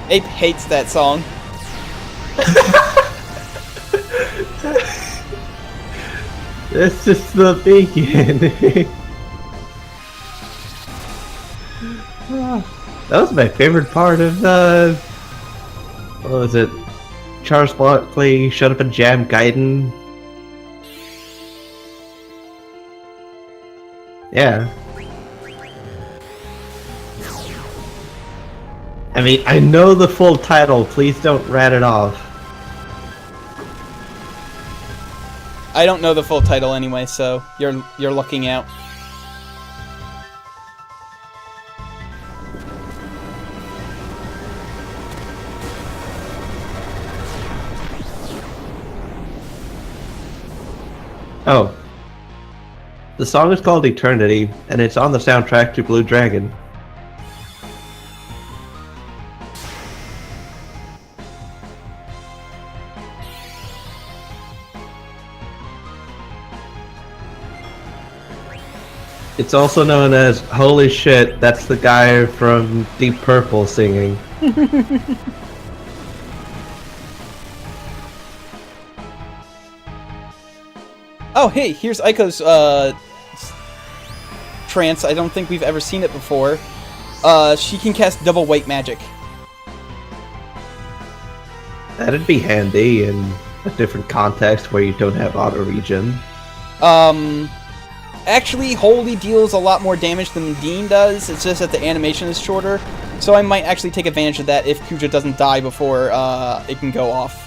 Ape hates that song. This is the beginning. That was my favorite part of the... What was it? Charles Barkley, Shut Up and Jam Gaiden. Yeah. I mean, I know the full title, please don't rat it off. I don't know the full title anyway, so you're lucking out. Oh. The song is called Eternity, and it's on the soundtrack to Blue Dragon. It's also known as Holy Shit, that's the guy from Deep Purple singing. Oh, hey, here's Aiko's trance. I don't think we've ever seen it before. She can cast double white magic. That'd be handy in a different context where you don't have auto regen. Actually, Holy deals a lot more damage than Dean does. It's just that the animation is shorter. So I might actually take advantage of that if Kuja doesn't die before it can go off.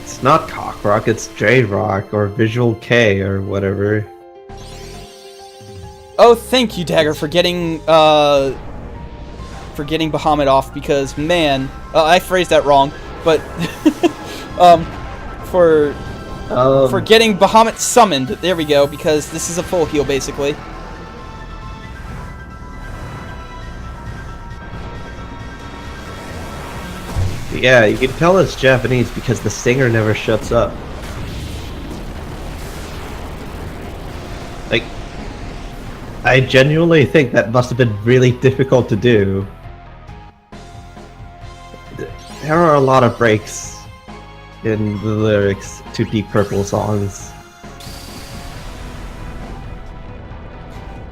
It's not Cock Rock, it's J Rock or Visual K or whatever. Oh, thank you, Dagger, for getting Bahamut off, because, man, I phrased that wrong, but, for getting Bahamut summoned, there we go, because this is a full heal, basically. Yeah, you can tell it's Japanese because the singer never shuts up. Like, I genuinely think that must have been really difficult to do. there are a lot of breaks in the lyrics to Deep Purple songs.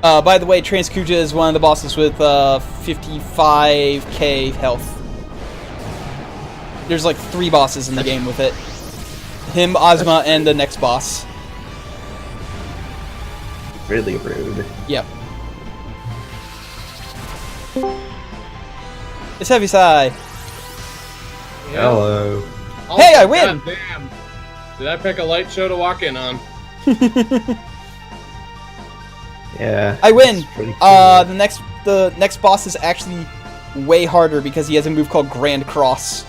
By the way, Trans Kuja is one of the bosses with 55k health. There's like 3 bosses in the game with it. Him, Ozma, and the next boss. Really rude. Yep. It's Heavy Side. Hello. Oh, Hey, I win! God damn. Did I pick a light show to walk in on? Yeah. I win. it's pretty cool. The next boss is actually way harder because he has a move called Grand Cross.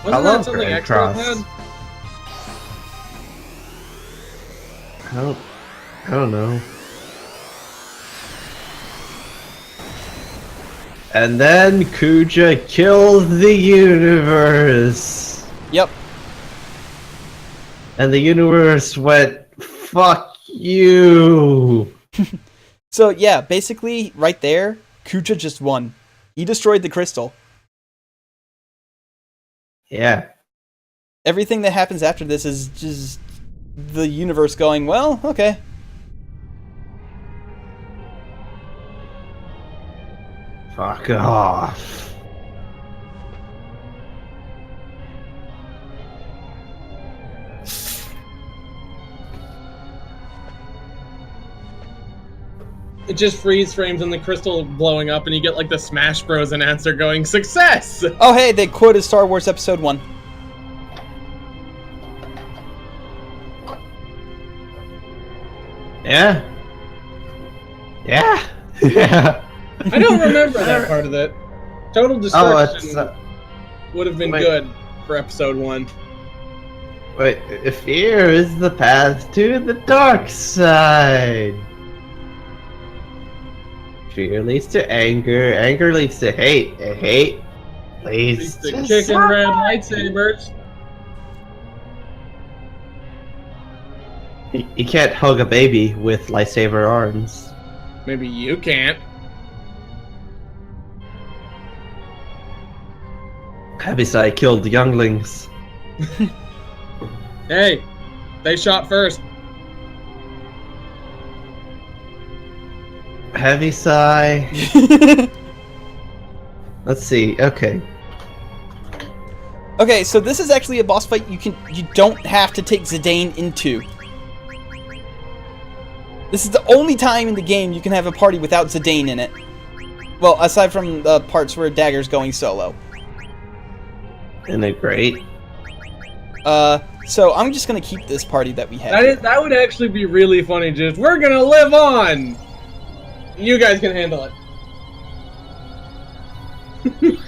Wasn't love that something Grand extra Cross. had? I don't know. And then Kuja kills the universe. Yep. And the universe went, fuck you. So yeah, basically right there, Kuja just won. He destroyed the crystal. Yeah. Everything that happens after this is just the universe going, well, okay. Fuck off. It just freeze frames and the crystal blowing up, and you get like the Smash Bros. Announcer going, "Success!" Oh hey, they quoted Star Wars Episode 1. Yeah. Yeah. Yeah. I don't remember that part of it. Total Oh, Destruction it's would have been wait. good for Episode 1. wait. Fear is the path to the dark side. Fear leads to anger. Anger leads to hate. And hate leads The to kicking red lightsabers. You can't hug a baby with lightsaber arms. Maybe you can't. Heaviside killed the younglings. Hey, they shot first. Heaviside. Let's see. Okay. Okay, so this is actually a boss fight you don't have to take Zidane into. This is the only time in the game you can have a party without Zidane in it. Well, aside from the parts where Dagger's going solo. Isn't it great? So I'm just gonna keep this party that we have. That would actually be really funny. Just, we're gonna live on. You guys can handle it.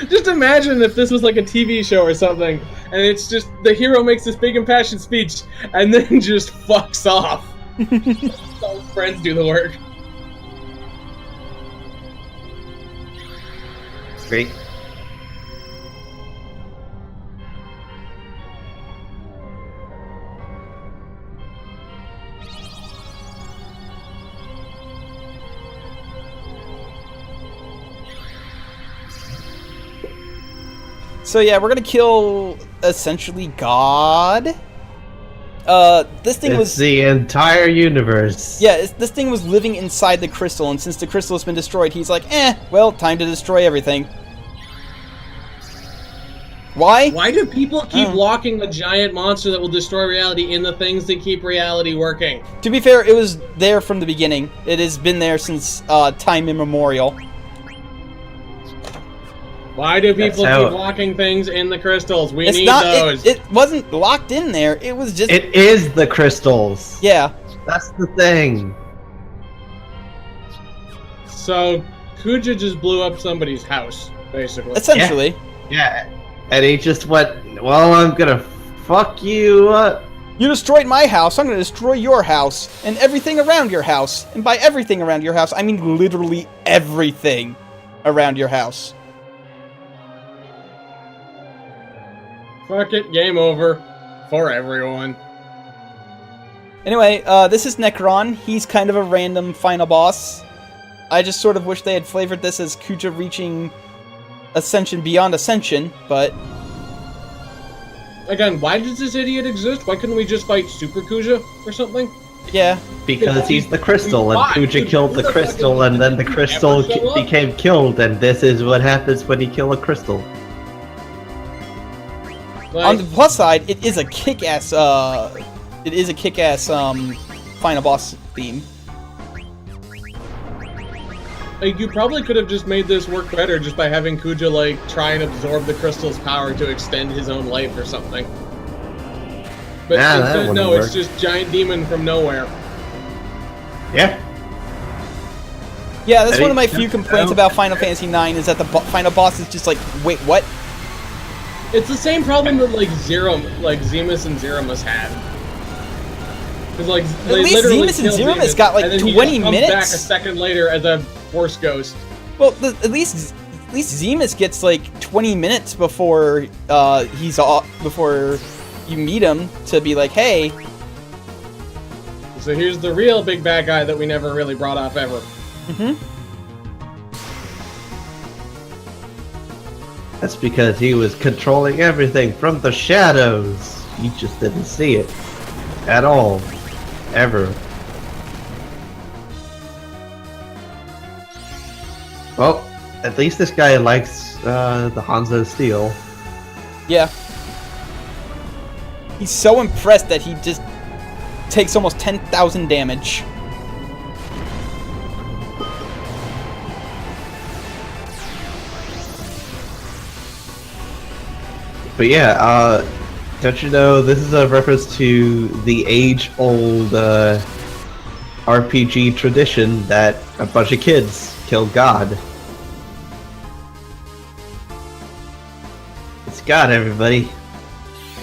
Just imagine if this was like a TV show or something, and it's just the hero makes this big impassioned speech and then just fucks off. All his friends do the work. Great. So yeah, we're gonna kill essentially God. This thing It's was the entire universe. yeah, this thing was living inside the crystal, and since the crystal has been destroyed, he's like, well, time to destroy everything. Why? Why do people keep locking the giant monster that will destroy reality in the things that keep reality working? To be fair, it was there from the beginning. It has been there since time immemorial. Why do people That's how- keep locking things in the crystals? We It's need not. those. It wasn't locked in there. It was just. It is the crystals. Yeah. That's the thing. So, Kuja just blew up somebody's house, basically. Essentially. Yeah. And he just went, well, I'm gonna fuck you up. You destroyed my house. I'm gonna destroy your house and everything around your house. And by everything around your house, I mean literally everything around your house. Fuck it, game over. For everyone. Anyway, this is Necron. He's kind of a random final boss. I just sort of wish they had flavored this as Kuja reaching Ascension beyond Ascension, but Again, why does this idiot exist? Why couldn't we just fight Super Kuja or something? yeah. Because he's the crystal, and Why? Kuja killed the crystal, and then the crystal Ever show up? became killed, and this is what happens when you kill a crystal. Like, On the plus side, it is a kick-ass, final boss theme. like, you probably could have just made this work better just by having Kuja, like, try and absorb the crystal's power to extend his own life or something. But Nah, that instead, wouldn't no, work. it's just giant demon from nowhere. Yeah. Yeah, that's I one of my think- few complaints Oh. about Final Fantasy IX is that the final boss is just like, wait, what? It's the same problem that, like, Zemus and Zeramus had. Because, like, they least literally Zemus and killed Zeramus Zemus, got, like, and then he 20 just comes minutes. back a second later as a Force Ghost. Well, at least Zemus gets like 20 minutes before before you meet him to be like, hey. So here's the real big bad guy that we never really brought up ever. Mm-hmm. That's because he was controlling everything from the shadows. You just didn't see it. At all. Ever. Well, at least this guy likes the Hanzo steel. Yeah. He's so impressed that he just takes almost 10,000 damage. But yeah, don't you know this is a reference to the age-old RPG tradition that a bunch of kids kill God. It's God, everybody.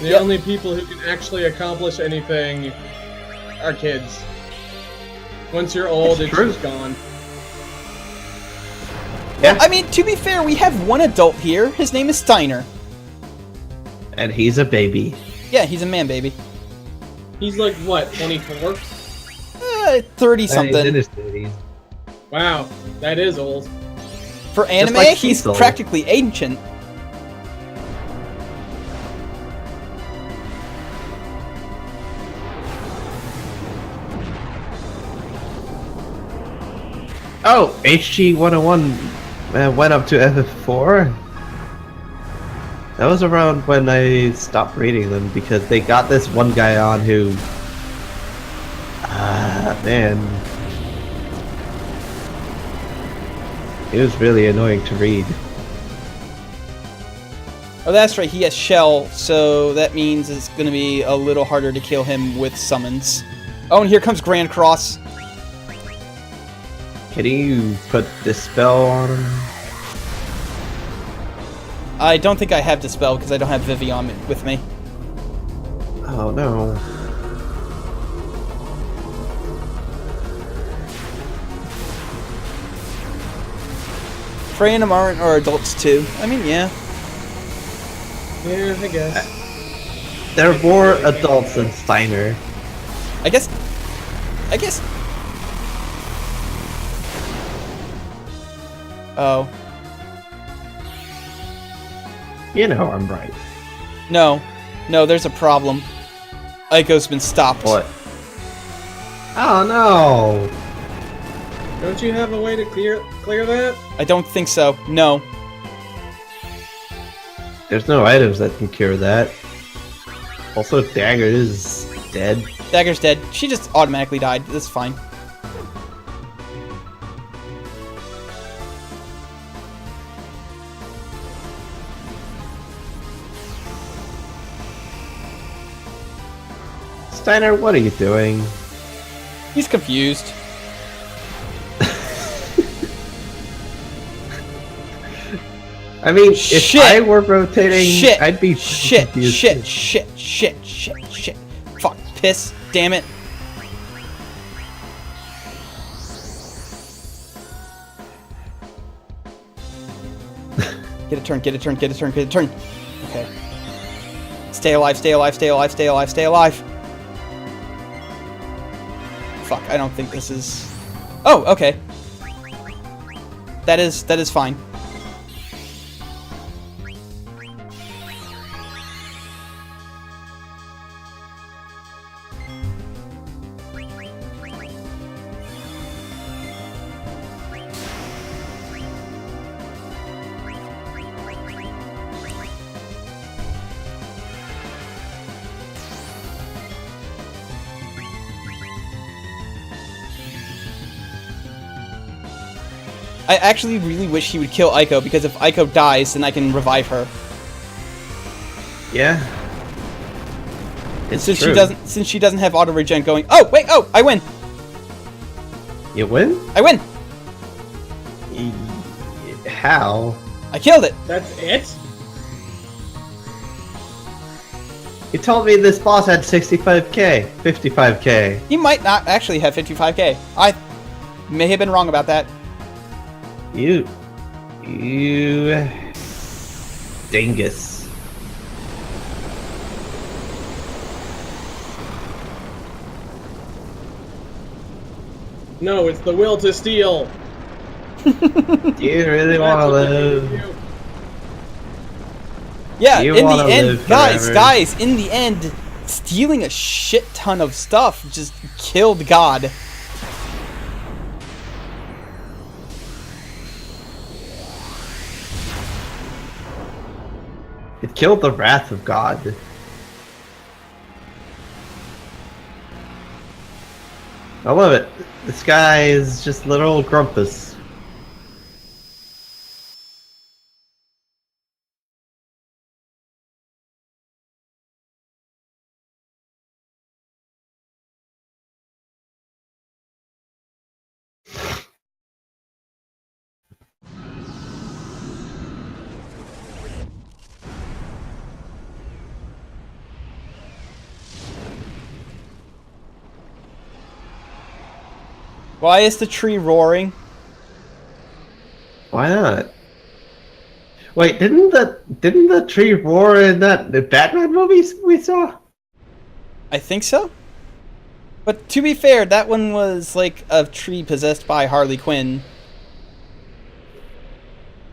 The Yep. only people who can actually accomplish anything are kids. Once you're old, It's it's true. just gone. Yeah. I mean, to be fair, we have one adult here. His name is Steiner. And he's a baby. Yeah, he's a man baby. He's like, what, 24? 30 He's in something. his 30s. Wow, that is old. For anime, like he's Cecil. practically ancient. Oh, HG 101 went up to FF4. That was around when I stopped reading them because they got this one guy on who, man, it was really annoying to read. Oh, that's right, he has Shell, so that means it's gonna be a little harder to kill him with summons. Oh, and here comes Grand Cross. Can you put this spell on him? I don't think I have Dispel because I don't have Vivian with me. Oh no. Frey and Amaran are adults too. I mean, yeah. Yeah, I guess. They're more adults than Steiner. I guess. Oh. You know I'm right. No. No, there's a problem. Aiko's been stopped. What? Oh no! Don't you have a way to clear that? I don't think so. No. There's no items that can cure that. Also, Dagger is dead. Dagger's dead. She just automatically died. That's fine. Steiner, what are you doing? He's confused. I mean, if Shit. I were rotating, Shit. I'd be Shit. confused Shit. too. Shit. Shit. Shit. Shit. Fuck. Piss. Damn it. Get a turn. Get a turn. Get a turn. Get a turn. Okay. Stay alive. Stay alive. Stay alive. Stay alive. Stay alive. Fuck. I don't think this is. Oh. Okay. That is fine. I actually really wish he would kill Aiko, because if Aiko dies, then I can revive her. Yeah. It's Since true. she doesn't have auto regen going. Oh wait! Oh, I win! You win? I win! How? I killed it. That's it? You told me this boss had 65k, 55k. He might not actually have 55k. I may have been wrong about that. You dingus. No, it's the will to steal. Do you really want to live? Yeah, You in the wanna end, live forever. guys, in the end, stealing a shit ton of stuff just killed God. It killed the wrath of God. I love it. This guy is just literal grumpus. Why is the tree roaring? Why not? Wait, didn't the tree roar in the Batman movies we saw? I think so. But to be fair, that one was like a tree possessed by Harley Quinn.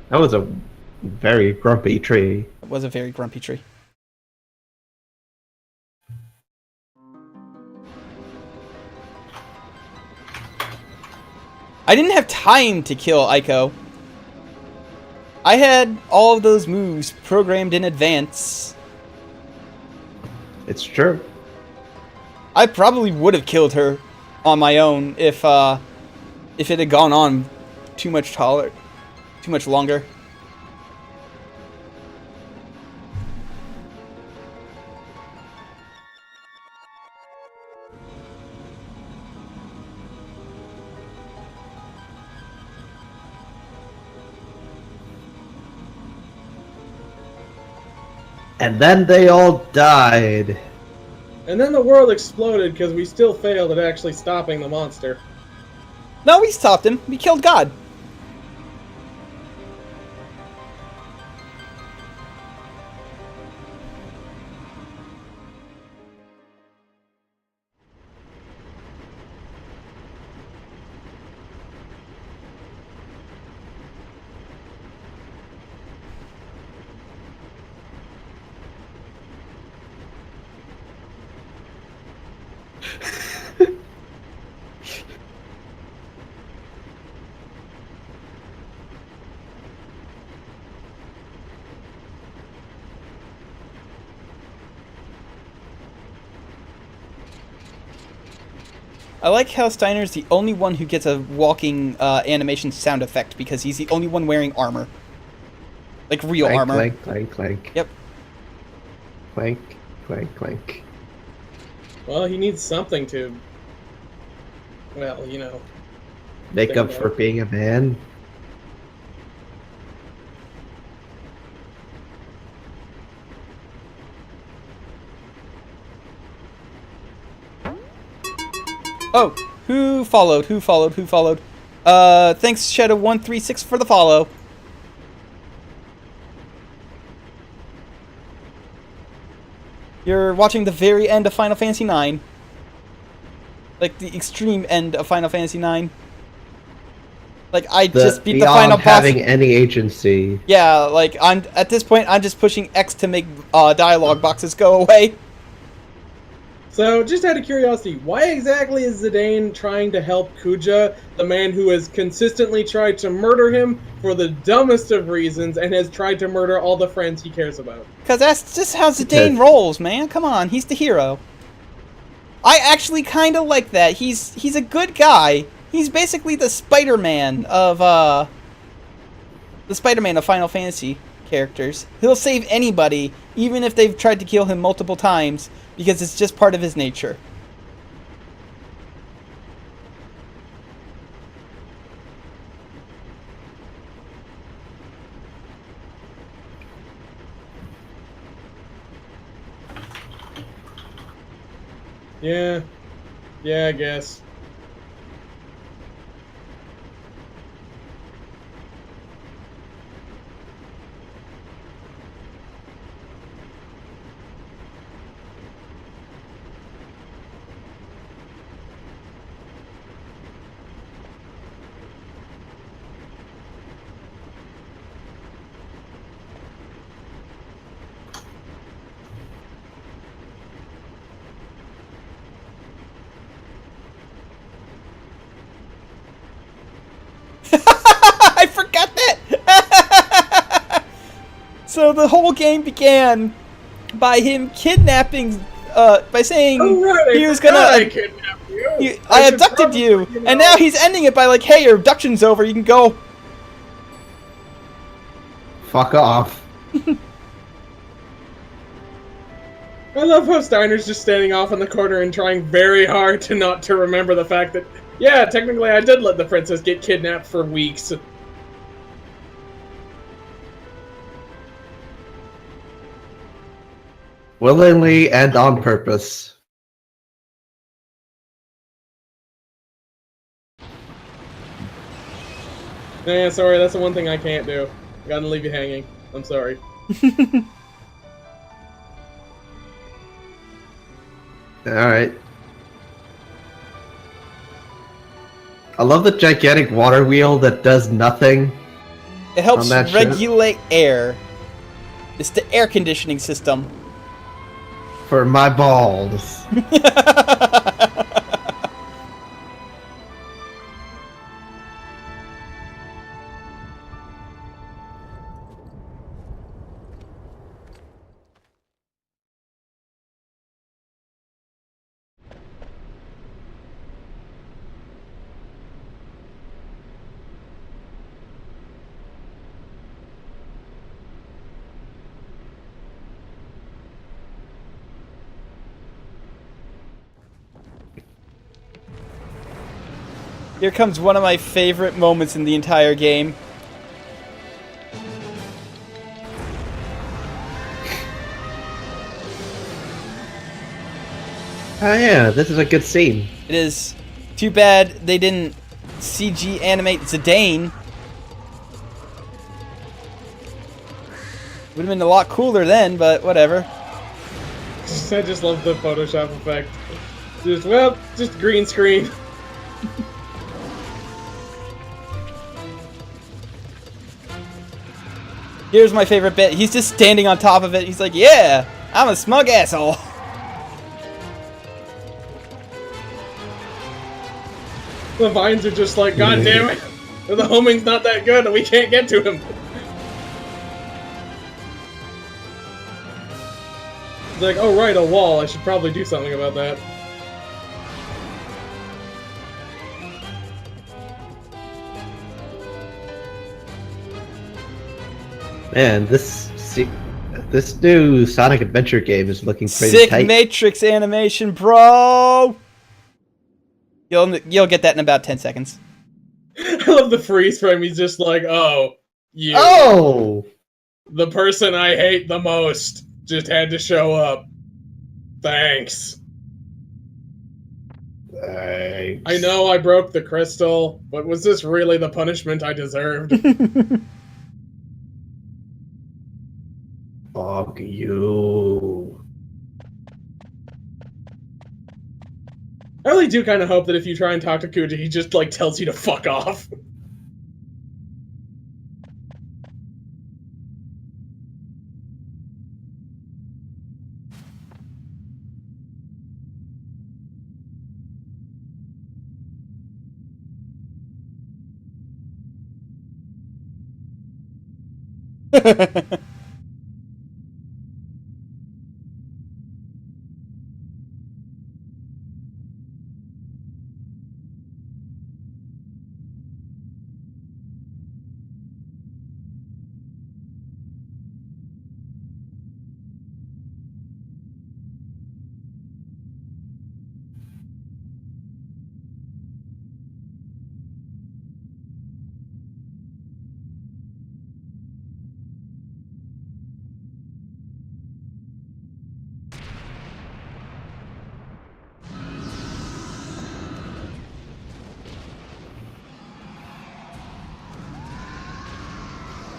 That was a very grumpy tree. It was a very grumpy tree. I didn't have time to kill Aiko. I had all of those moves programmed in advance. It's true. I probably would have killed her on my own if it had gone on too much longer. And then they all died. And then the world exploded because we still failed at actually stopping the monster. No, we stopped him. We killed God. I like how Steiner's the only one who gets a walking animation sound effect because he's the only one wearing armor. Like real Clank, armor. clank, clank, clank. Yep. Clank, clank, clank. Well, he needs something to... Well, you know... Make up for being a man. Oh, who followed? Who followed? Who followed? Thanks Shadow136 for the follow. You're watching the very end of Final Fantasy IX. Like the extreme end of Final Fantasy IX. Like I just beat the final boss. Having any agency. Yeah, like I'm at this point I'm just pushing X to make dialogue boxes go away. So, just out of curiosity, why exactly is Zidane trying to help Kuja, the man who has consistently tried to murder him for the dumbest of reasons and has tried to murder all the friends he cares about? Because that's just how Zidane rolls, man. Come on, he's the hero. I actually kind of like that. He's a good guy. He's basically the Spider-Man of the Spider-Man of Final Fantasy characters. He'll save anybody, even if they've tried to kill him multiple times, because it's just part of his nature. Yeah. Yeah, I guess. I forgot that! So the whole game began by him kidnapping, by saying Oh, right, he was gonna... I kidnapped you. I should abducted probably, you, and now he's ending it by like, hey, your abduction's over, you can go. Fuck off. I love how Steiner's just standing off in the corner and trying very hard to not to remember the fact that, yeah, technically I did let the princess get kidnapped for weeks. Willingly and on purpose. Nah, sorry, that's the one thing I can't do. I gotta leave you hanging. I'm sorry. Alright. I love the gigantic water wheel that does nothing. It helps On that ship? regulate air. It's the air conditioning system. For my balls. Here comes one of my favorite moments in the entire game. Oh yeah, this is a good scene. It is too bad they didn't CG animate Zidane. Would have been a lot cooler then, but whatever. I just love the Photoshop effect. Just green screen. Here's my favorite bit. He's just standing on top of it. He's like, yeah, I'm a smug asshole. The vines are just like, God damn it! The homing's not that good, and we can't get to him. It's like, oh right, a wall. I should probably do something about that. Man, this new Sonic Adventure game is looking pretty Sick tight. Matrix animation, bro. You'll get that in about 10 seconds. I love the freeze frame. He's just like, oh, you. Oh! The person I hate the most just had to show up. Thanks. Thanks. I know I broke the crystal, but was this really the punishment I deserved? Fuck you. I really do kind of hope that if you try and talk to Kuja, he just, like, tells you to fuck off.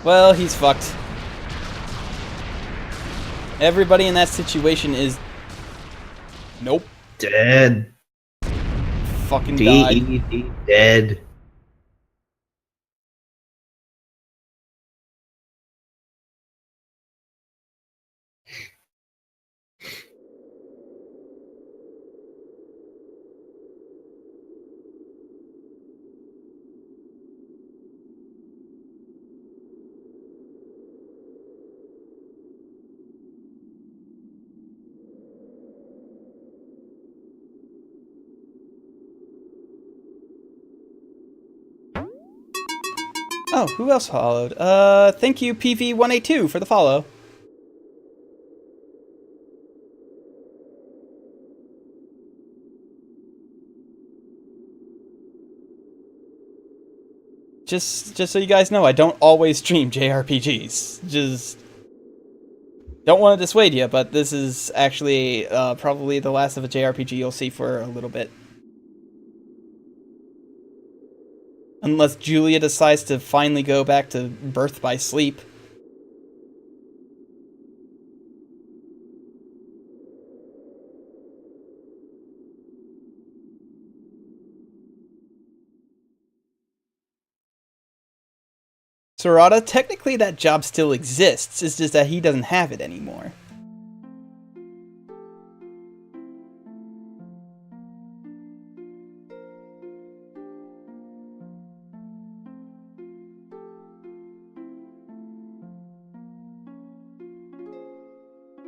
Well, he's fucked. Everybody in that situation is... Nope. Dead. Fucking died. D-E-D, dead. Oh, who else followed? Thank you, PV182, for the follow. Just so you guys know, I don't always stream JRPGs. Just don't want to dissuade you, but this is actually probably the last of a JRPG you'll see for a little bit. Unless Julia decides to finally go back to Birth by Sleep. Sarada, technically that job still exists, it's just that he doesn't have it anymore.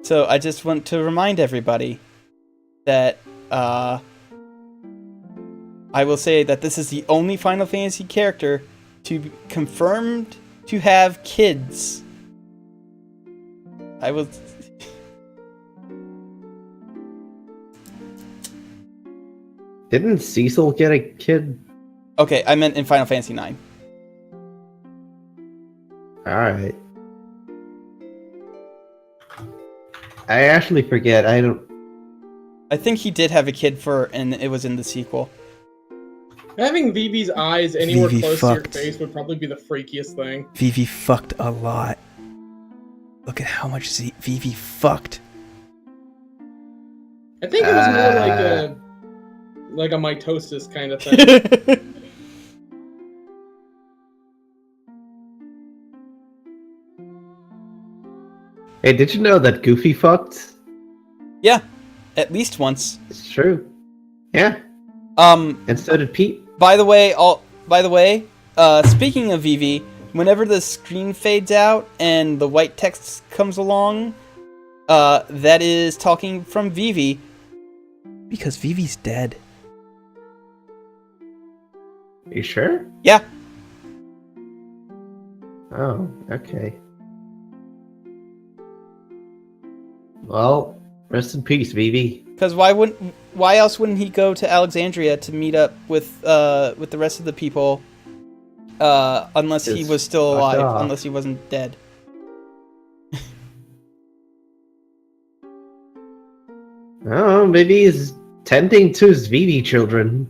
So I just want to remind everybody that I will say that this is the only Final Fantasy character to be confirmed to have kids. I will... Didn't Cecil get a kid? Okay, I meant in Final Fantasy IX. Alright. I actually forget. I think he did have a kid and it was in the sequel. Having Vivi's eyes anywhere Vivi close fucked. to your face would probably be the freakiest thing. Vivi fucked a lot. Look at how much Vivi fucked. I think it was more like a mitosis kind of thing. Hey, did you know that Goofy fucked? Yeah, at least once. It's true. Yeah. And so did Pete. By the way, speaking of Vivi, whenever the screen fades out and the white text comes along, that is talking from Vivi, because Vivi's dead. You sure? Yeah. Oh, okay. Well, rest in peace, Vivi. Because why else wouldn't he go to Alexandria to meet up with the rest of the people? Unless he was still alive, unless he wasn't dead. Oh, maybe he's tending to his Vivi children.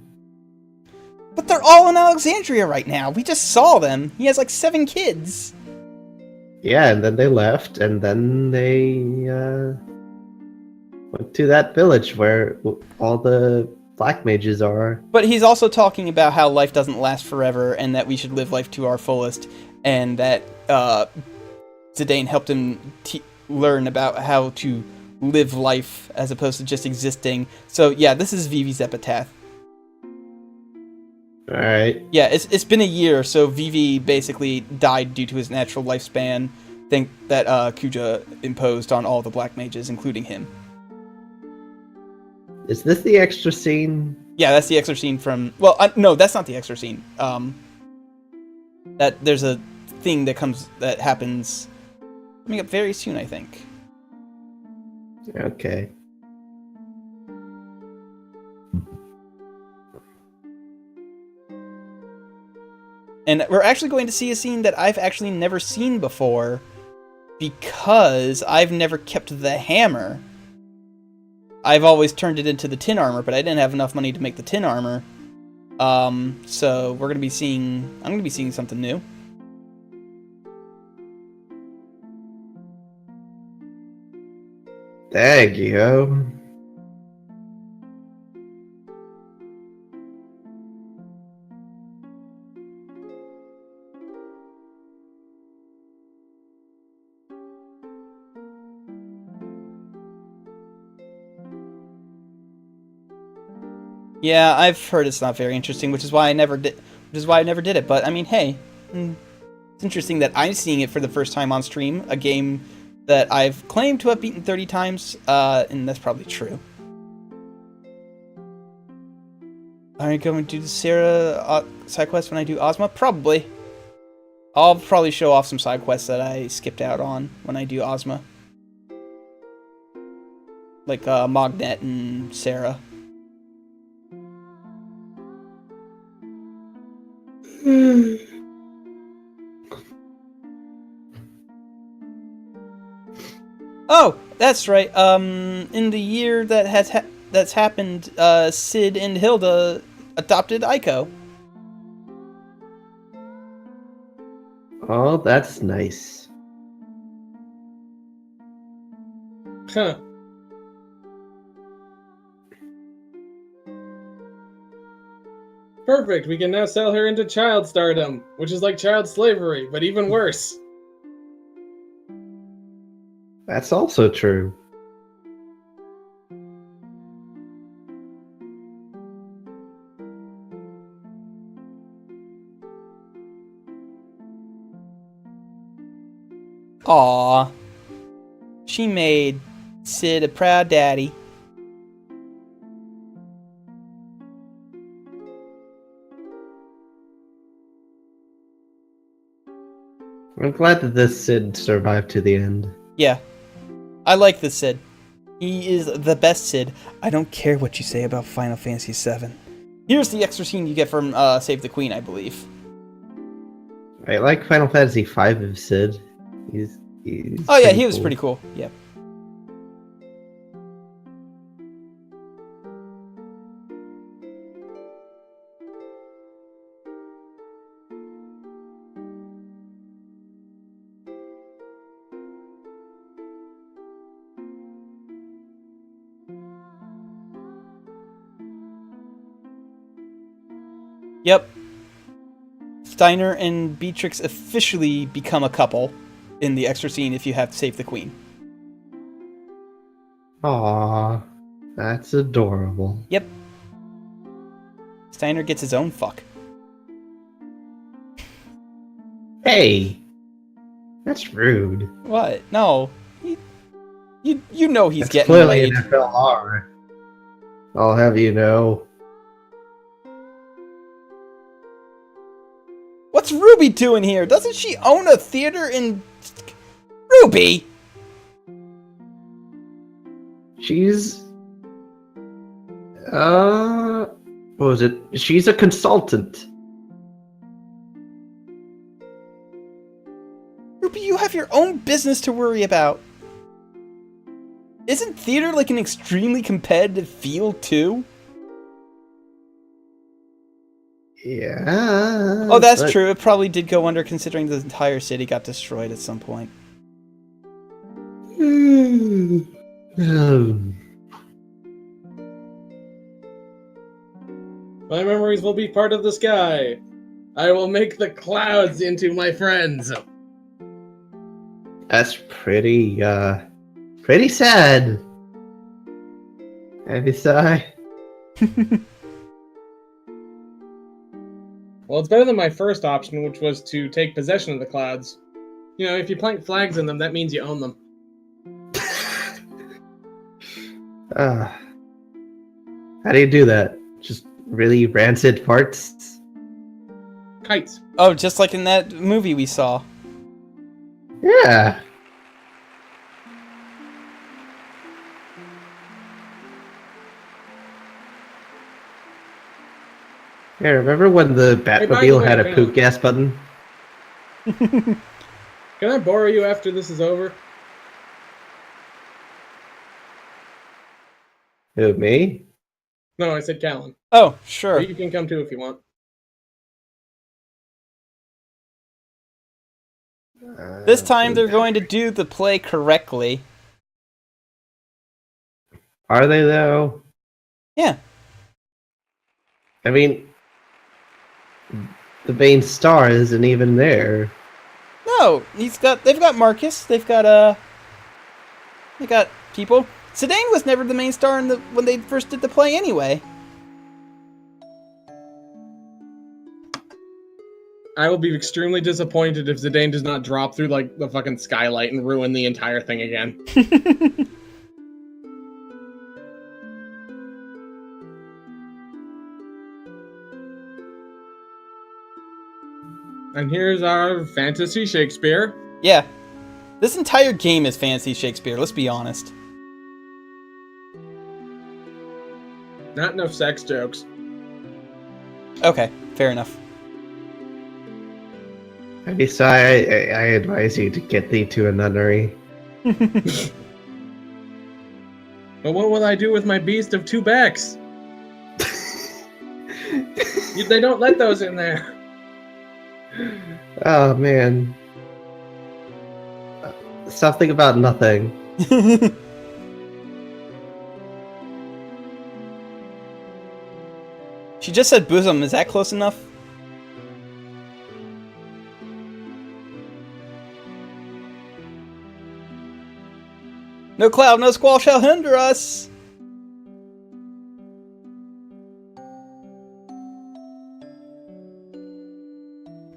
But they're all in Alexandria right now. We just saw them. He has like 7 kids. Yeah, and then they left, and then they went to that village where all the black mages are. But he's also talking about how life doesn't last forever, and that we should live life to our fullest, and that Zidane helped him learn about how to live life as opposed to just existing. So yeah, this is Vivi's epitaph. Alright. Yeah, it's been a year, so Vivi basically died due to his natural lifespan thing that Kuja imposed on all the black mages, including him. Is this the extra scene? Yeah, that's the extra scene from... Well, no, that's not the extra scene. That there's a thing that happens coming up very soon, I think. Okay. And we're actually going to see a scene that I've actually never seen before, because I've never kept the hammer. I've always turned it into the tin armor, but I didn't have enough money to make the tin armor. So I'm gonna be seeing something new. There you go. Yeah, I've heard it's not very interesting, which is why I never did. Which is why I never did it. But I mean, hey, it's interesting that I'm seeing it for the first time on stream. A game that I've claimed to have beaten 30 times, and that's probably true. Are you going to do the Sarah side quest when I do Ozma? Probably. I'll probably show off some side quests that I skipped out on when I do Ozma. Like Mognet and Sarah. Oh, that's right. In the year that that's happened, Sid and Hilda adopted Aiko. Oh, that's nice. Huh. Perfect, we can now sell her into child stardom, which is like child slavery, but even worse. That's also true. Aww. She made Sid a proud daddy. I'm glad that this Sid survived to the end. Yeah. I like this Sid. He is the best Sid. I don't care what you say about Final Fantasy VII. Here's the extra scene you get from Save the Queen, I believe. I like Final Fantasy V of Sid. He's Oh yeah, he was pretty cool. Yeah. Yep. Steiner and Beatrix officially become a couple in the extra scene if you have Save the Queen. Aww, that's adorable. Yep. Steiner gets his own fuck. Hey! That's rude. What? No. You know he's That's getting clearly laid. an FLR. I'll have you know. What's Ruby doing here? Doesn't she own a theater in... Ruby! She's... what was it? She's a consultant. Ruby, you have your own business to worry about. Isn't theater like an extremely competitive field, too? Yeah. Oh, that's but- true. It probably did go under considering the entire city got destroyed at some point. My memories will be part of the sky. I will make the clouds into my friends. That's pretty sad. Heavy sigh. Well, it's better than my first option, which was to take possession of the clouds. You know, if you plant flags in them, that means you own them. How do you do that? Just really rancid farts? Kites. Oh, just like in that movie we saw. Yeah. Yeah, remember when the by the Batmobile way, had a Pam. poop gas button? Can I borrow you after this is over? Who, me? No, I said Callan. Oh, Or sure. you can come too if you want. This time they're going to do the play correctly. Are they though? Yeah. I mean, the main star isn't even there. No, they've got Marcus. They got people. Zidane was never the main star when they first did the play anyway. I will be extremely disappointed if Zidane does not drop through like the fucking skylight and ruin the entire thing again. And here's our fantasy Shakespeare. Yeah. This entire game is fantasy Shakespeare, let's be honest. Not enough sex jokes. Okay, fair enough. So I advise you to get thee to a nunnery. But what will I do with my beast of 2 backs? They don't let those in there. Oh man. Something about nothing. She just said bosom, is that close enough? No cloud, no squall shall hinder us!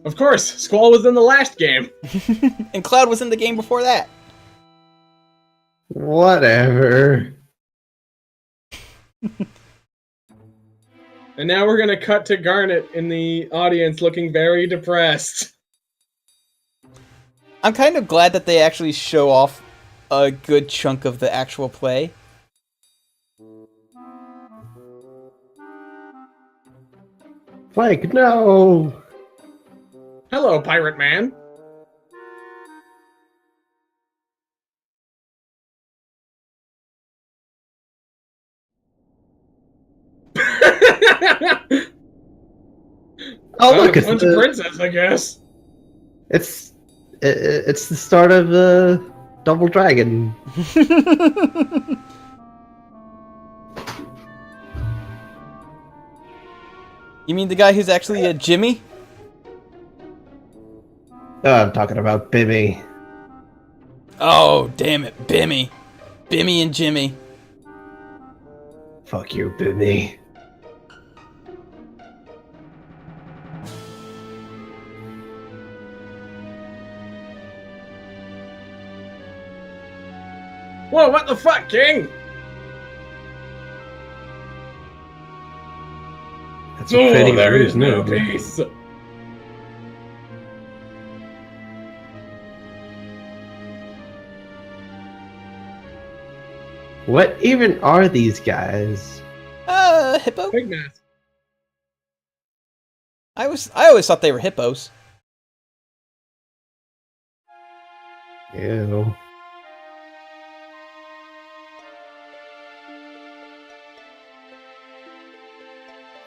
Of course, Squall was in the last game. And Cloud was in the game before that. Whatever. And now we're gonna cut to Garnet in the audience looking very depressed. I'm kind of glad that they actually show off a good chunk of the actual play. Like, no! Hello, Pirate Man. Oh look, it's a bunch of princess, I guess. it's the start of Double Dragon. You mean the guy who's actually a Jimmy? Oh, I'm talking about Bimmy. Oh, damn it, Bimmy. Bimmy and Jimmy. Fuck you, Bimmy. Whoa, what the fuck, King? That's a pretty there rude is no move. peace. What even are these guys? Hippo? Big mask. I always thought they were hippos. Ew.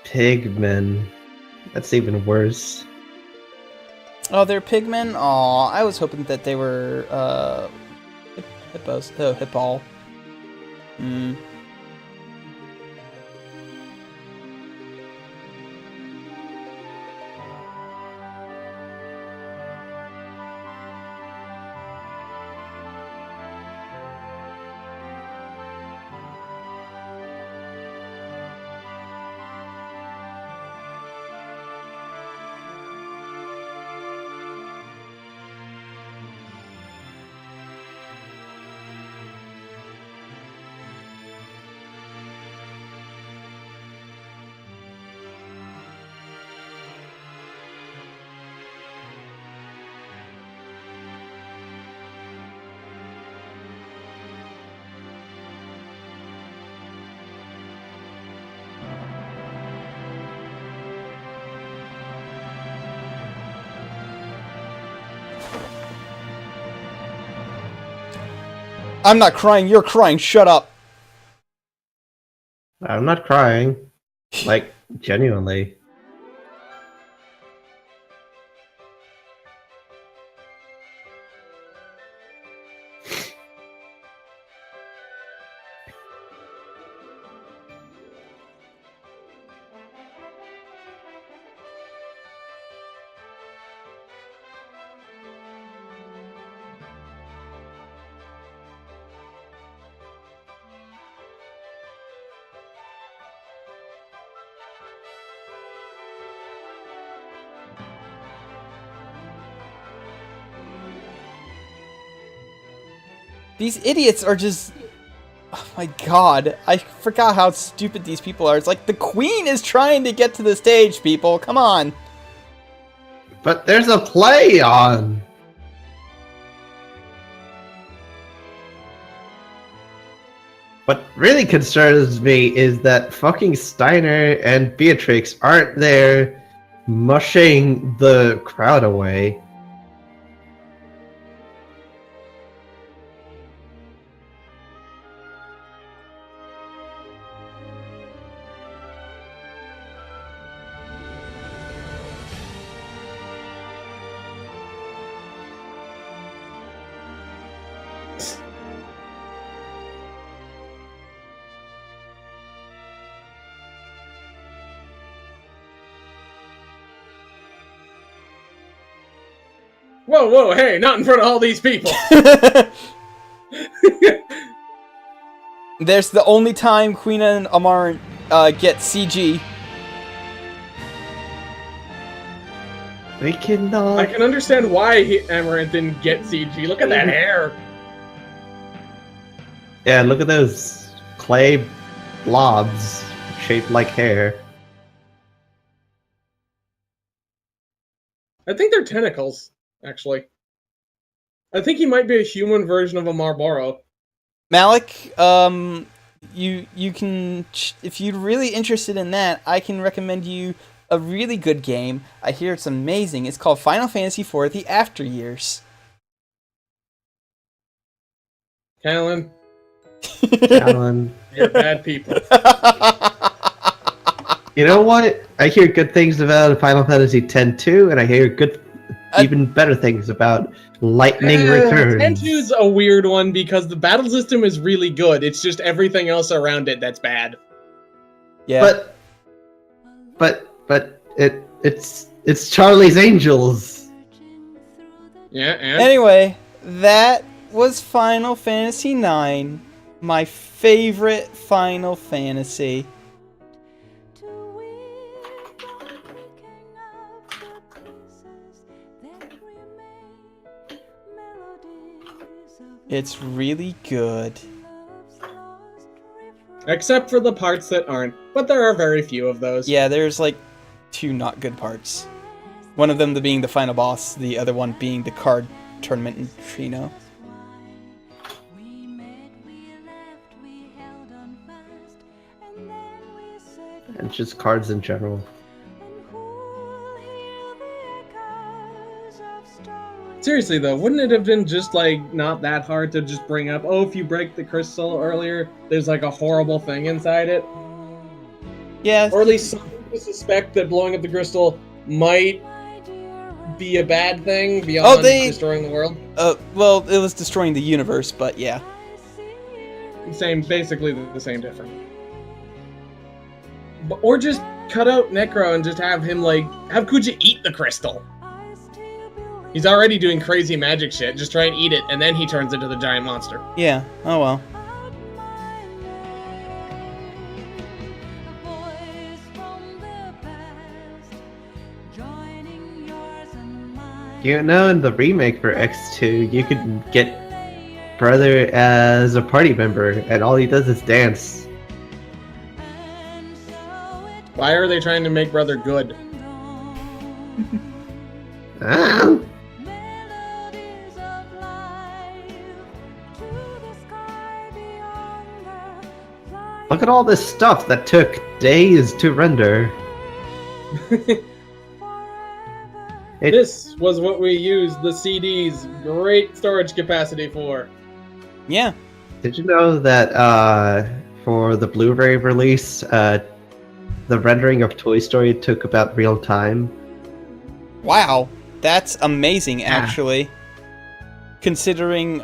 Pigmen. That's even worse. Oh, they're pigmen? Aw, I was hoping that they were, hippos. Oh, hippol. Hmm. I'm not crying, you're crying, shut up! I'm not crying. Like, genuinely. These idiots are just... Oh my god, I forgot how stupid these people are. It's like, the queen is trying to get to the stage, people. Come on. But there's a play on! What really concerns me is that fucking Steiner and Beatrix aren't there mushing the crowd away. Whoa, whoa, hey, not in front of all these people. There's the only time Queen and Amaranth get CG. We cannot. I can understand why Amaranth didn't get CG. Look at that hair. Yeah, look at those clay blobs shaped like hair. I think they're tentacles, actually. I think he might be a human version of a Marlboro. Malik, you can, if you're really interested in that, I can recommend you a really good game. I hear it's amazing. It's called Final Fantasy IV: The After Years. Callan, Alan. you're bad people. You know what? I hear good things about Final Fantasy X too, and I hear even better things about Lightning Returns. Tentu's a weird one because the battle system is really good. It's just everything else around it that's bad. Yeah. But it's Charlie's Angels. Yeah, and Anyway, that was Final Fantasy IX, my favorite Final Fantasy. It's really good. except for the parts that aren't, but there are very few of those. Yeah, there's like 2 not good parts. One of them being the final boss, the other one being the card tournament in Trino. And just cards in general. Seriously though, wouldn't it have been just like not that hard to just bring up, oh, if you break the crystal earlier, there's like a horrible thing inside it? Yeah. Or at least some people suspect that blowing up the crystal might be a bad thing beyond destroying the world. Well, it was destroying the universe, but yeah. Basically the same difference. Or just cut out Necro and just have him have Kuja eat the crystal. He's already doing crazy magic shit. Just try and eat it, and then he turns into the giant monster. Yeah, oh well. You know, in the remake for X2, you could get Brother as a party member, and all he does is dance. Why are they trying to make Brother good? Ah. Look at all this stuff that took days to render. This was what we used the CD's great storage capacity for. Yeah. Did you know that for the Blu-ray release, the rendering of Toy Story took about real time? Wow, that's amazing, actually. Considering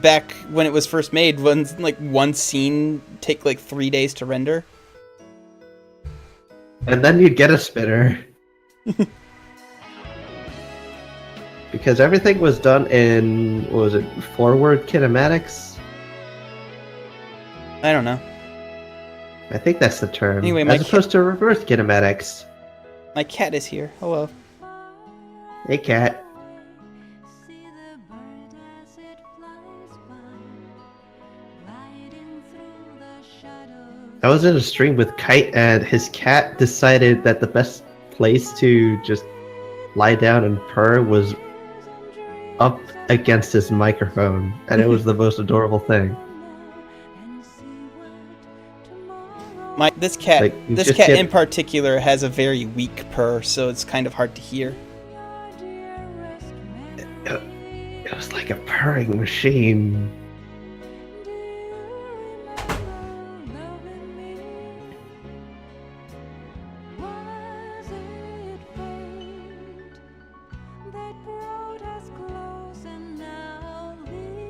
back when it was first made, one scene take 3 days to render. And then you'd get a spinner. Because everything was done in, what was it, forward kinematics? I don't know. I think that's the term. Anyway, as opposed to reverse kinematics. My cat is here. Hello. Hey, cat. I was in a stream with Kite, and his cat decided that the best place to just lie down and purr was up against his microphone, and it was the most adorable thing. This cat, Like, you this just cat get- in particular has a very weak purr, so it's kind of hard to hear. It was like a purring machine.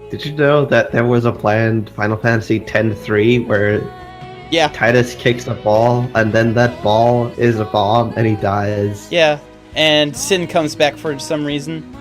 Did you know that there was a planned Final Fantasy X-3 where Yeah, Titus kicks a ball, and then that ball is a bomb, and he dies? yeah. And Sin comes back for some reason.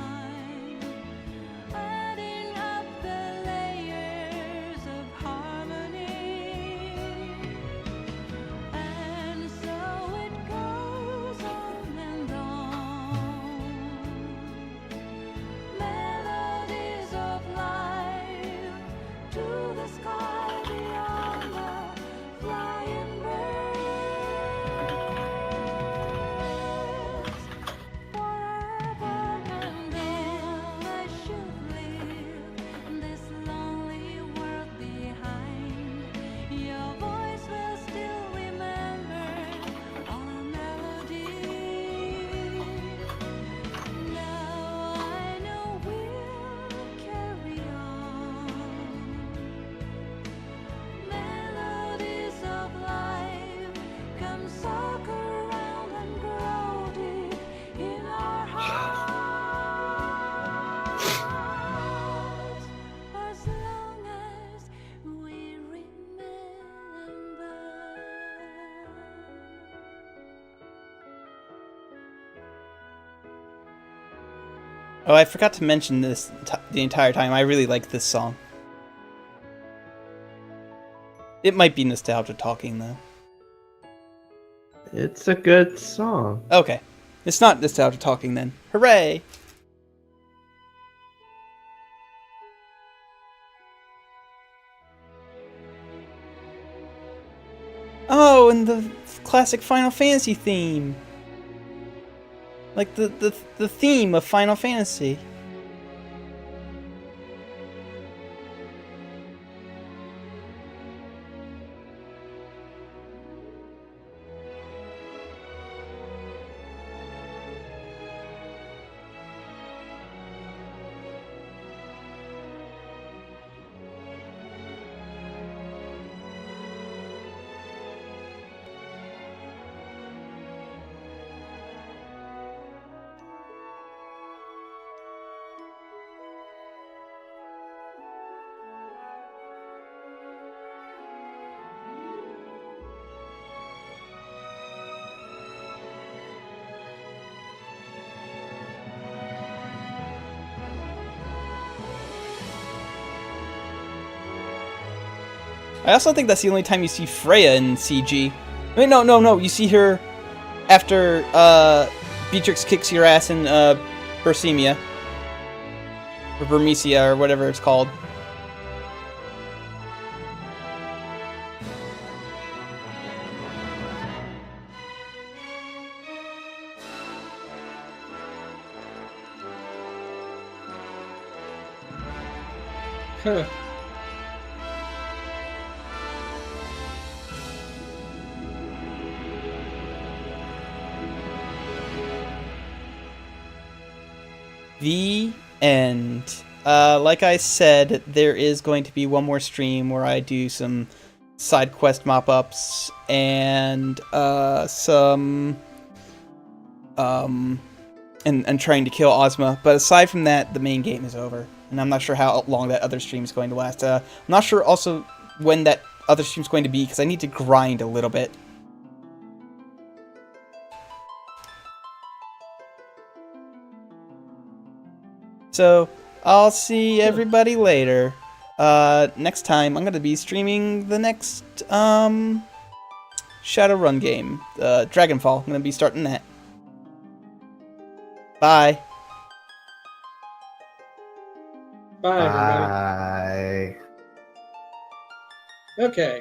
Oh, I forgot to mention this the entire time. I really like this song. It might be nostalgia talking, though. It's a good song. Okay. It's not nostalgia talking, then. Hooray! Oh, and the classic Final Fantasy theme. Like the theme of Final Fantasy. I also think that's the only time you see Freya in CG. Wait, no. You see her after Beatrix kicks your ass in Bersemia. Or Bermesia, or whatever it's called. Huh. The end. Like I said, there is going to be one more stream where I do some side quest mop-ups and some and trying to kill Ozma. But aside from that, the main game is over, and I'm not sure how long that other stream is going to last. I'm not sure also when that other stream is going to be because I need to grind a little bit. So, I'll see everybody later. Next time, I'm going to be streaming the next, Shadowrun game. Dragonfall. I'm going to be starting that. Bye. Bye, everybody. Bye. Okay.